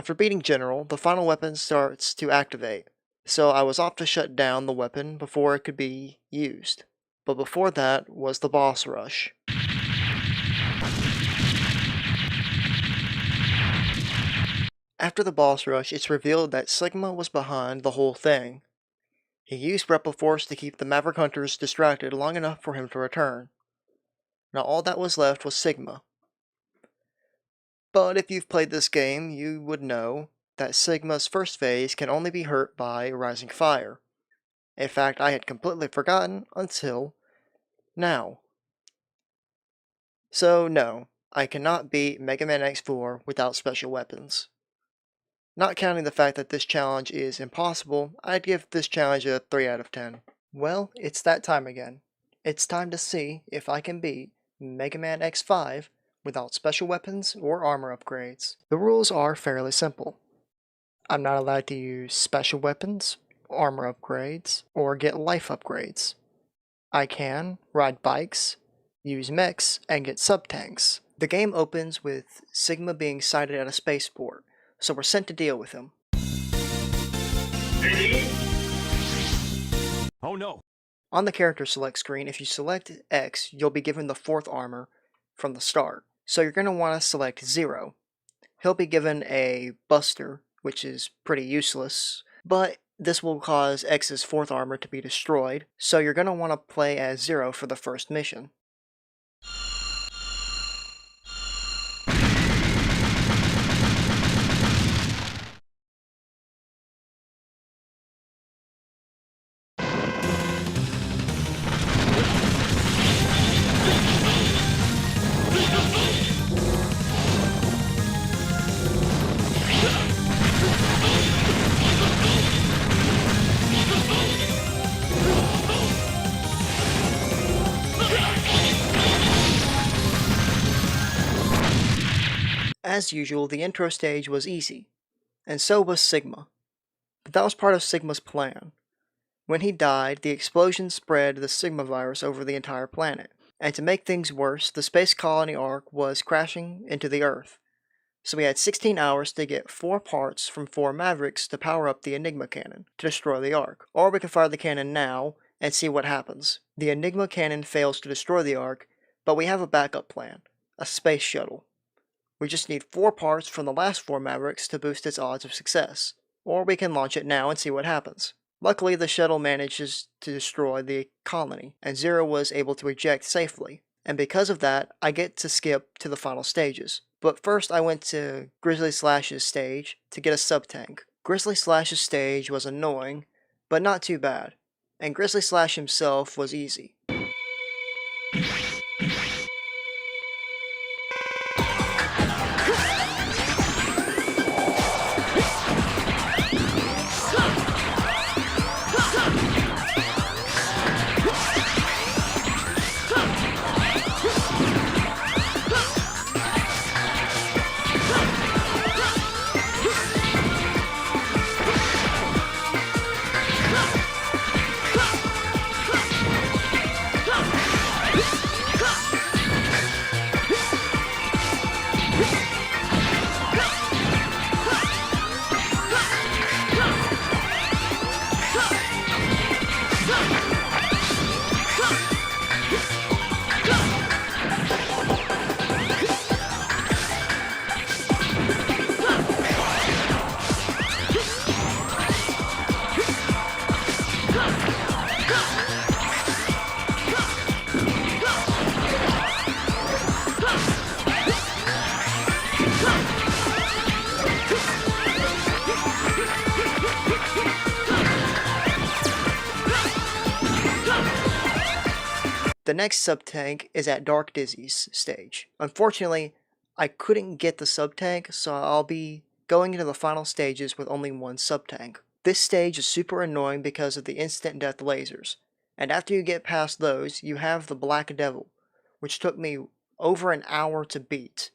After beating General, the final weapon starts to activate, so I was off to shut down the weapon before it could be used. But before that was the boss rush. After the boss rush, it's revealed that Sigma was behind the whole thing. He used Repliforce to keep the Maverick Hunters distracted long enough for him to return. Now all that was left was Sigma. But if you've played this game, you would know that Sigma's first phase can only be hurt by Rising Fire. In fact, I had completely forgotten until now. So no, I cannot beat Mega Man X4 without special weapons. Not counting the fact that this challenge is impossible, I'd give this challenge a 3 out of 10. Well, it's that time again. It's time to see if I can beat Mega Man X5 without special weapons or armor upgrades. The rules are fairly simple. I'm not allowed to use special weapons, armor upgrades, or get life upgrades. I can ride bikes, use mechs, and get sub-tanks. The game opens with Sigma being sighted at a spaceport, so we're sent to deal with him.
Ready? Oh no.
On the character select screen, if you select X, you'll be given the 4th armor from the start. So you're going to want to select 0. He'll be given a Buster, which is pretty useless, but this will cause X's 4th armor to be destroyed, so you're going to want to play as 0 for the first mission. As usual, the intro stage was easy, and so was Sigma. But that was part of Sigma's plan. When he died, the explosion spread the Sigma virus over the entire planet, and to make things worse, the space colony Ark was crashing into the Earth. So we had 16 hours to get 4 parts from 4 Mavericks to power up the Enigma cannon to destroy the Ark. Or we can fire the cannon now and see what happens. The Enigma cannon fails to destroy the Ark, but we have a backup plan, a space shuttle. We just need 4 parts from the last 4 Mavericks to boost its odds of success. Or we can launch it now and see what happens. Luckily, the shuttle manages to destroy the colony, and Zero was able to eject safely. And because of that, I get to skip to the final stages. But first I went to Grizzly Slash's stage to get a sub-tank. Grizzly Slash's stage was annoying, but not too bad. And Grizzly Slash himself was easy. The next sub-tank is at Dark Dizzy's stage. Unfortunately, I couldn't get the sub-tank, so I'll be going into the final stages with only 1 sub-tank. This stage is super annoying because of the instant death lasers, and after you get past those, you have the Black Devil, which took me over an hour to beat.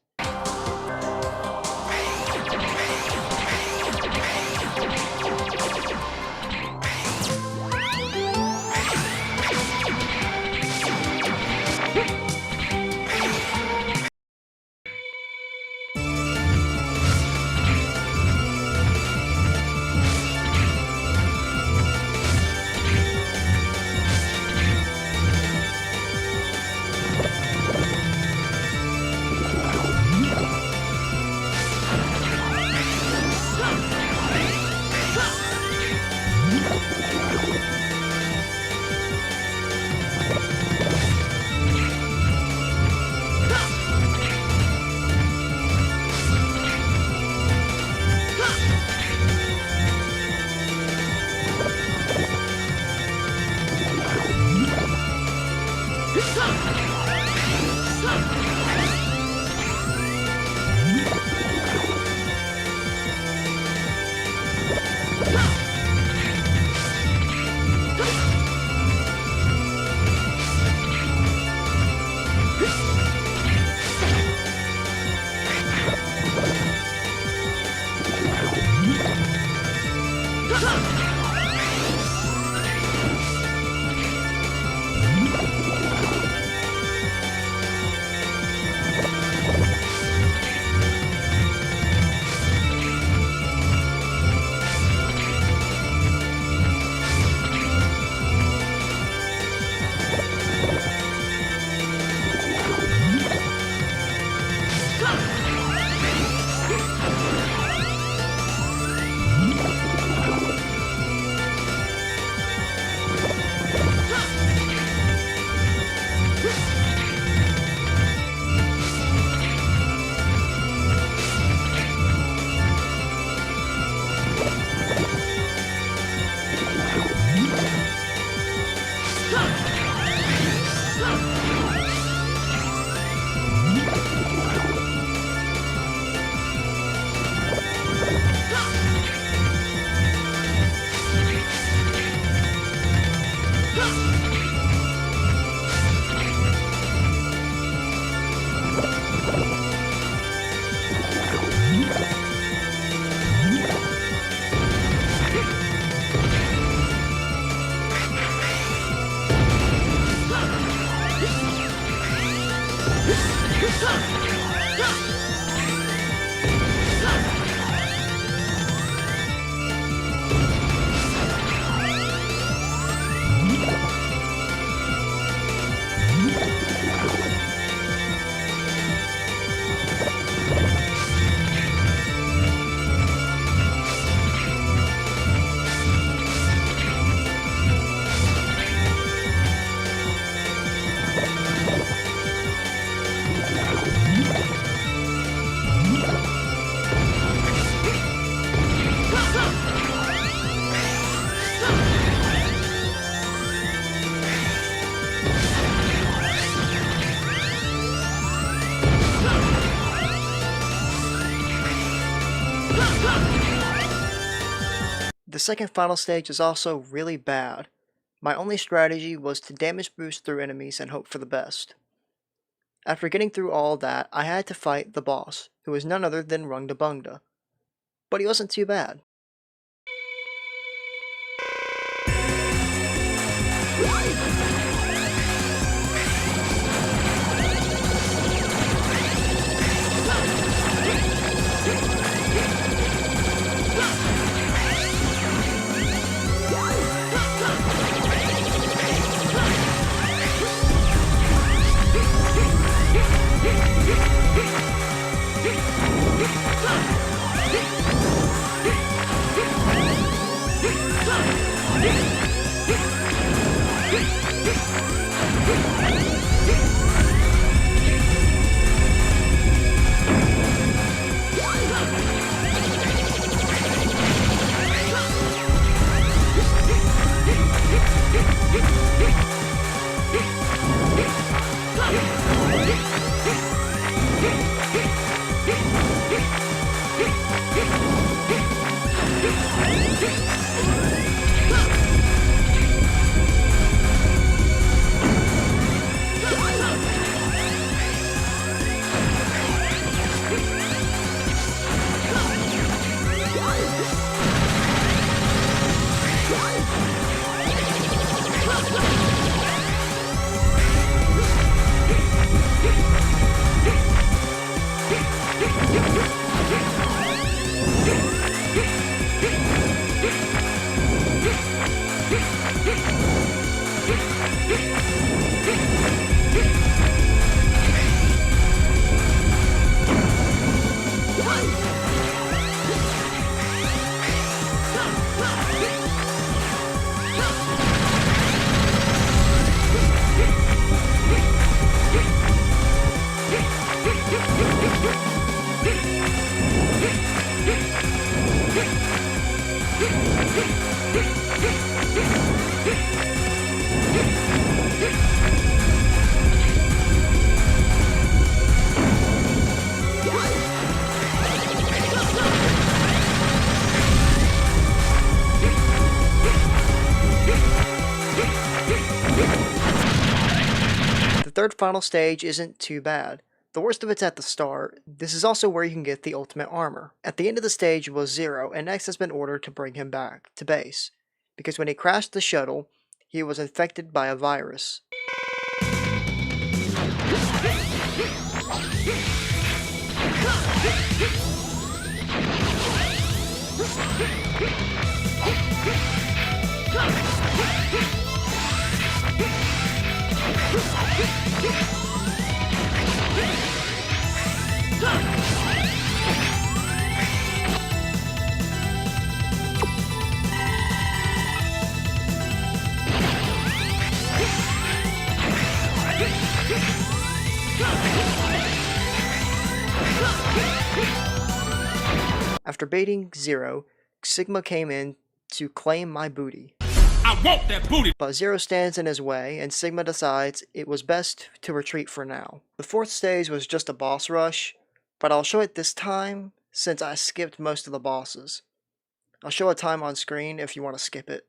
The second final stage is also really bad. My only strategy was to damage boost through enemies and hope for the best. After getting through all that, I had to fight the boss, who was none other than Rungda Bungda. But he wasn't too bad. The third final stage isn't too bad. The worst of it's at the start. This is also where you can get the ultimate armor. At the end of the stage was Zero, and X has been ordered to bring him back to base, because when he crashed the shuttle, he was infected by a virus. After baiting Zero, Sigma came in to claim my booty.
I want that booty!
But Zero stands in his way, and Sigma decides it was best to retreat for now. The fourth stage was just a boss rush, but I'll show it this time since I skipped most of the bosses. I'll show a time on screen if you want to skip it.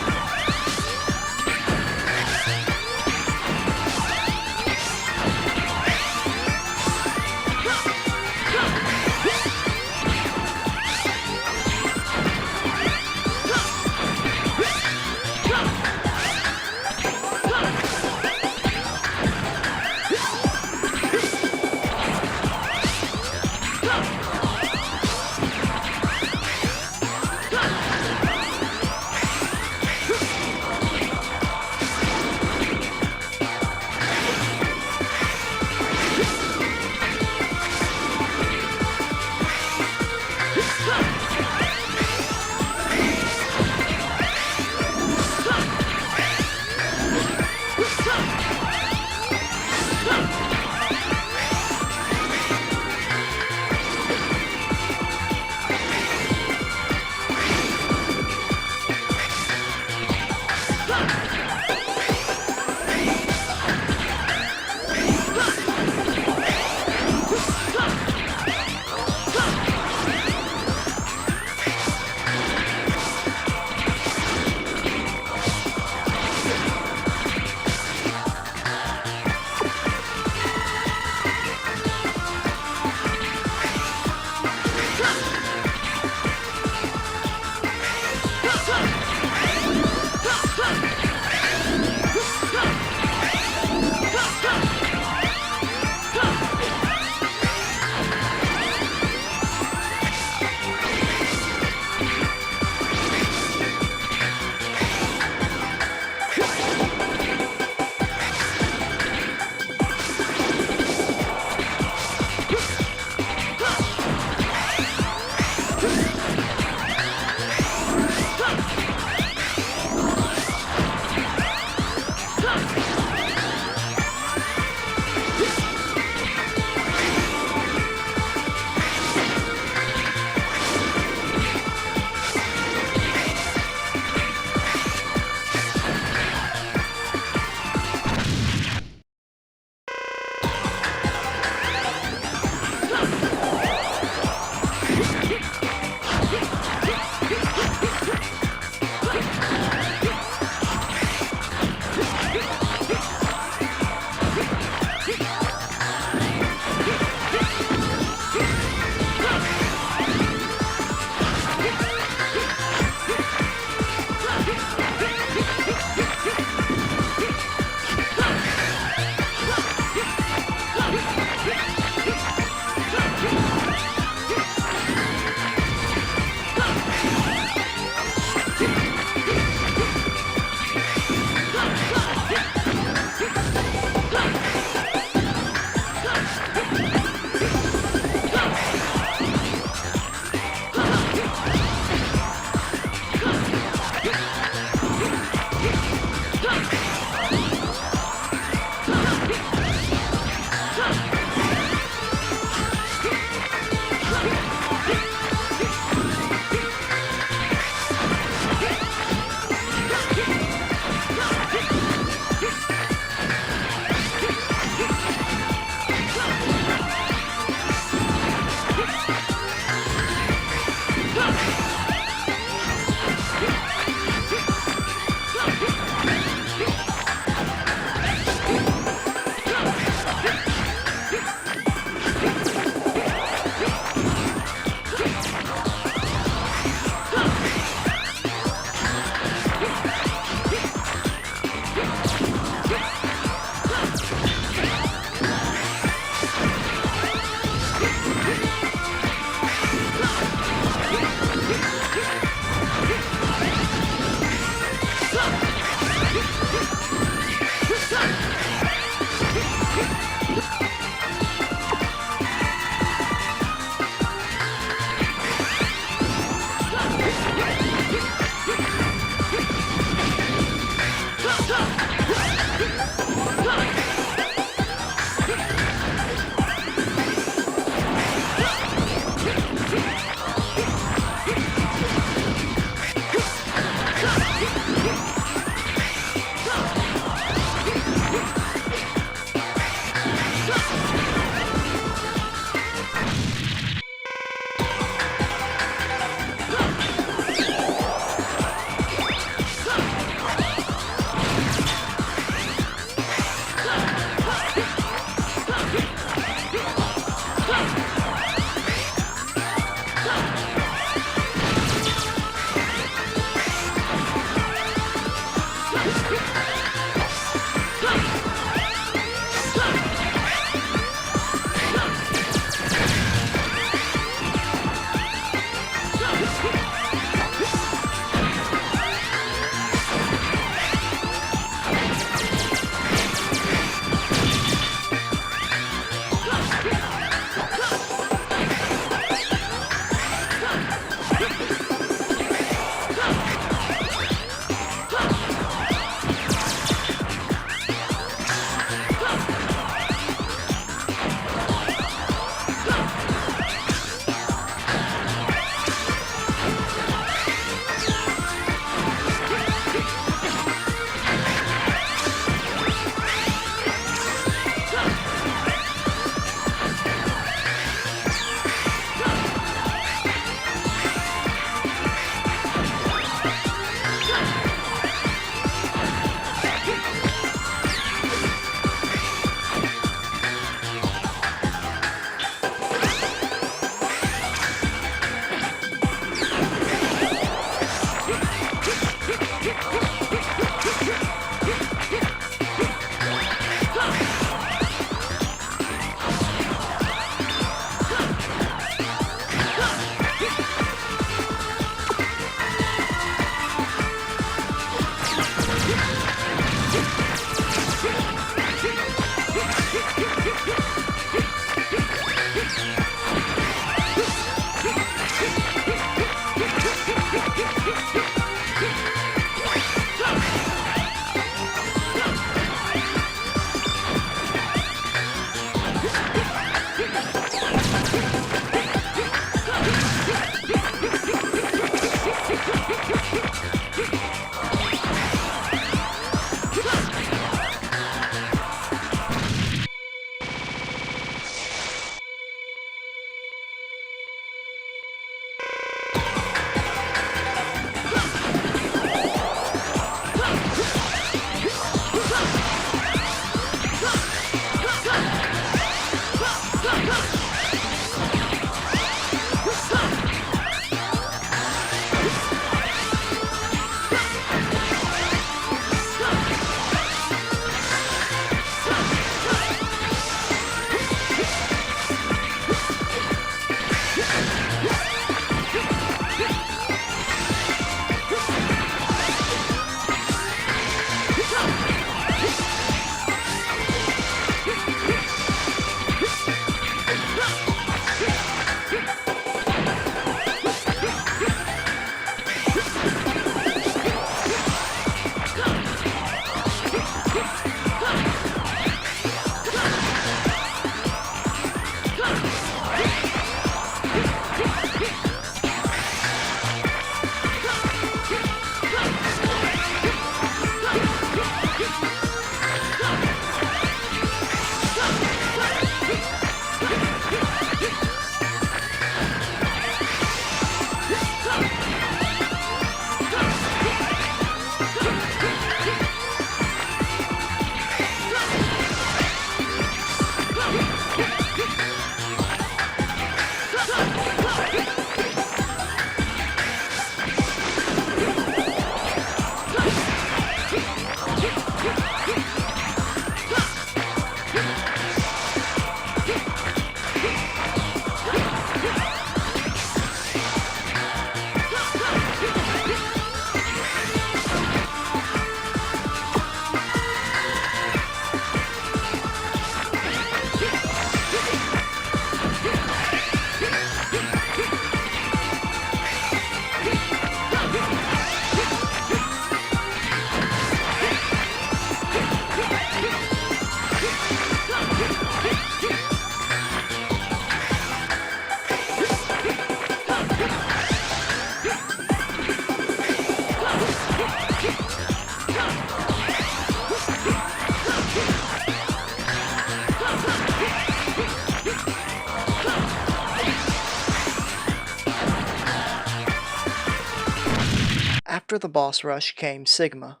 After the boss rush came Sigma.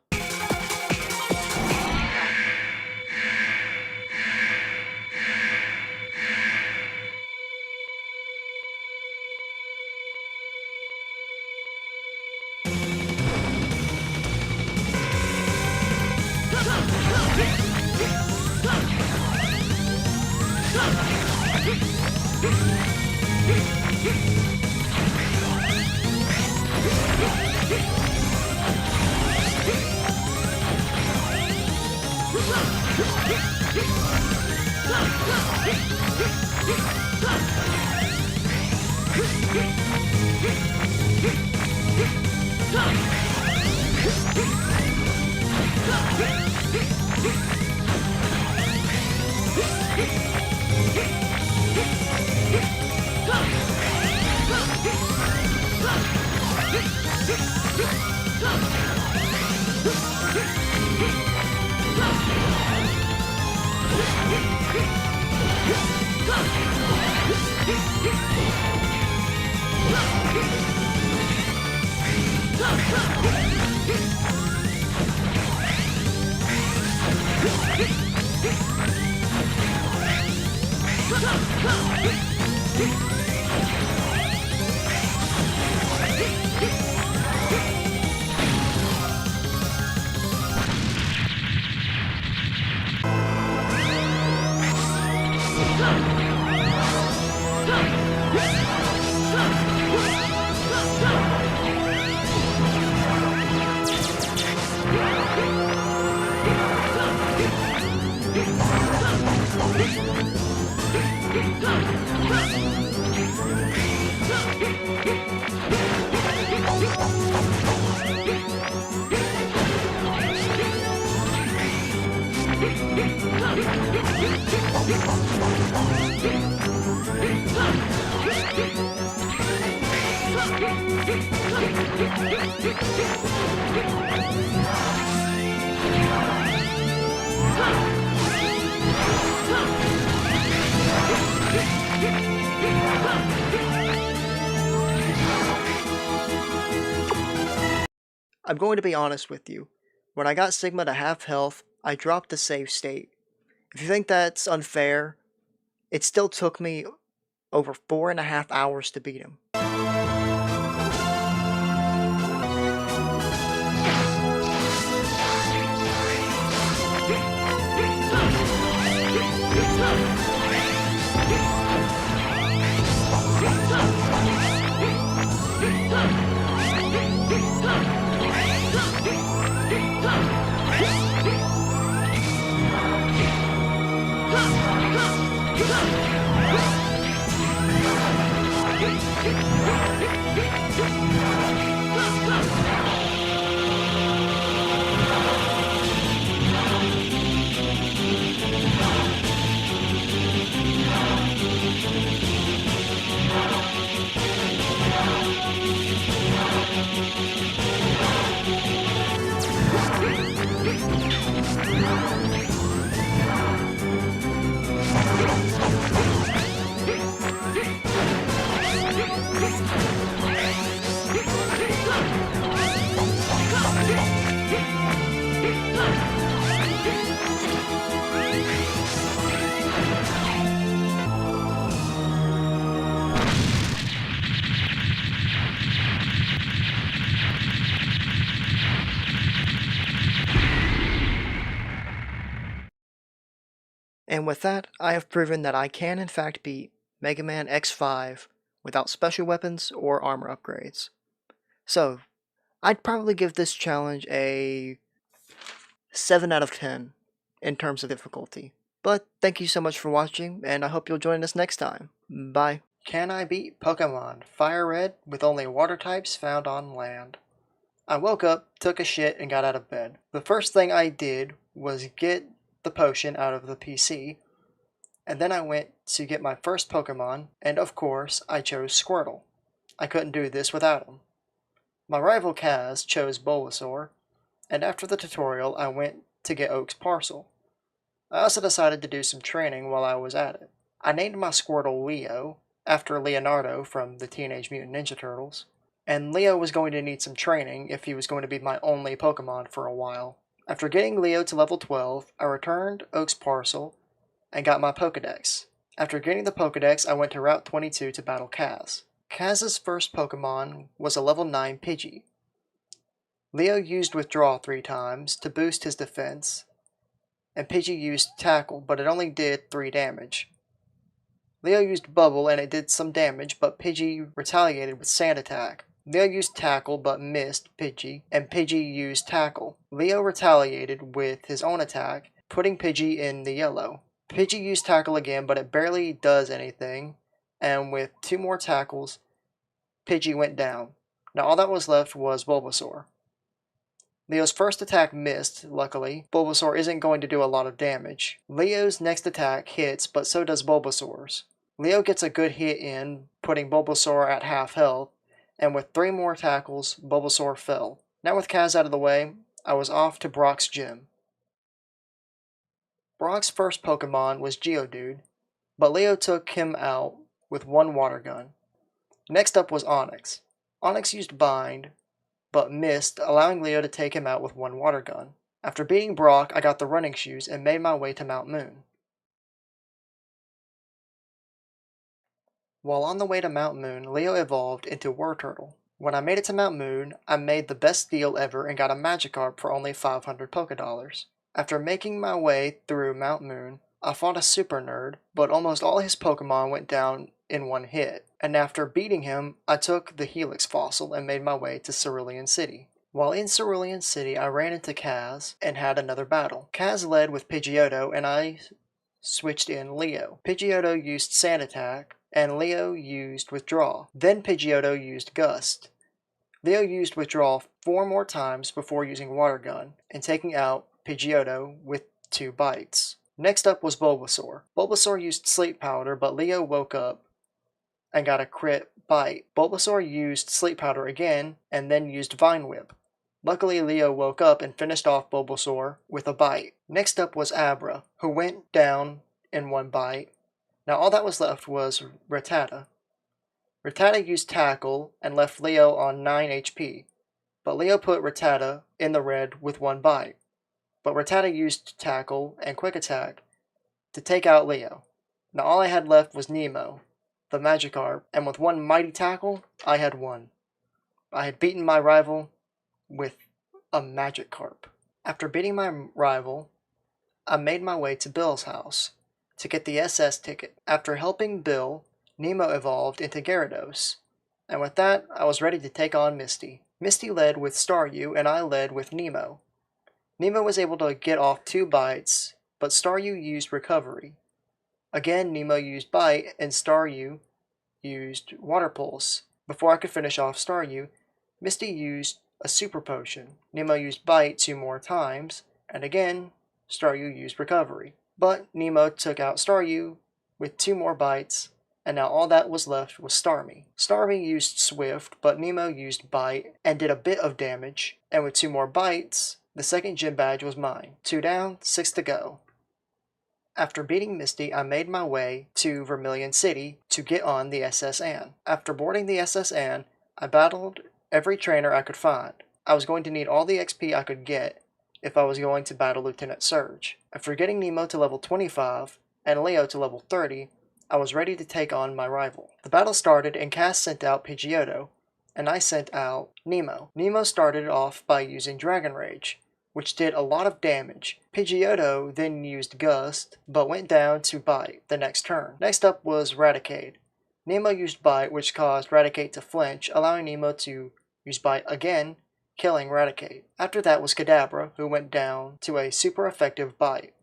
I'm going to be honest with you. When I got Sigma to half health, I dropped the save state. If you think that's unfair, it still took me over 4.5 hours to beat him. And with that, I have proven that I can in fact beat Mega Man X5 without special weapons or armor upgrades. So, I'd probably give this challenge a 7 out of 10 in terms of difficulty. But thank you so much for watching, and I hope you'll join us next time. Bye. Can I beat Pokemon Fire Red with only water types found on land? I woke up, took a shit, and got out of bed. The first thing I did was get the potion out of the PC, and then I went to get my first Pokemon, and of course, I chose Squirtle. I couldn't do this without him. My rival Kaz chose Bulbasaur, and after the tutorial, I went to get Oak's parcel. I also decided to do some training while I was at it. I named my Squirtle Leo, after Leonardo from the Teenage Mutant Ninja Turtles, and Leo was going to need some training if he was going to be my only Pokemon for a while. After getting Leo to level 12, I returned Oak's parcel and got my Pokedex. After getting the Pokedex, I went to Route 22 to battle Kaz. Kaz's first Pokemon was a level 9 Pidgey. Leo used Withdraw 3 times to boost his defense, and Pidgey used Tackle, but it only did 3 damage. Leo used Bubble and it did some damage, but Pidgey retaliated with Sand Attack. Leo used Tackle but missed Pidgey, and Pidgey used Tackle. Leo retaliated with his own attack, putting Pidgey in the yellow. Pidgey used Tackle again, but it barely does anything, and with 2 more tackles, Pidgey went down. Now all that was left was Bulbasaur. Leo's first attack missed, luckily. Bulbasaur isn't going to do a lot of damage. Leo's next attack hits, but so does Bulbasaur's. Leo gets a good hit in, putting Bulbasaur at half health, and with 3 more tackles, Bulbasaur fell. Now with Kaz out of the way, I was off to Brock's gym. Brock's first Pokemon was Geodude, but Leo took him out with 1 water gun. Next up was Onix. Onix used Bind, but missed, allowing Leo to take him out with 1 water gun. After beating Brock, I got the running shoes and made my way to Mount Moon. While on the way to Mount Moon, Leo evolved into Wartortle. When I made it to Mount Moon, I made the best deal ever and got a Magikarp for only 500 Pokédollars. After making my way through Mount Moon, I fought a super nerd, but almost all his Pokemon went down in 1 hit, and after beating him, I took the Helix fossil and made my way to Cerulean City. While in Cerulean City, I ran into Kaz and had another battle. Kaz led with Pidgeotto, and I switched in Leo. Pidgeotto used Sand Attack, and Leo used Withdraw. Then Pidgeotto used Gust. Leo used Withdraw 4 more times before using Water Gun, and taking out Pidgeotto with 2 bites. Next up was Bulbasaur. Bulbasaur used Sleep Powder, but Leo woke up and got a crit bite. Bulbasaur used Sleep Powder again, and then used Vine Whip. Luckily, Leo woke up and finished off Bulbasaur with a bite. Next up was Abra, who went down in 1 bite. Now all that was left was Rattata. Rattata used Tackle and left Leo on 9 HP, but Leo put Rattata in the red with 1 bite. But Rattata used Tackle and Quick Attack to take out Leo. Now all I had left was Nemo, the Magikarp, and with 1 mighty tackle, I had won. I had beaten my rival with a Magikarp. After beating my rival, I made my way to Bill's house to get the SS ticket. After helping Bill, Nemo evolved into Gyarados, and with that, I was ready to take on Misty. Misty led with Staryu, and I led with Nemo. Nemo was able to get off 2 bites, but Staryu used Recovery. Again, Nemo used Bite, and Staryu used Water Pulse. Before I could finish off Staryu, Misty used a Super Potion. Nemo used Bite 2 more times, and again, Staryu used Recovery. But Nemo took out Staryu with 2 more bites, and now all that was left was Starmie. Starmie used Swift, but Nemo used Bite and did a bit of damage, and with 2 more bites, the second gym badge was mine. 2 down, 6 to go. After beating Misty, I made my way to Vermilion City to get on the SS Anne. After boarding the SS Anne, I battled every trainer I could find. I was going to need all the XP I could get if I was going to battle Lieutenant Surge. After getting Nemo to level 25 and Leo to level 30, I was ready to take on my rival. The battle started and Cass sent out Pidgeotto, and I sent out Nemo. Nemo started off by using Dragon Rage, which did a lot of damage. Pidgeotto then used Gust, but went down to Bite the next turn. Next up was Raticate. Nemo used Bite, which caused Raticate to flinch, allowing Nemo to use Bite again, killing Raticate. After that was Kadabra, who went down to a super effective Bite.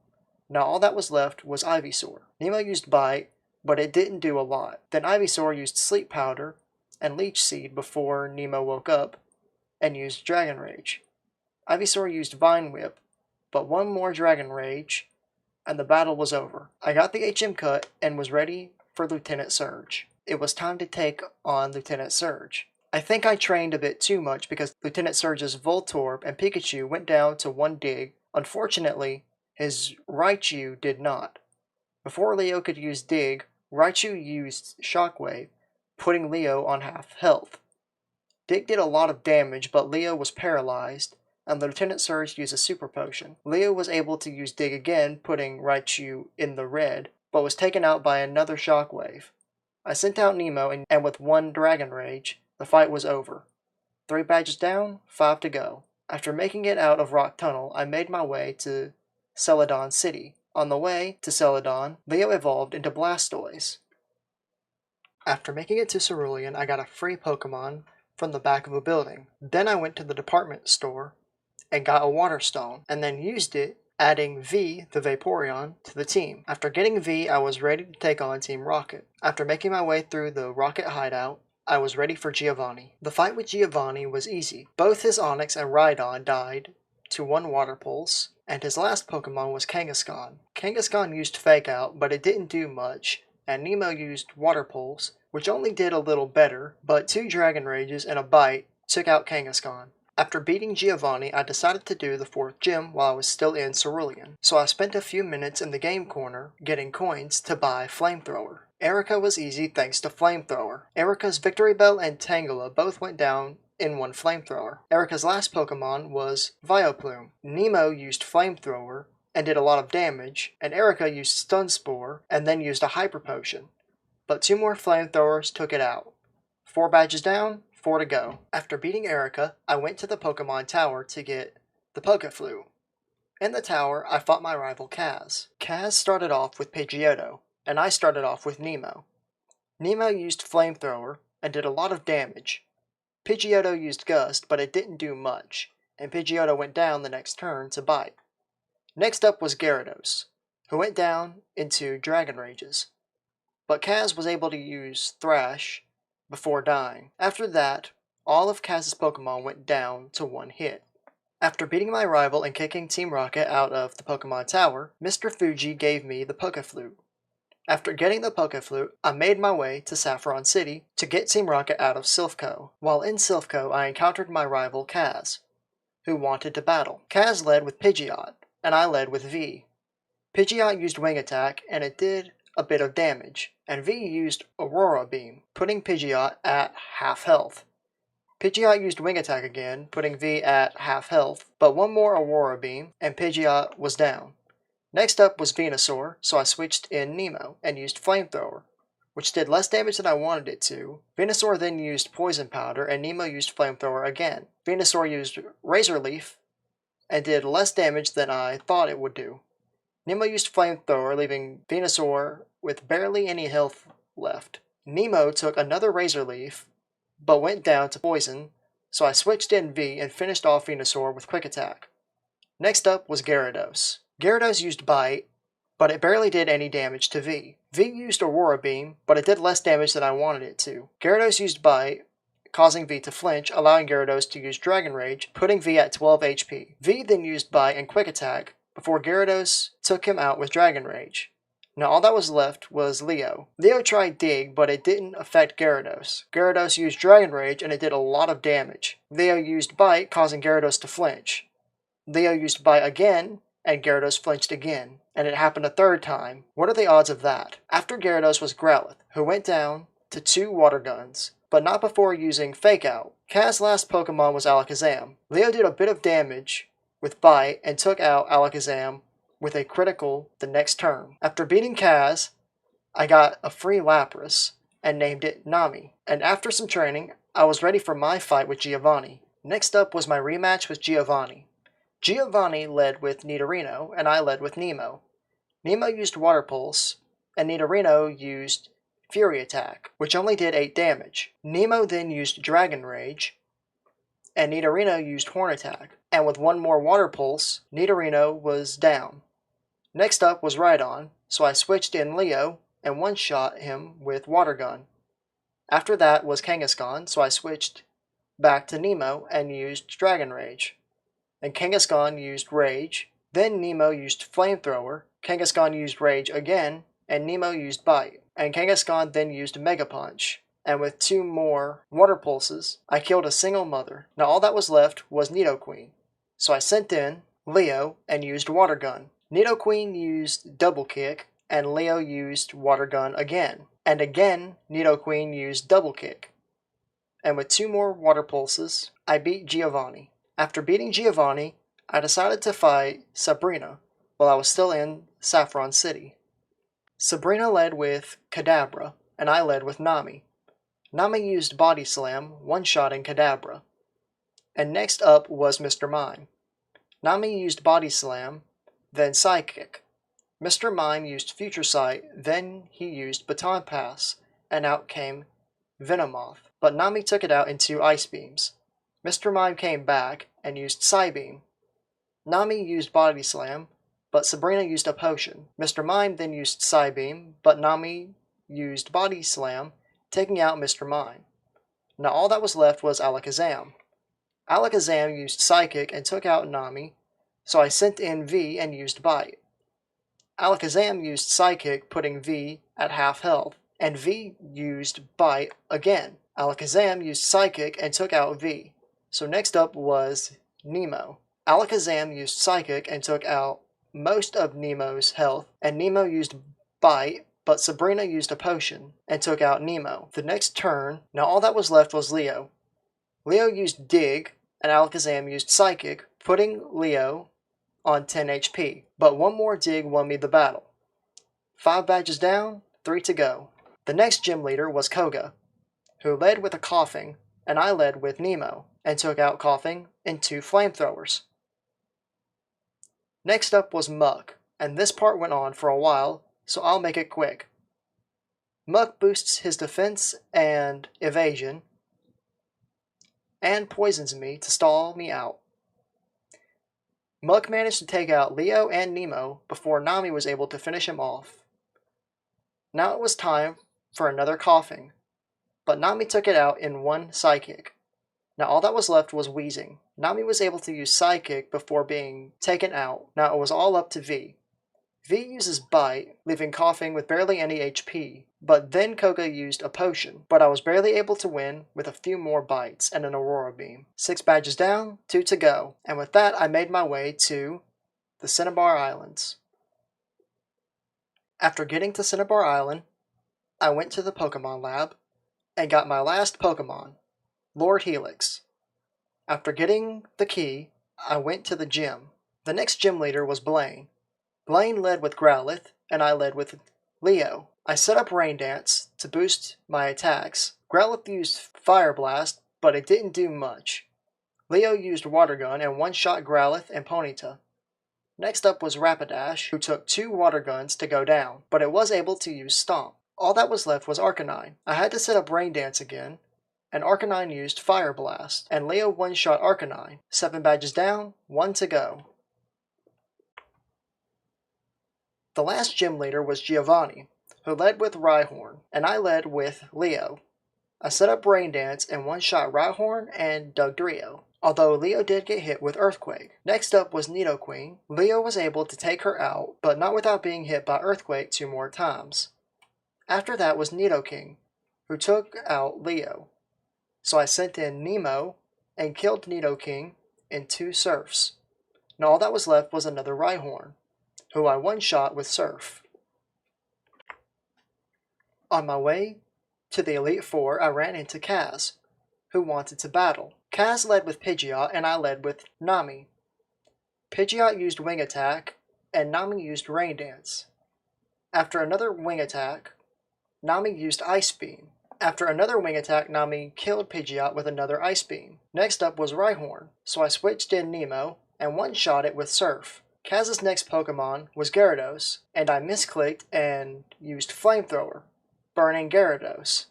Now all that was left was Ivysaur. Nemo used Bite, but it didn't do a lot. Then Ivysaur used Sleep Powder and Leech Seed before Nemo woke up and used Dragon Rage. Ivysaur used Vine Whip, but one more Dragon Rage, and the battle was over. I got the HM cut and was ready for Lieutenant Surge. It was time to take on Lieutenant Surge. I think I trained a bit too much because Lieutenant Surge's Voltorb and Pikachu went down to one dig. Unfortunately, his Raichu did not. Before Leo could use Dig, Raichu used Shockwave, putting Leo on half health. Dig did a lot of damage, but Leo was paralyzed, and Lieutenant Surge used a Super Potion. Leo was able to use Dig again, putting Raichu in the red, but was taken out by another Shockwave. I sent out Nemo, and with one Dragon Rage, the fight was over. 3 badges down, 5 to go. After making it out of Rock Tunnel, I made my way to Celadon City. On the way to Celadon, Leo evolved into Blastoise. After making it to Cerulean, I got a free Pokemon from the back of a building. Then I went to the department store and got a Water Stone, and then used it, adding V, the Vaporeon, to the team. After getting V, I was ready to take on Team Rocket. After making my way through the Rocket hideout, I was ready for Giovanni. The fight with Giovanni was easy. Both his Onix and Rhydon died to one Water Pulse, and his last Pokemon was Kangaskhan. Kangaskhan used Fake Out, but it didn't do much, and Nemo used Water Pulse, which only did a little better, but 2 Dragon Rages and a Bite took out Kangaskhan. After beating Giovanni, I decided to do the 4th gym while I was still in Cerulean, so I spent a few minutes in the game corner getting coins to buy Flamethrower. Erica was easy thanks to Flamethrower. Erica's Victory Bell and Tangela both went down in one Flamethrower. Erica's last Pokemon was Vileplume. Nemo used Flamethrower and did a lot of damage, and Erica used Stun Spore and then used a Hyper Potion. But 2 more Flamethrowers took it out. 4 badges down, 4 to go. After beating Erica, I went to the Pokemon Tower to get the Pokeflu. In the tower, I fought my rival Kaz. Kaz started off with Pidgeotto, and I started off with Nemo. Nemo used Flamethrower and did a lot of damage. Pidgeotto used Gust, but it didn't do much, and Pidgeotto went down the next turn to Bite. Next up was Gyarados, who went down into Dragon Rages. But Kaz was able to use Thrash before dying. After that, all of Kaz's Pokemon went down to 1 hit. After beating my rival and kicking Team Rocket out of the Pokemon Tower, Mr. Fuji gave me the Pokeflute. After getting the Pokeflute, I made my way to Saffron City to get Team Rocket out of Silphco. While in Silphco, I encountered my rival Kaz, who wanted to battle. Kaz led with Pidgeot, and I led with V. Pidgeot used Wing Attack, and it did a bit of damage, and V used Aurora Beam, putting Pidgeot at half health. Pidgeot used Wing Attack again, putting V at half health, but one more Aurora Beam, and Pidgeot was down. Next up was Venusaur, so I switched in Nemo and used Flamethrower, which did less damage than I wanted it to. Venusaur then used Poison Powder, and Nemo used Flamethrower again. Venusaur used Razor Leaf and did less damage than I thought it would do. Nemo used Flamethrower, leaving Venusaur with barely any health left. Nemo took another Razor Leaf, but went down to Poison, so I switched in V and finished off Venusaur with Quick Attack. Next up was Gyarados. Gyarados used Bite, but it barely did any damage to V. V used Aurora Beam, but it did less damage than I wanted it to. Gyarados used Bite, causing V to flinch, allowing Gyarados to use Dragon Rage, putting V at 12 HP. V then used Bite and Quick Attack, before Gyarados took him out with Dragon Rage. Now all that was left was Leo. Leo tried Dig, but it didn't affect Gyarados. Gyarados used Dragon Rage, and it did a lot of damage. Leo used Bite, causing Gyarados to flinch. Leo used Bite again, and Gyarados flinched again, and it happened a 3rd time. What are the odds of that? After Gyarados was Growlithe, who went down to 2 Water Guns, but not before using Fake Out. Kaz's last Pokemon was Alakazam. Leo did a bit of damage with Bite and took out Alakazam with a critical the next turn. After beating Kaz, I got a free Lapras and named it Nami. And after some training, I was ready for my fight with Giovanni. Next up was my rematch with Giovanni. Giovanni led with Nidorino, and I led with Nemo. Nemo used Water Pulse, and Nidorino used Fury Attack, which only did 8 damage. Nemo then used Dragon Rage, and Nidorino used Horn Attack, and with one more Water Pulse, Nidorino was down. Next up was Rhydon, so I switched in Leo and one-shot him with Water Gun. After that was Kangaskhan, so I switched back to Nemo and used Dragon Rage. And Kangaskhan used Rage, then Nemo used Flamethrower, Kangaskhan used Rage again, and Nemo used Bite. And Kangaskhan then used Mega Punch. And with 2 more Water Pulses, I killed a single mother. Now all that was left was Nidoqueen. So I sent in Leo and used Water Gun. Nidoqueen used Double Kick, and Leo used Water Gun again. And again, Nidoqueen used Double Kick. And with 2 more Water Pulses, I beat Giovanni. After beating Giovanni, I decided to fight Sabrina while I was still in Saffron City. Sabrina led with Kadabra, and I led with Nami. Nami used Body Slam, one-shotting Kadabra. And next up was Mr. Mime. Nami used Body Slam, then Psychic. Mr. Mime used Future Sight, then he used Baton Pass, and out came Venomoth. But Nami took it out in 2 Ice Beams. Mr. Mime came back and used Psybeam. Nami used Body Slam, but Sabrina used a potion. Mr. Mime then used Psybeam, but Nami used Body Slam, taking out Mr. Mime. Now all that was left was Alakazam. Alakazam used Psychic and took out Nami, so I sent in V and used Bite. Alakazam used Psychic, putting V at half health, and V used Bite again. Alakazam used Psychic and took out V. So next up was Nemo. Alakazam used Psychic and took out most of Nemo's health, and Nemo used Bite, but Sabrina used a potion and took out Nemo. The next turn, now all that was left was Leo. Leo used Dig, and Alakazam used Psychic, putting Leo on 10 HP. But 1 more Dig won me the battle. 5 badges down, 3 to go. The next gym leader was Koga, who led with a Coughing, and I led with Nemo, and took out Coughing in 2 Flamethrowers. Next up was Muck, and this part went on for a while, so I'll make it quick. Muck boosts his defense and evasion, and poisons me to stall me out. Muck managed to take out Leo and Nemo before Nami was able to finish him off. Now it was time for another Coughing, but Nami took it out in 1 Psychic. Now all that was left was Wheezing. Nami was able to use Psychic before being taken out. Now it was all up to V. V uses Bite, leaving Coughing with barely any HP, but then Koga used a potion, but I was barely able to win with a few more bites and an Aurora Beam. 6 badges down, 2 to go, and with that I made my way to the Cinnabar Islands. After getting to Cinnabar Island, I went to the Pokemon Lab and got my last Pokemon, Lord Helix. After getting the key, I went to the gym. The next gym leader was Blaine. Blaine led with Growlithe, and I led with Leo. I set up Rain Dance to boost my attacks. Growlithe used Fire Blast, but it didn't do much. Leo used Water Gun and one-shot Growlithe and Ponyta. Next up was Rapidash, who took 2 Water Guns to go down, but it was able to use Stomp. All that was left was Arcanine. I had to set up Rain Dance again, and Arcanine used Fire Blast, and Leo one-shot Arcanine. 7 badges down, 1 to go. The last gym leader was Giovanni, who led with Rhyhorn, and I led with Leo. I set up Rain Dance and one-shot Rhyhorn and Dugtrio, although Leo did get hit with Earthquake. Next up was Nidoqueen. Leo was able to take her out, but not without being hit by Earthquake 2 more times. After that was Nidoking, who took out Leo. So I sent in Nemo and killed Nidoking in 2 Surfs. Now all that was left was another Rhyhorn, who I one-shot with Surf. On my way to the Elite Four, I ran into Kaz, who wanted to battle. Kaz led with Pidgeot, and I led with Nami. Pidgeot used Wing Attack, and Nami used Rain Dance. After another Wing Attack, Nami used Ice Beam. After another Wing Attack, Nami killed Pidgeot with another Ice Beam. Next up was Rhyhorn, so I switched in Nemo and one-shot it with Surf. Kaz's next Pokemon was Gyarados, and I misclicked and used Flamethrower, burning Gyarados.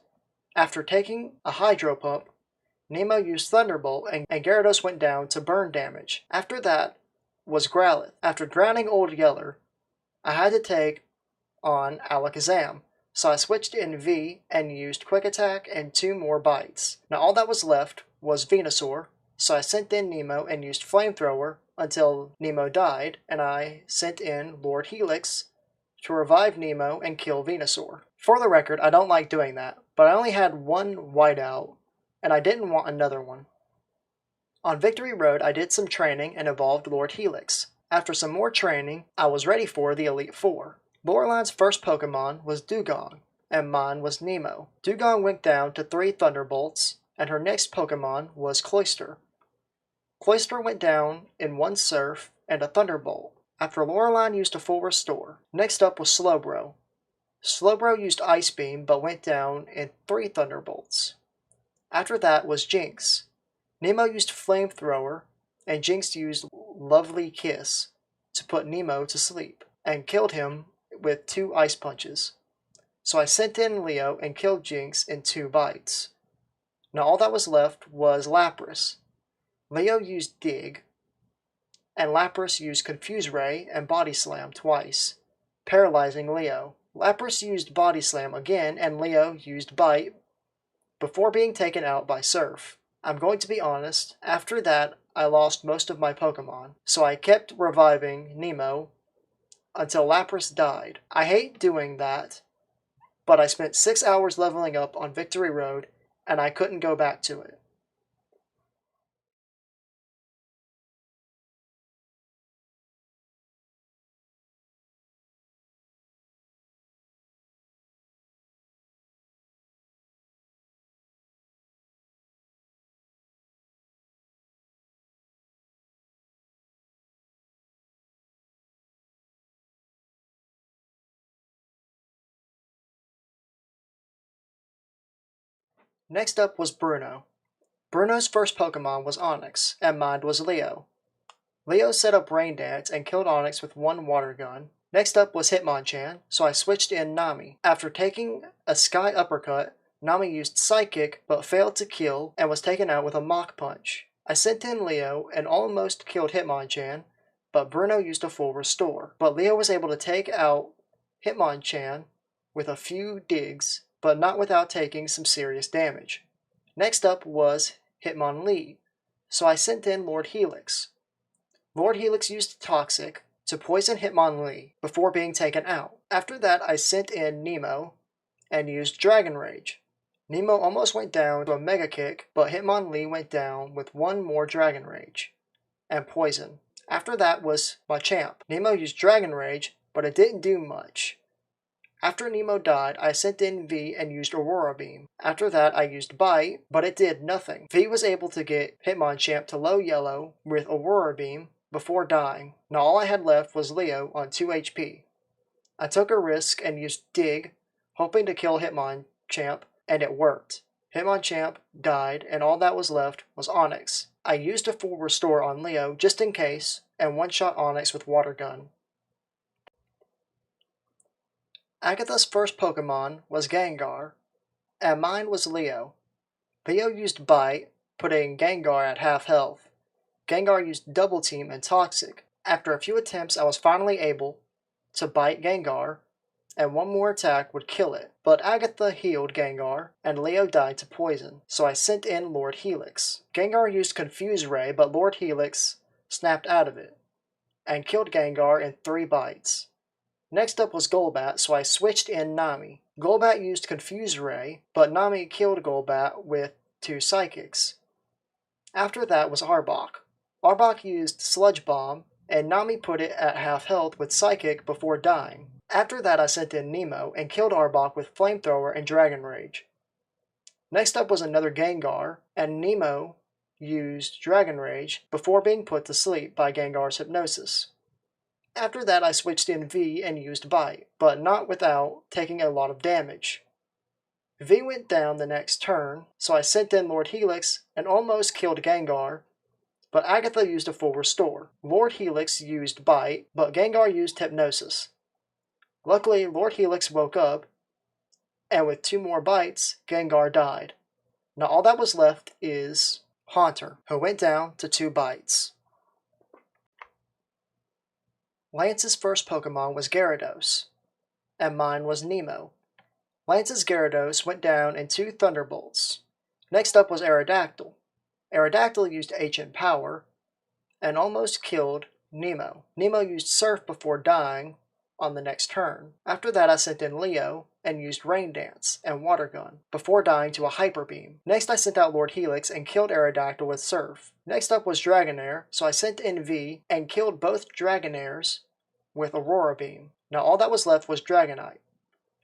After taking a Hydro Pump, Nemo used Thunderbolt and Gyarados went down to burn damage. After that was Growlithe. After drowning Old Yeller, I had to take on Alakazam, so I switched in V and used Quick Attack and 2 more bites. Now all that was left was Venusaur, so I sent in Nemo and used Flamethrower until Nemo died, and I sent in Lord Helix to revive Nemo and kill Venusaur. For the record, I don't like doing that, but I only had one whiteout, and I didn't want another one. On Victory Road, I did some training and evolved Lord Helix. After some more training, I was ready for the Elite Four. Loreline's first Pokemon was Dugong, and mine was Nemo. Dugong went down to 3 Thunderbolts, and her next Pokemon was Cloyster. Cloyster went down in 1 Surf and a Thunderbolt, after Loreline used a full restore. Next up was Slowbro. Slowbro used Ice Beam but went down in 3 Thunderbolts. After that was Jinx. Nemo used Flamethrower, and Jinx used Lovely Kiss to put Nemo to sleep, and killed him with 2 Ice Punches. So I sent in Leo and killed Jinx in 2 bites. Now all that was left was Lapras. Leo used Dig, and Lapras used Confuse Ray and Body Slam twice, paralyzing Leo. Lapras used Body Slam again, and Leo used Bite before being taken out by Surf. I'm going to be honest, after that I lost most of my Pokemon, so I kept reviving Nemo until Lapras died. I hate doing that, but I spent 6 hours leveling up on Victory Road, and I couldn't go back to it. Next up was Bruno. Bruno's first Pokemon was Onix, and mine was Leo. Leo set up Rain Dance and killed Onix with 1 Water Gun. Next up was Hitmonchan, so I switched in Nami. After taking a Sky Uppercut, Nami used Psychic but failed to kill and was taken out with a Mach Punch. I sent in Leo and almost killed Hitmonchan, but Bruno used a full restore. But Leo was able to take out Hitmonchan with a few digs, but not without taking some serious damage. Next up was Hitmonlee, so I sent in Lord Helix. Lord Helix used Toxic to poison Hitmonlee before being taken out. After that, I sent in Nemo and used Dragon Rage. Nemo almost went down to a Mega Kick, but Hitmonlee went down with 1 more Dragon Rage and Poison. After that was Machamp. Nemo used Dragon Rage, but it didn't do much. After Nemo died, I sent in V and used Aurora Beam. After that, I used Bite, but it did nothing. V was able to get Hitmonchan to low yellow with Aurora Beam before dying. Now all I had left was Leo on 2 HP. I took a risk and used Dig, hoping to kill Hitmonchan, and it worked. Hitmonchan died, and all that was left was Onix. I used a full restore on Leo just in case, and one-shot Onix with Water Gun. Agatha's first Pokemon was Gengar, and mine was Leo. Leo used Bite, putting Gengar at half health. Gengar used Double Team and Toxic. After a few attempts, I was finally able to bite Gengar, and 1 more attack would kill it. But Agatha healed Gengar, and Leo died to poison, so I sent in Lord Helix. Gengar used Confuse Ray, but Lord Helix snapped out of it, and killed Gengar in 3 bites. Next up was Golbat, so I switched in Nami. Golbat used Confuse Ray, but Nami killed Golbat with 2 Psychics. After that was Arbok. Arbok used Sludge Bomb, and Nami put it at half health with Psychic before dying. After that I sent in Nemo and killed Arbok with Flamethrower and Dragon Rage. Next up was another Gengar, and Nemo used Dragon Rage before being put to sleep by Gengar's hypnosis. After that I switched in V and used Bite, but not without taking a lot of damage. V went down the next turn, so I sent in Lord Helix and almost killed Gengar, but Agatha used a full restore. Lord Helix used Bite, but Gengar used Hypnosis. Luckily, Lord Helix woke up, and with 2 more bites, Gengar died. Now all that was left is Haunter, who went down to 2 bites. Lance's first Pokemon was Gyarados, and mine was Nemo. Lance's Gyarados went down in 2 Thunderbolts. Next up was Aerodactyl. Aerodactyl used Ancient Power and almost killed Nemo. Nemo used Surf before dying on the next turn. After that, I sent in Leo and used Rain Dance and Water Gun before dying to a Hyper Beam. Next, I sent out Lord Helix and killed Aerodactyl with Surf. Next up was Dragonair, so I sent in V and killed both Dragonairs with Aurora Beam. Now all that was left was Dragonite.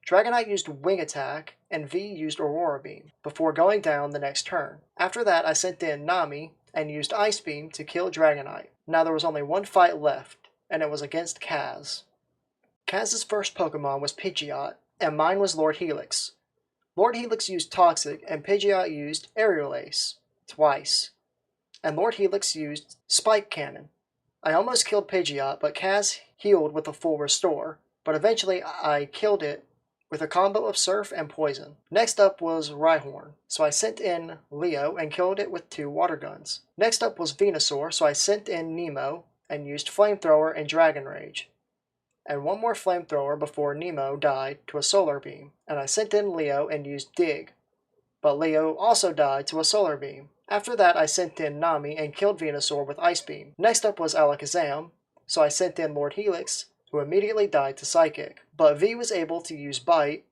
Dragonite used Wing Attack and V used Aurora Beam before going down the next turn. After that, I sent in Nami and used Ice Beam to kill Dragonite. Now there was only one fight left, and it was against Kaz. Kaz's first Pokemon was Pidgeot, and mine was Lord Helix. Lord Helix used Toxic, and Pidgeot used Aerial Ace twice, and Lord Helix used Spike Cannon. I almost killed Pidgeot, but Kaz healed with a full restore, but eventually I killed it with a combo of Surf and Poison. Next up was Rhyhorn, so I sent in Leo and killed it with 2 Water Guns. Next up was Venusaur, so I sent in Nemo and used Flamethrower and Dragon Rage, and one more Flamethrower before Nemo died to a Solar Beam, and I sent in Leo and used Dig, but Leo also died to a Solar Beam. After that, I sent in Nami and killed Venusaur with Ice Beam. Next up was Alakazam, so I sent in Lord Helix, who immediately died to Psychic. But V was able to use Bite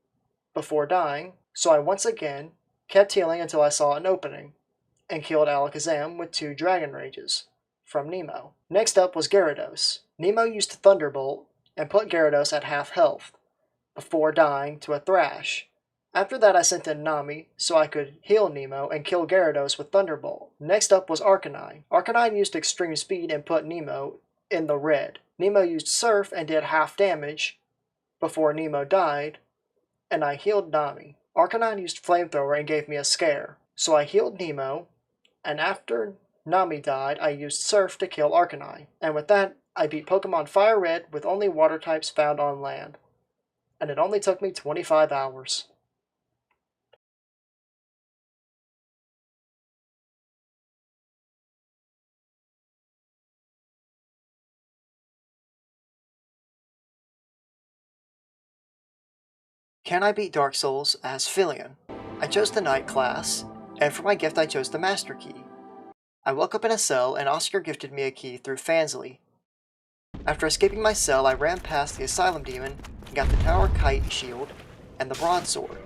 before dying, so I once again kept healing until I saw an opening, and killed Alakazam with 2 Dragon Rages from Nemo. Next up was Gyarados. Nemo used Thunderbolt and put Gyarados at half health, before dying to a Thrash. After that, I sent in Nami so I could heal Nemo and kill Gyarados with Thunderbolt. Next up was Arcanine. Arcanine used Extreme Speed and put Nemo in the red. Nemo used Surf and did half damage before Nemo died, and I healed Nami. Arcanine used Flamethrower and gave me a scare, so I healed Nemo, and after Nami died, I used Surf to kill Arcanine. And with that, I beat Pokemon Fire Red with only water types found on land, and it only took me 25 hours. Can I beat Dark Souls as Fillian? I chose the Night class, and for my gift I chose the Master Key. I woke up in a cell and Oscar gifted me a key through Fansley. After escaping my cell, I ran past the Asylum Demon and got the Tower Kite Shield and the Broadsword.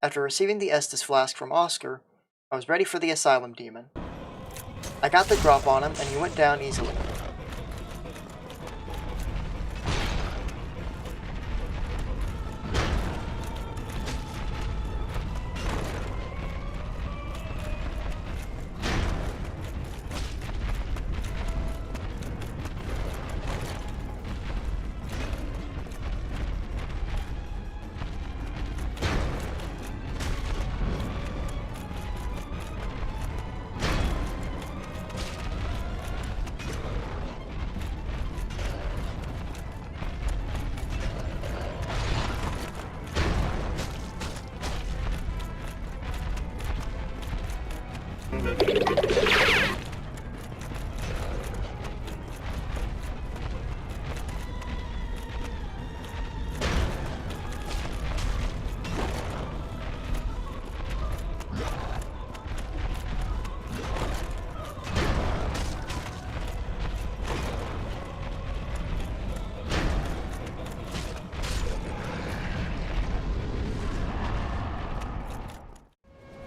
After receiving the Estus Flask from Oscar, I was ready for the Asylum Demon. I got the drop on him and he went down easily.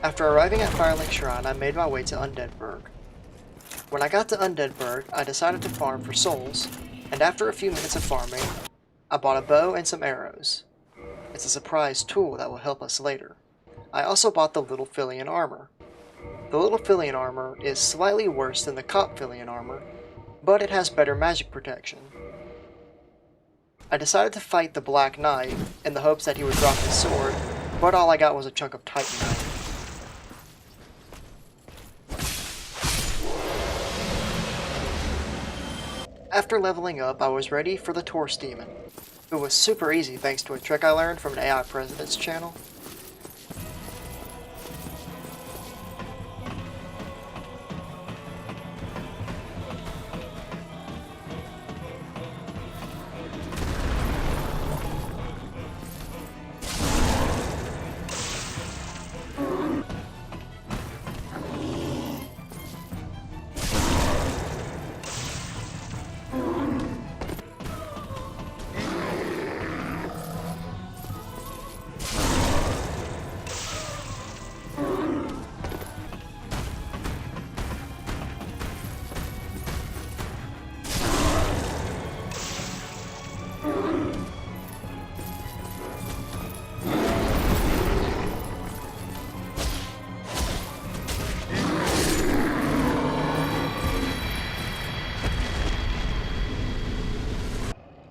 After arriving at Firelink Shrine, I made my way to Undeadburg. When I got to Undeadburg, I decided to farm for souls, and after a few minutes of farming, I bought a bow and some arrows. It's a surprise tool that will help us later. I also bought the Little Fillian armor. The Little Fillian armor is slightly worse than the Cop Fillian armor, but it has better magic protection. I decided to fight the Black Knight in the hopes that he would drop his sword, but all I got was a chunk of Titanite. After leveling up, I was ready for the Taurus Demon. It was super easy thanks to a trick I learned from an AI President's channel.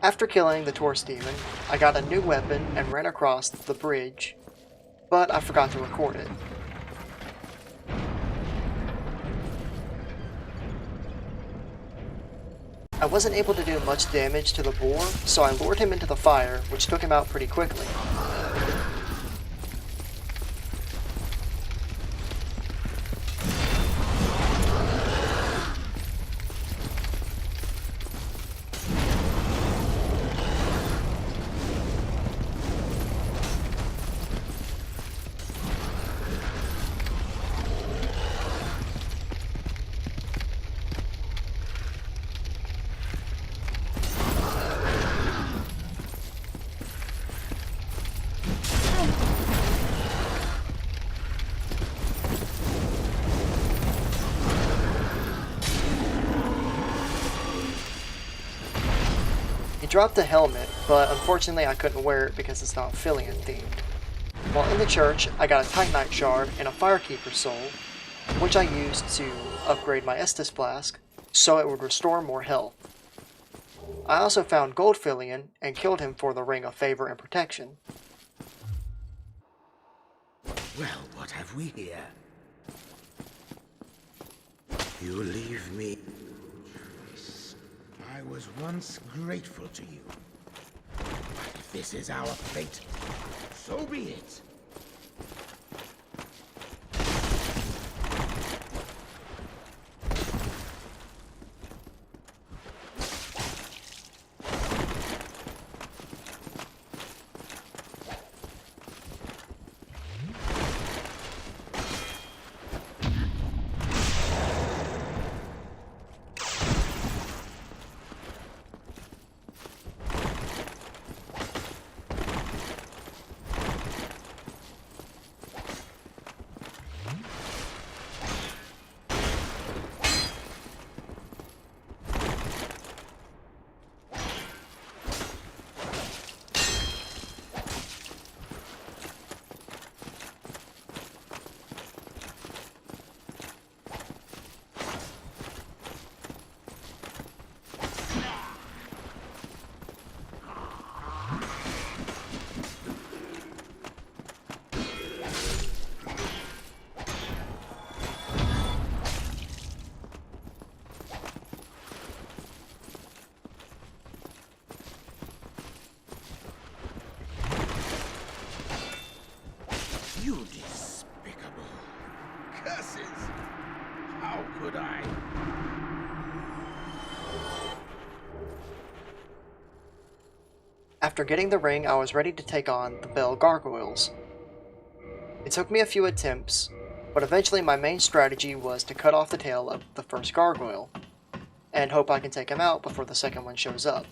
After killing the Taurus demon, I got a new weapon and ran across the bridge, but I forgot to record it. I wasn't able to do much damage to the boar, so I lured him into the fire, which took him out pretty quickly. He dropped a helmet, but unfortunately I couldn't wear it because it's not Fillian themed. While in the church, I got a Titanite shard and a Firekeeper soul, which I used to upgrade my Estus flask so it would restore more health. I also found Gold Fillian and killed him for the Ring of Favor and Protection.
Well, what have we here? You leave me. I was once grateful to you. But if this is our fate, so be it. You despicable curses! How could I?
After getting the ring, I was ready to take on the Bell Gargoyles. It took me a few attempts, but eventually my main strategy was to cut off the tail of the first gargoyle, and hope I can take him out before the second one shows up.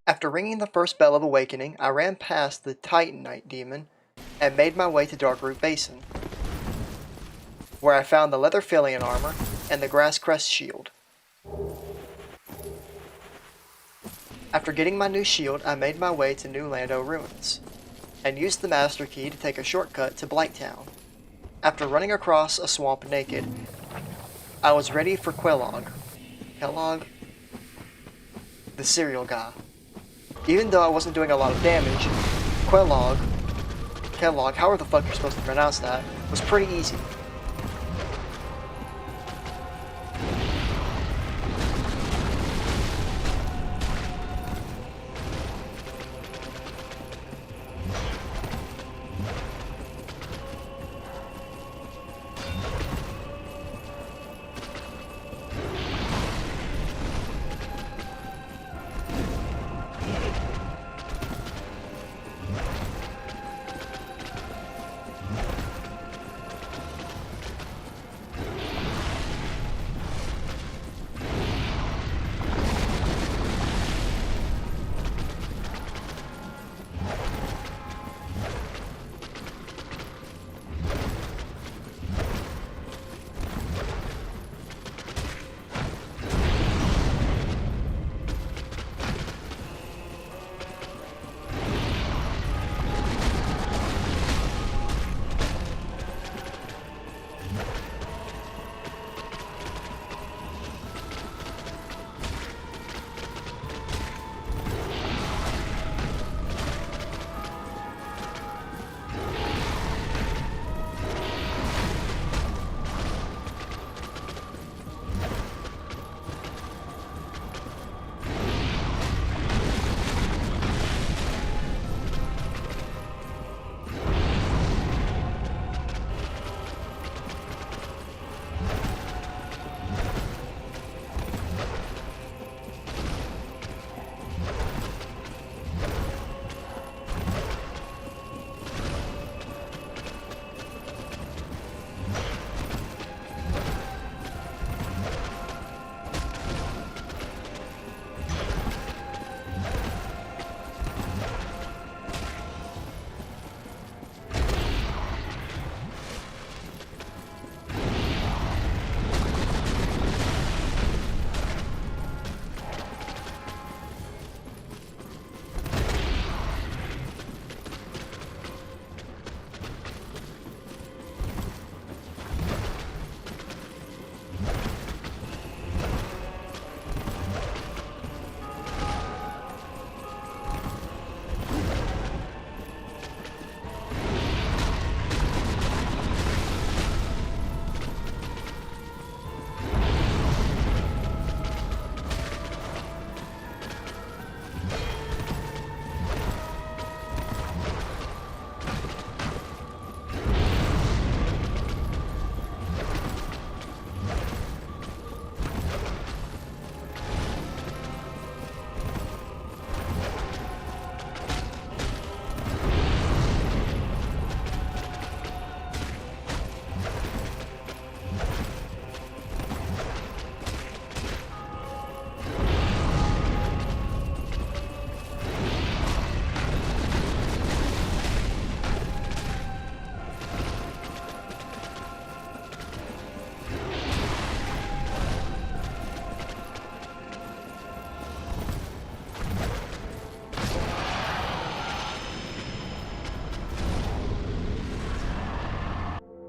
After ringing the first bell of awakening, I ran past the Titanite demon and made my way to Darkroot Basin, where I found the leather Fillian armor and the grass crest shield. After getting my new shield, I made my way to New Lando Ruins, and used the Master Key to take a shortcut to Blighttown. After running across a swamp naked, I was ready for Kellogg, the cereal guy. Even though I wasn't doing a lot of damage, Kellogg, however the fuck you're supposed to pronounce that, was pretty easy.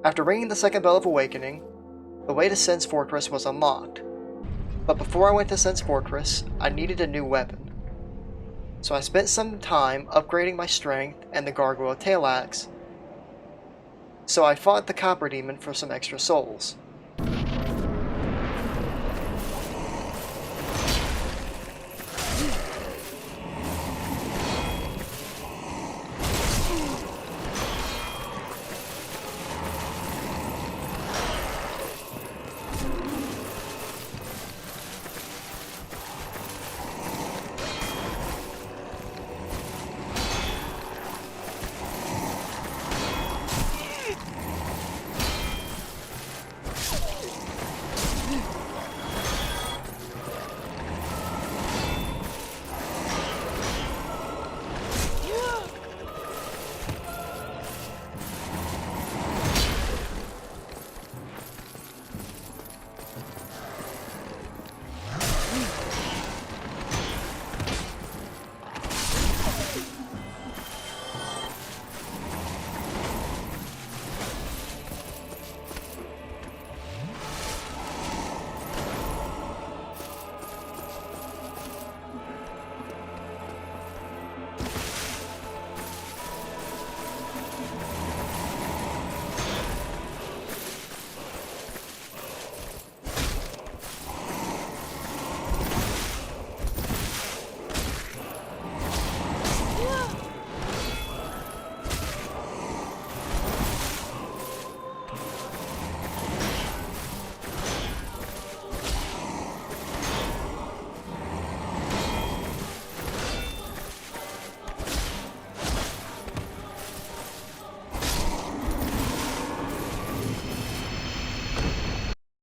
After ringing the second bell of awakening, the way to Sen's Fortress was unlocked. But before I went to Sen's Fortress, I needed a new weapon. So I spent some time upgrading my strength and the Gargoyle Tail Axe, so I fought the Copper Demon for some extra souls.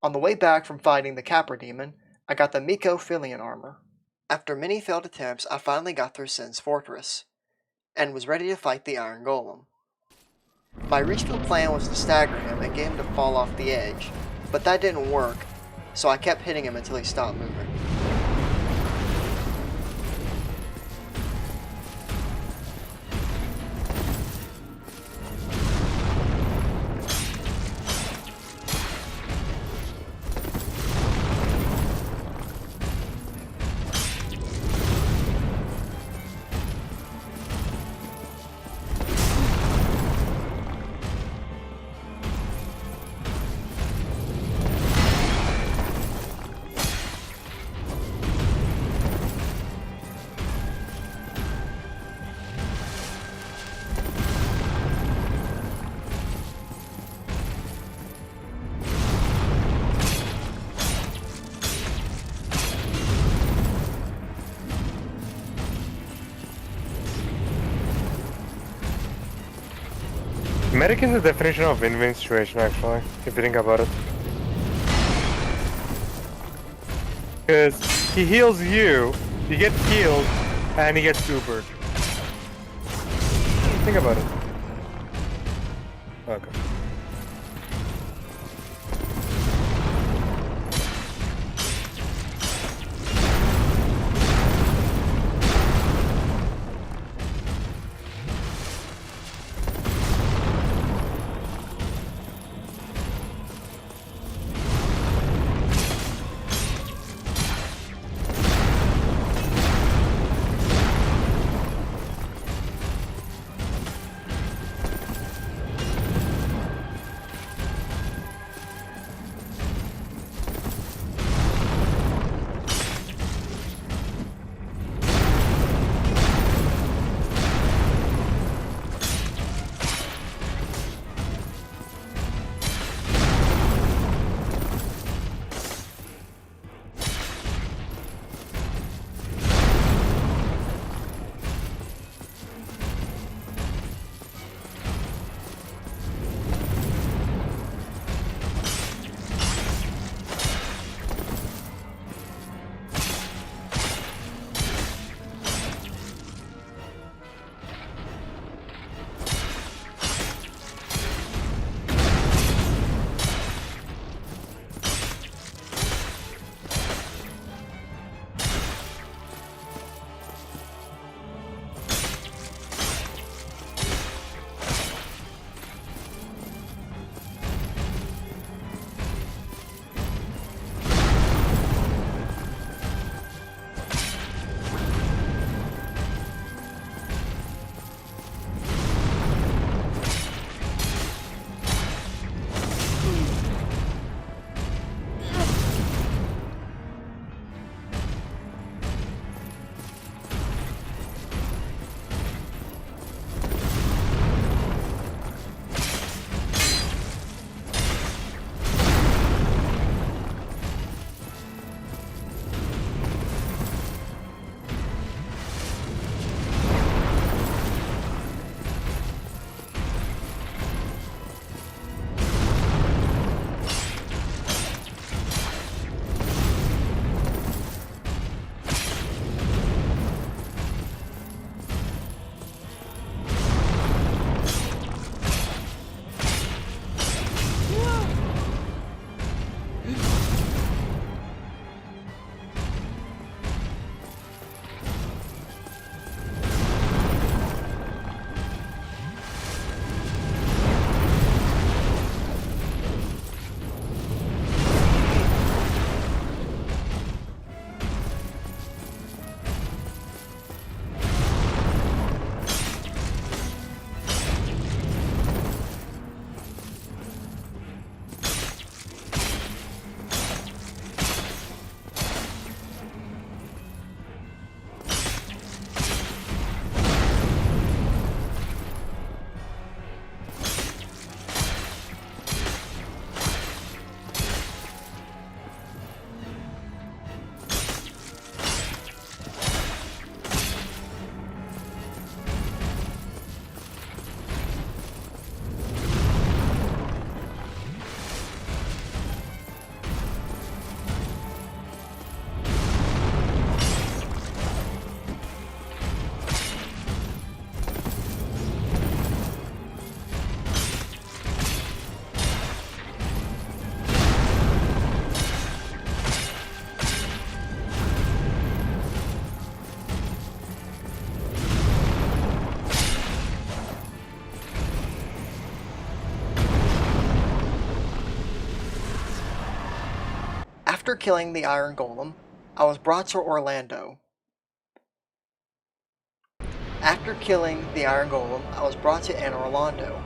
On the way back from fighting the Capra demon, I got the Miko Fillian armor. After many failed attempts, I finally got through Sin's fortress, and was ready to fight the Iron Golem. My original plan was to stagger him and get him to fall off the edge, but that didn't work, so I kept hitting him until he stopped moving.
Medic is the definition of win-win situation, actually, if you think about it. Because he heals you, you get healed, and he gets Ubered. Think about it. Okay.
After killing the Iron Golem, I was brought to Orlando. After killing the Iron Golem, I was brought to Anne Orlando,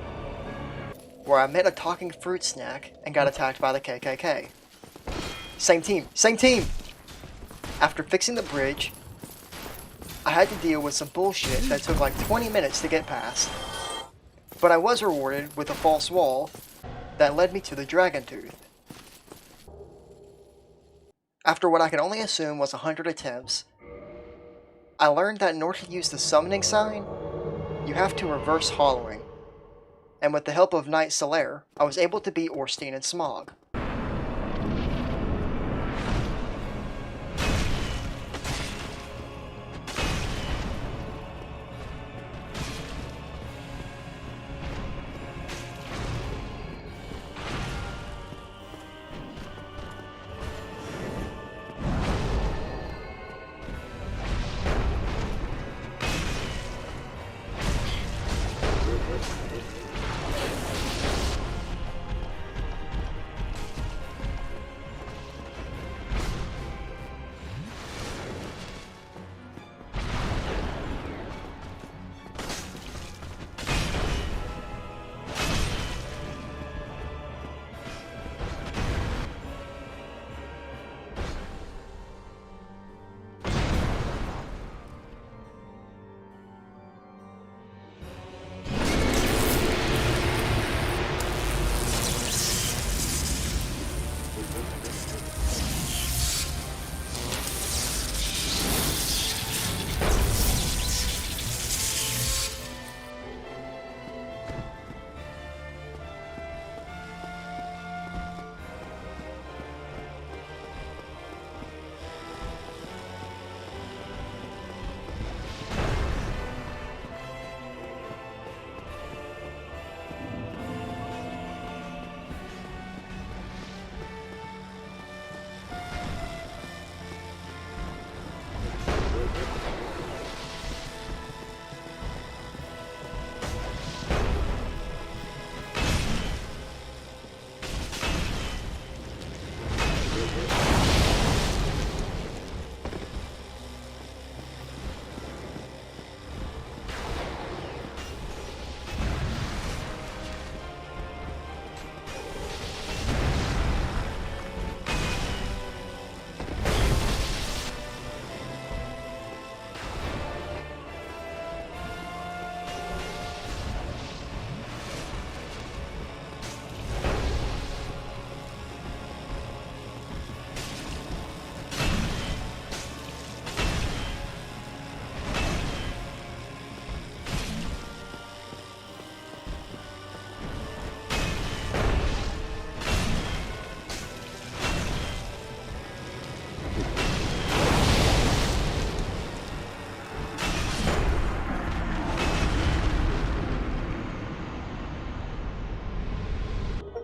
where I met a talking fruit snack and got attacked by the KKK. Same team! Same team! After fixing the bridge, I had to deal with some bullshit that took like 20 minutes to get past. But I was rewarded with a false wall that led me to the Dragon Tooth. After what I can only assume was 100 attempts, I learned that in order to use the summoning sign, you have to reverse hollowing. And with the help of Knight Solaire, I was able to beat Orstein and Smog.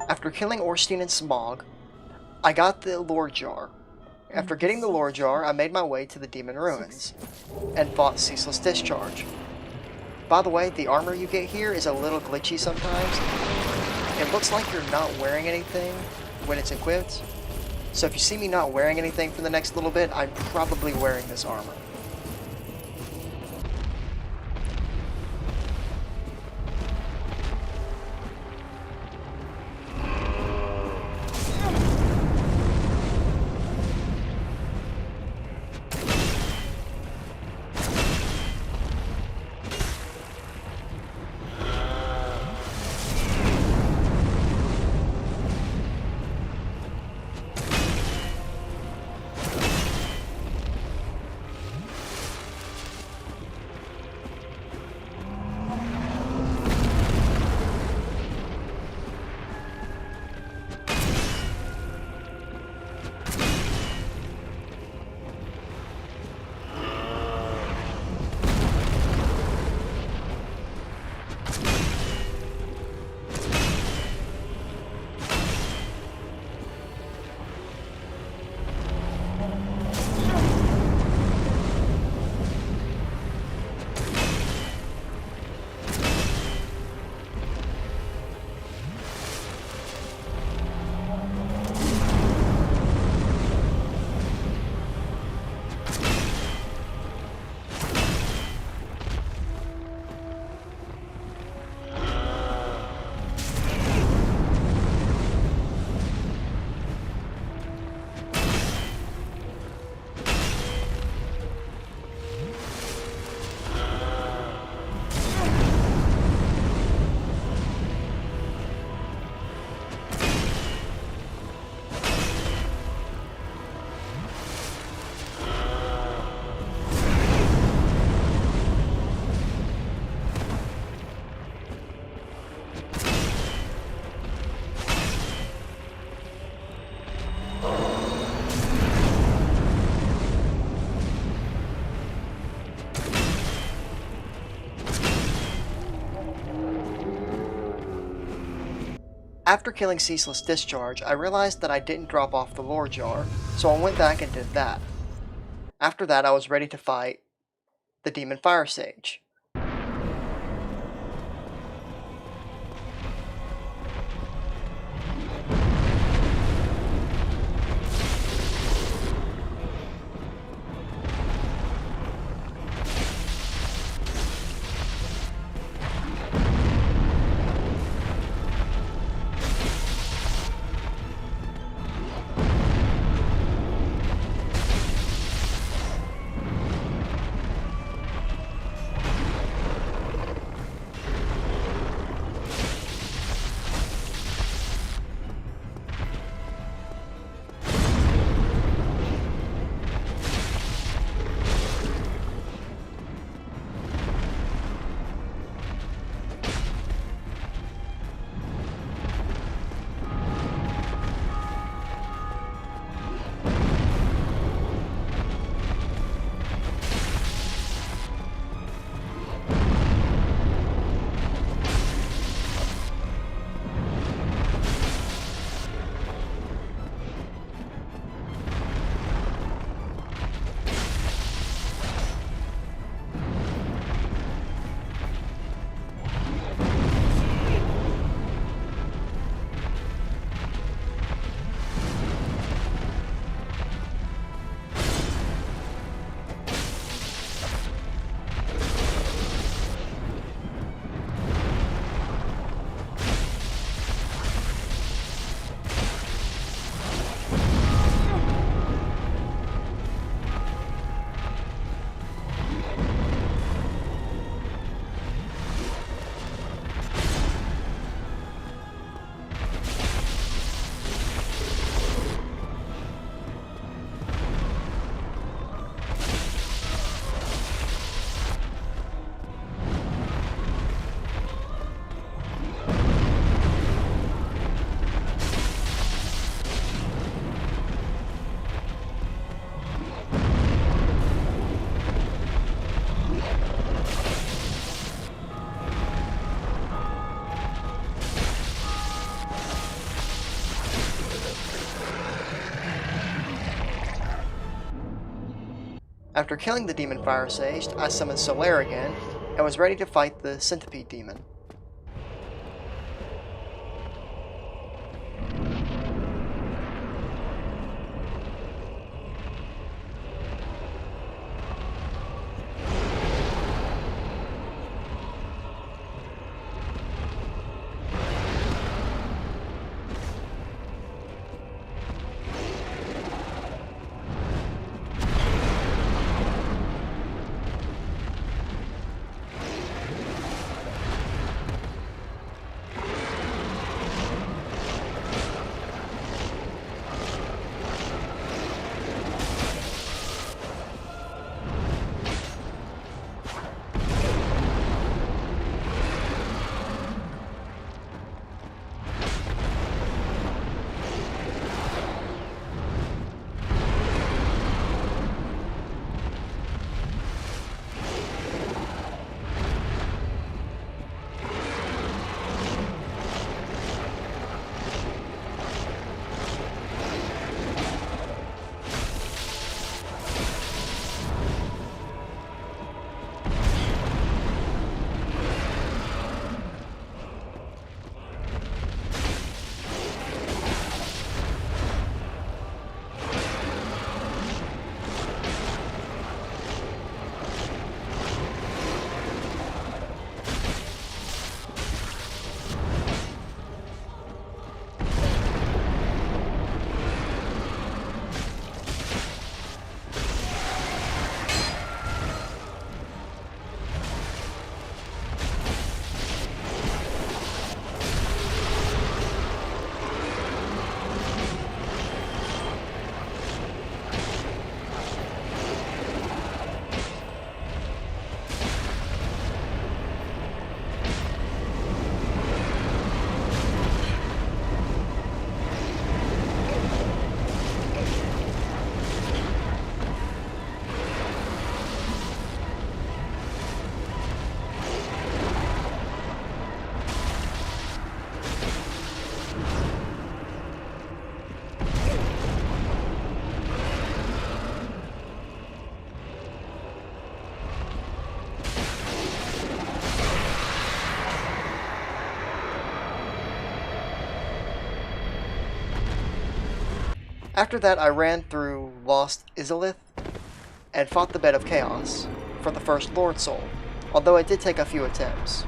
After killing Orstein and Smog, I got the Lore Jar. After getting the Lore Jar, I made my way to the Demon Ruins, and fought Ceaseless Discharge. By the way, the armor you get here is a little glitchy sometimes. It looks like you're not wearing anything when it's equipped, so if you see me not wearing anything for the next little bit, I'm probably wearing this armor. After killing Ceaseless Discharge, I realized that I didn't drop off the lore jar, so I went back and did that. After that, I was ready to fight the Demon Fire Sage. After killing the Demon Fire Sage, I summoned Solaire again, and was ready to fight the Centipede Demon. After that, I ran through Lost Izalith and fought the Bed of Chaos for the first Lord Soul, although it did take a few attempts.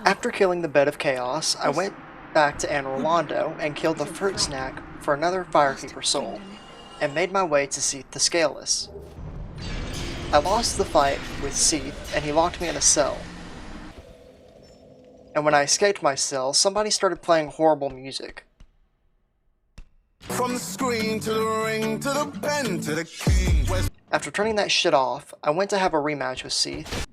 After killing the Bed of Chaos, I went back to Anne Rolando and killed the Fruit Snack for another Firekeeper soul, and made my way to Seath the Scaleless. I lost the fight with Seath, and he locked me in a cell. And when I escaped my cell, somebody started playing horrible music.
From the screen to the ring to the pen to the king.
After turning that shit off, I went to have a rematch with Seath.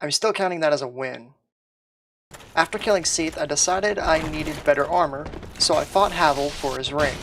I'm still counting that as a win. After killing Seath, I decided I needed better armor, so I fought Havel for his ring.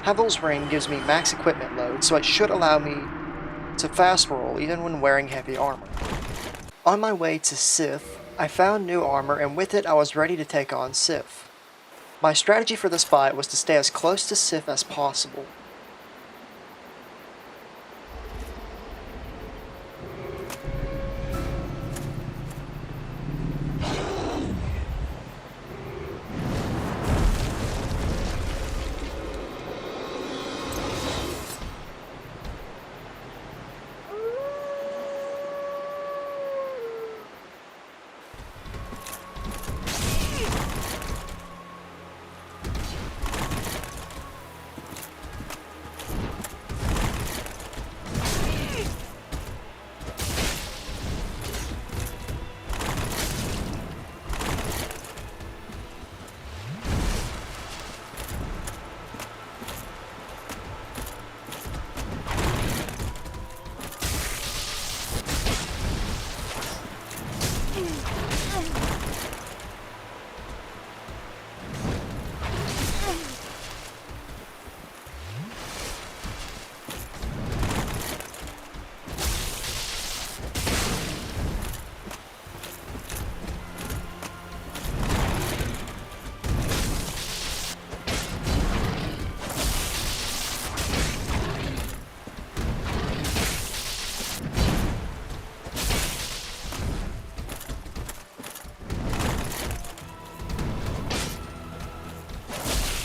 Havel's ring gives me max equipment load, so it should allow me to fast roll even when wearing heavy armor. On my way to Sith, I found new armor, and with it I was ready to take on Sith. My strategy for this fight was to stay as close to Sith as possible.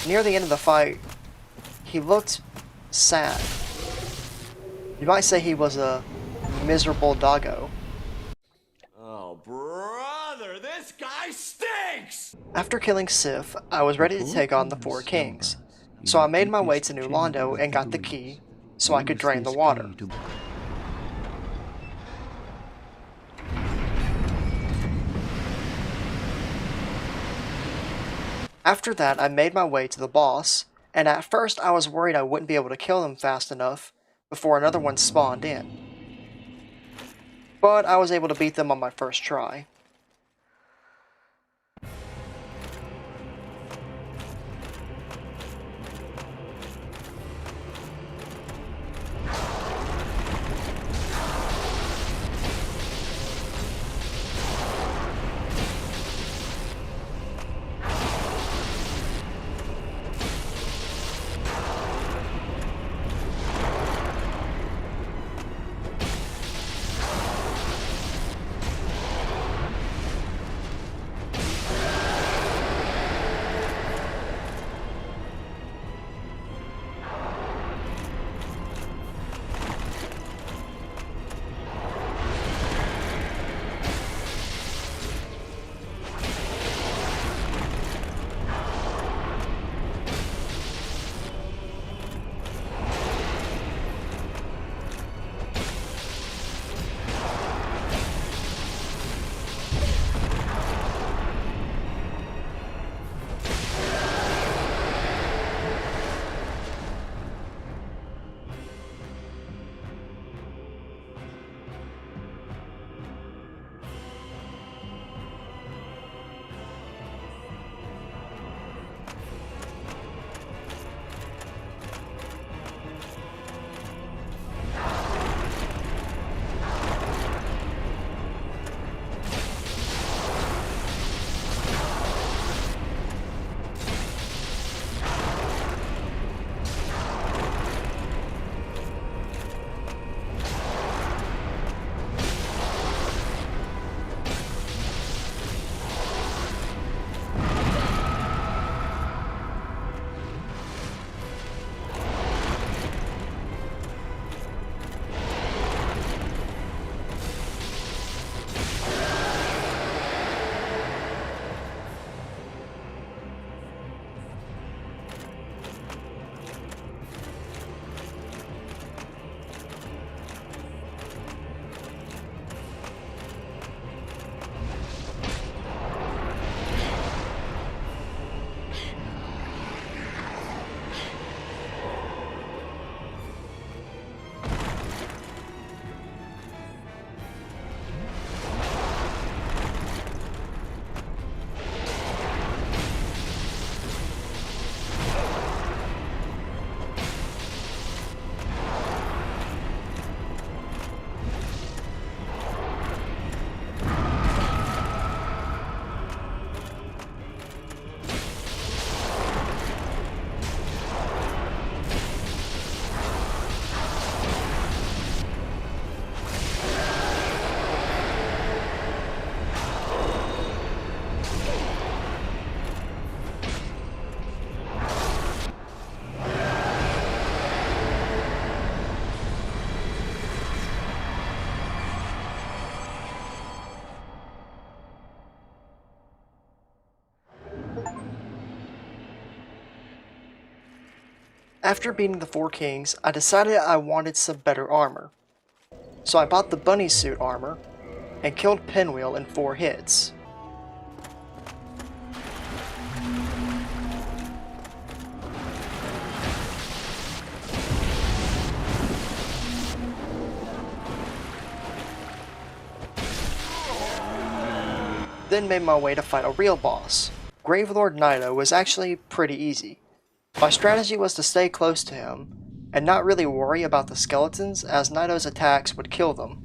Near the end of the fight, he looked sad. You might say he was a miserable doggo.
Oh, brother, this guy stinks!
After killing Sif, I was ready to take on the Four Kings, so I made my way to New Londo and got the key so I could drain the water. After that, I made my way to the boss, and at first I was worried I wouldn't be able to kill him fast enough before another one spawned in. But I was able to beat them on my first try. After beating the 4 kings, I decided I wanted some better armor. So I bought the bunny suit armor and killed Pinwheel in 4 hits. Then made my way to fight a real boss. Gravelord Naito was actually pretty easy. My strategy was to stay close to him and not really worry about the skeletons, as Naito's attacks would kill them.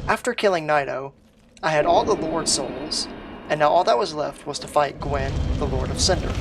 After killing Naito, I had all the Lord Souls, and now all that was left was to fight Gwen, the Lord of Cinder.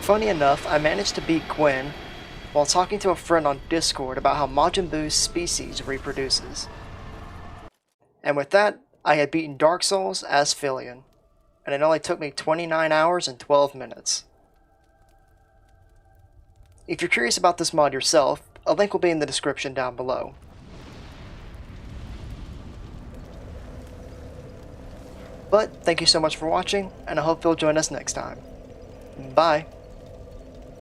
Funny enough, I managed to beat Gwen while talking to a friend on Discord about how Majin Buu's species reproduces. And with that, I had beaten Dark Souls as Fillian, and it only took me 29 hours and 12 minutes. If you're curious about this mod yourself, a link will be in the description down below. But thank you so much for watching, and I hope you'll join us next time. Bye!